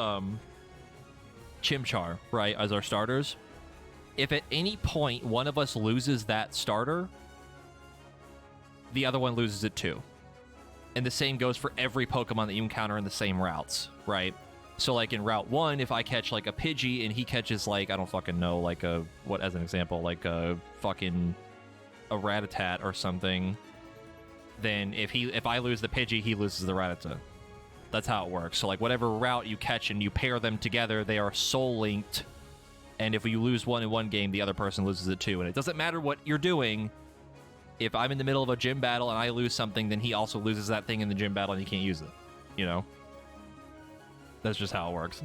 Chimchar, right, as our starters. If at any point one of us loses that starter, the other one loses it too. And the same goes for every Pokemon that you encounter in the same routes, right? So, like, in Route 1, if I catch, like, a Pidgey and he catches, like, I don't fucking know, like, as an example, like, a Rattata or something, then if I lose the Pidgey, he loses the Rattata. That's how it works. So, like, whatever route you catch and you pair them together, they are soul-linked. And if you lose one in one game, the other person loses it too. And it doesn't matter what you're doing. If I'm in the middle of a gym battle and I lose something, then he also loses that thing in the gym battle and he can't use it. You know? That's just how it works.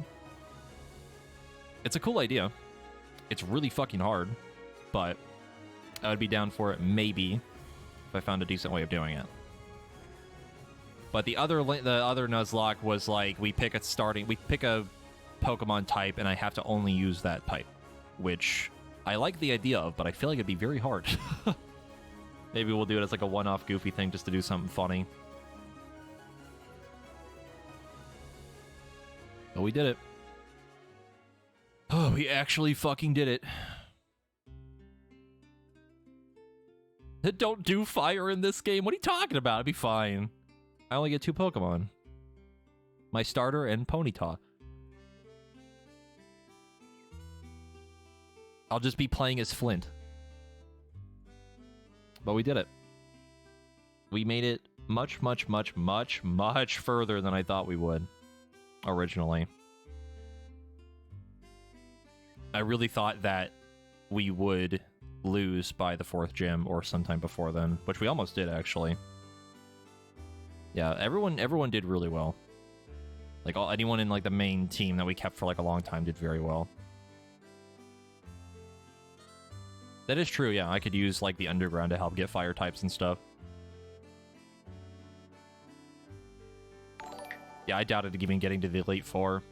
It's a cool idea. It's really fucking hard. But I would be down for it maybe if I found a decent way of doing it. But the other Nuzlocke was like, we pick a Pokemon type and I have to only use that type, which I like the idea of, but I feel like it'd be very hard. Maybe we'll do it as like a one-off goofy thing just to do something funny. But we did it. Oh, we actually fucking did it. Don't do fire in this game. What are you talking about? It'd be fine. I only get 2 Pokemon. My starter and Ponyta. I'll just be playing as Flint. But we did it. We made it much, much, much, much, much further than I thought we would originally. I really thought that we would lose by the 4th gym or sometime before then, which we almost did, actually. Yeah, everyone did really well. Like, anyone in like the main team that we kept for like a long time did very well. That is true, yeah. I could use like the underground to help get fire types and stuff. Yeah, I doubted even getting to the Elite Four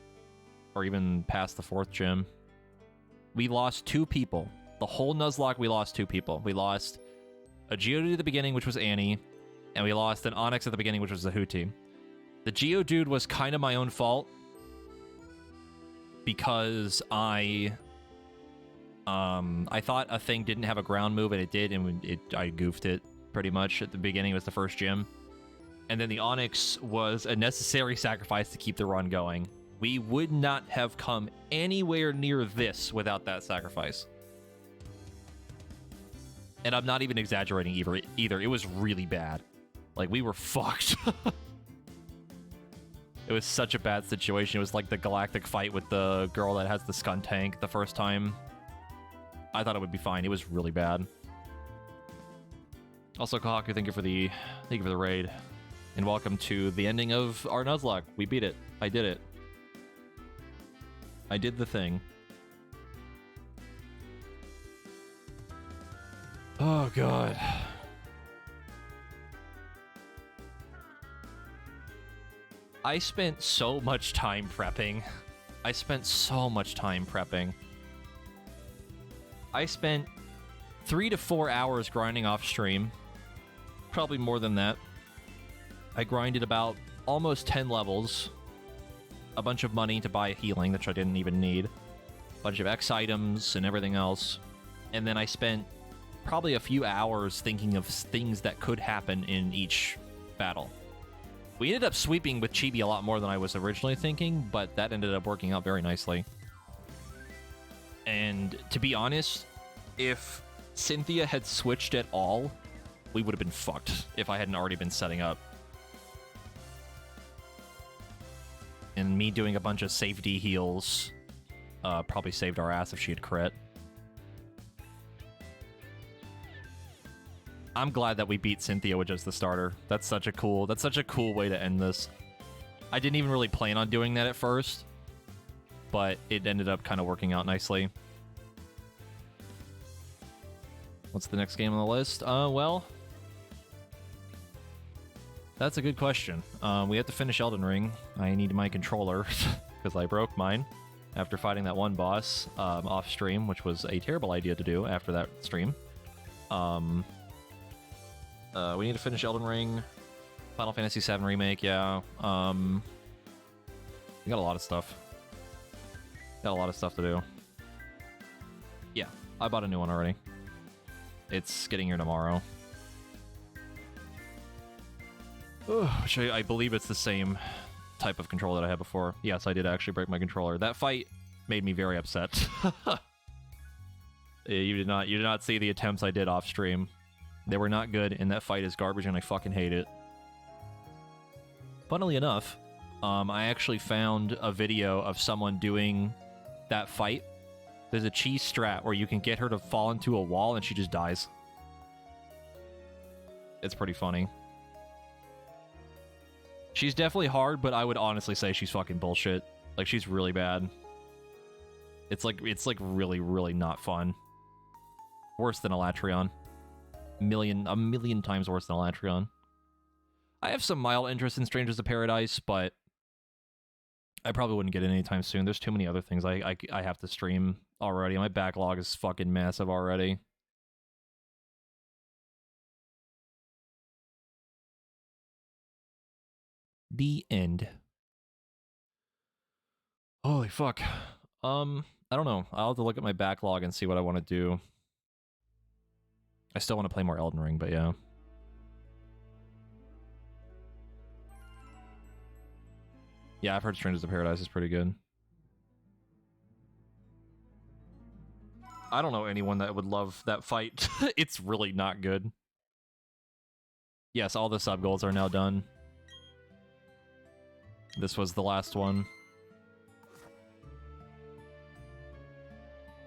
or even past the 4th gym. We lost 2 people. The whole Nuzlocke, we lost 2 people. We lost a Geodude at the beginning, which was Annie, and we lost an Onix at the beginning, which was the Hootie. The Geodude was kind of my own fault because I thought a thing didn't have a ground move, and it did, and I goofed it pretty much at the beginning. It was the 1st gym. And then the Onix was a necessary sacrifice to keep the run going. We would not have come anywhere near this without that sacrifice. And I'm not even exaggerating either. It was really bad. Like, we were fucked. It was such a bad situation. It was like the galactic fight with the girl that has the skun tank the first time. I thought it would be fine. It was really bad. Also, Kahaku, thank you for the raid. And welcome to the ending of our Nuzlocke. We beat it. I did it. I did the thing. Oh, God. I spent so much time prepping. I spent 3 to 4 hours grinding off stream. Probably more than that. I grinded about almost 10 levels. A bunch of money to buy a healing, which I didn't even need. A bunch of X items and everything else. And then I spent probably a few hours thinking of things that could happen in each battle. We ended up sweeping with Chibi a lot more than I was originally thinking, but that ended up working out very nicely. And to be honest, if Cynthia had switched at all, we would have been fucked if I hadn't already been setting up. And me doing a bunch of safety heals probably saved our ass if she had crit. I'm glad that we beat Cynthia with just the starter. That's such a cool way to end this. I didn't even really plan on doing that at first, but it ended up kind of working out nicely. What's the next game on the list? Well, that's a good question. We have to finish Elden Ring. I need my controller because I broke mine after fighting that one boss off stream, which was a terrible idea to do after that stream. We need to finish Elden Ring, Final Fantasy VII Remake, yeah. We got a lot of stuff. Got a lot of stuff to do. Yeah, I bought a new one already. It's getting here tomorrow. Which I believe it's the same type of controller that I had before. Yes, I did actually break my controller. That fight made me very upset. You did not see the attempts I did off stream. They were not good, and that fight is garbage, and I fucking hate it. Funnily enough, I actually found a video of someone doing that fight. There's a cheese strat where you can get her to fall into a wall, and she just dies. It's pretty funny. She's definitely hard, but I would honestly say she's fucking bullshit. Like, she's really bad. It's like really, really not fun. Worse than Elatrion. A million times worse than Elatrion. I have some mild interest in Strangers of Paradise, but I probably wouldn't get it anytime soon. There's too many other things I have to stream already. My backlog is fucking massive already. The end. Holy fuck. I don't know. I'll have to look at my backlog and see what I want to do. I still want to play more Elden Ring, but yeah. Yeah, I've heard Strangers of Paradise is pretty good. I don't know anyone that would love that fight. It's really not good. Yes, all the sub goals are now done. This was the last one.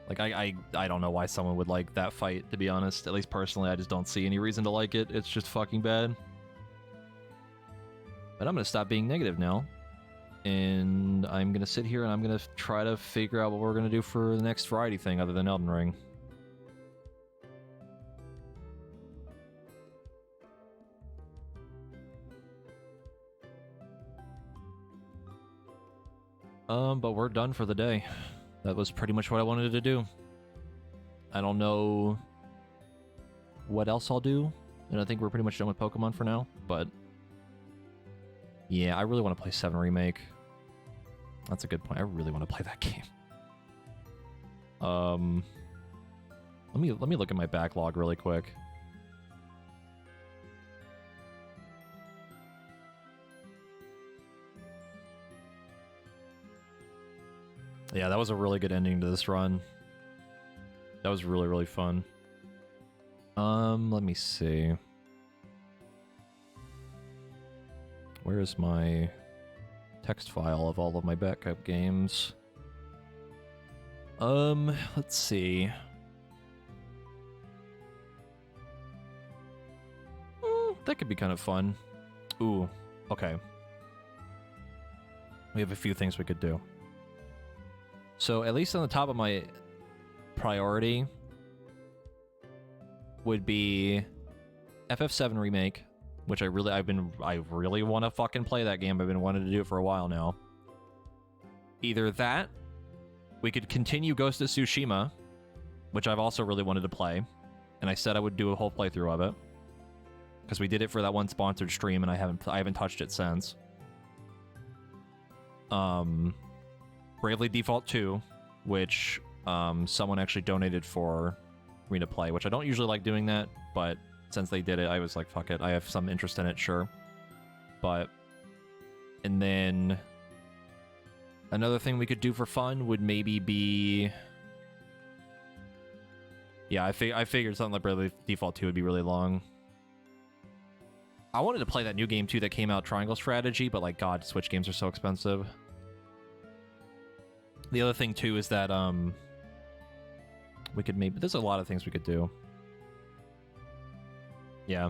Like, I don't know why someone would like that fight, to be honest. At least personally, I just don't see any reason to like it. It's just fucking bad. But I'm gonna stop being negative now. And I'm gonna sit here and I'm gonna try to figure out what we're gonna do for the next variety thing other than Elden Ring. But we're done for the day. That was pretty much what I wanted to do. I don't know what else I'll do, and I think we're pretty much done with Pokemon for now, but yeah, I really want to play 7 Remake. That's a good point. I really want to play that game. Let me look at my backlog really quick. Yeah, that was a really good ending to this run. That was really, really fun. Let me see. Where is my text file of all of my backup games. Let's see. That could be kind of fun. Ooh, okay. We have a few things we could do. So at least on the top of my priority would be FF7 Remake, which I really want to fucking play that game. I've been wanting to do it for a while now. Either that, we could continue Ghost of Tsushima, which I've also really wanted to play, and I said I would do a whole playthrough of it because we did it for that one sponsored stream, and I haven't touched it since. Bravely Default 2, which someone actually donated for me to play, which I don't usually like doing that, but since they did it, I was like, fuck it, I have some interest in it, sure. But, and then another thing we could do for fun would maybe be, yeah, I figured something like Bravely Default 2 would be really long. I wanted to play that new game too that came out, Triangle Strategy, but like, God, Switch games are so expensive. The other thing too is that we could maybe, there's a lot of things we could do. Yeah.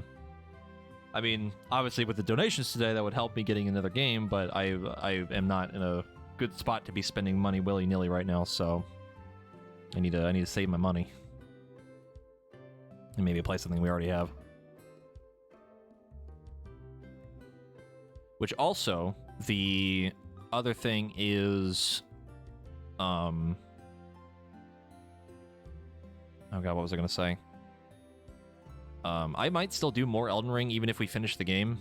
I mean, obviously with the donations today, that would help me getting another game, but I am not in a good spot to be spending money willy-nilly right now, so I need to save my money. And maybe play something we already have. Which also, the other thing is oh god, what was I gonna say? I might still do more Elden Ring even if we finish the game.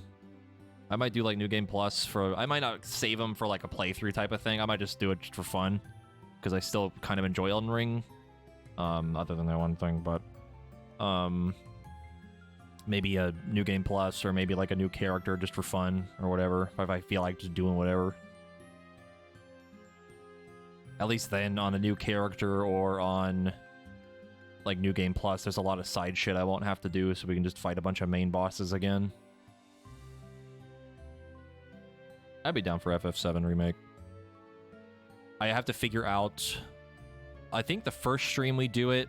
I might do like New Game Plus for... I might not save them for like a playthrough type of thing. I might just do it just for fun. Because I still kind of enjoy Elden Ring. Other than that one thing, but... maybe a New Game Plus or maybe like a new character just for fun or whatever. If I feel like just doing whatever. At least then on a new character or on... like New Game Plus, there's a lot of side shit I won't have to do, so we can just fight a bunch of main bosses again. I'd be down for FF7 Remake. I have to figure out... I think the first stream we do it,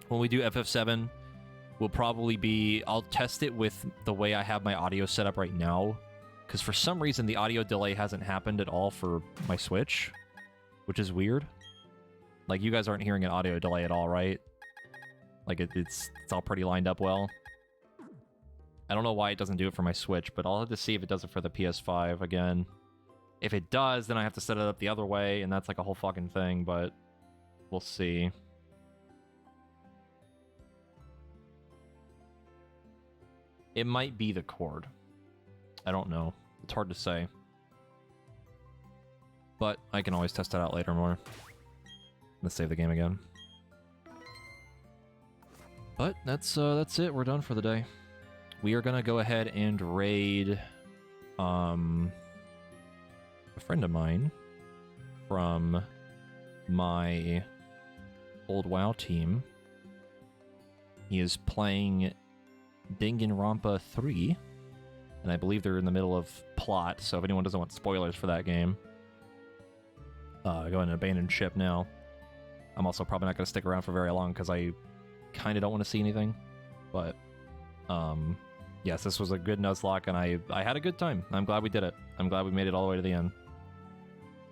when we do FF7, will probably be... I'll test it with the way I have my audio set up right now, because for some reason the audio delay hasn't happened at all for my Switch, which is weird. Like, you guys aren't hearing an audio delay at all, right? Like, it's all pretty lined up well. I don't know why it doesn't do it for my Switch, but I'll have to see if it does it for the PS5 again. If it does, then I have to set it up the other way, and that's like a whole fucking thing, but we'll see. It might be the cord. I don't know. It's hard to say. But I can always test it out later more. Let's save the game again. But that's it. We're done for the day. We are gonna go ahead and raid a friend of mine from my old WoW team. He is playing Danganronpa 3, and I believe they're in the middle of plot, so if anyone doesn't want spoilers for that game, go ahead and abandon ship now. I'm also probably not going to stick around for very long because I kind of don't want to see anything. But, yes, this was a good Nuzlocke, and I had a good time. I'm glad we did it. I'm glad we made it all the way to the end.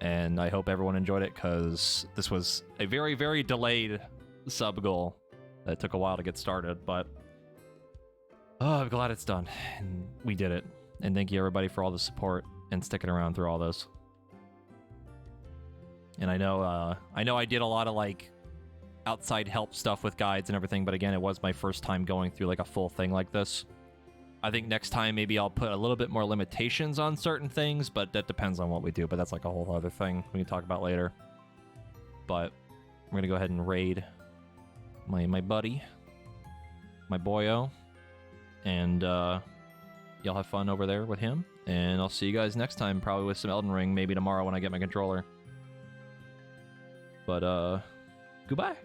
And I hope everyone enjoyed it, because this was a very, very delayed sub goal that took a while to get started. But, oh, I'm glad it's done. And we did it. And thank you, everybody, for all the support and sticking around through all this. And I know I did a lot of, like, outside help stuff with guides and everything, but again, it was my first time going through, like, a full thing like this. I think next time maybe I'll put a little bit more limitations on certain things, but that depends on what we do, but that's, like, a whole other thing we can talk about later. But I'm gonna go ahead and raid my buddy, my boyo, and y'all have fun over there with him, and I'll see you guys next time, probably with some Elden Ring, maybe tomorrow when I get my controller. But, goodbye.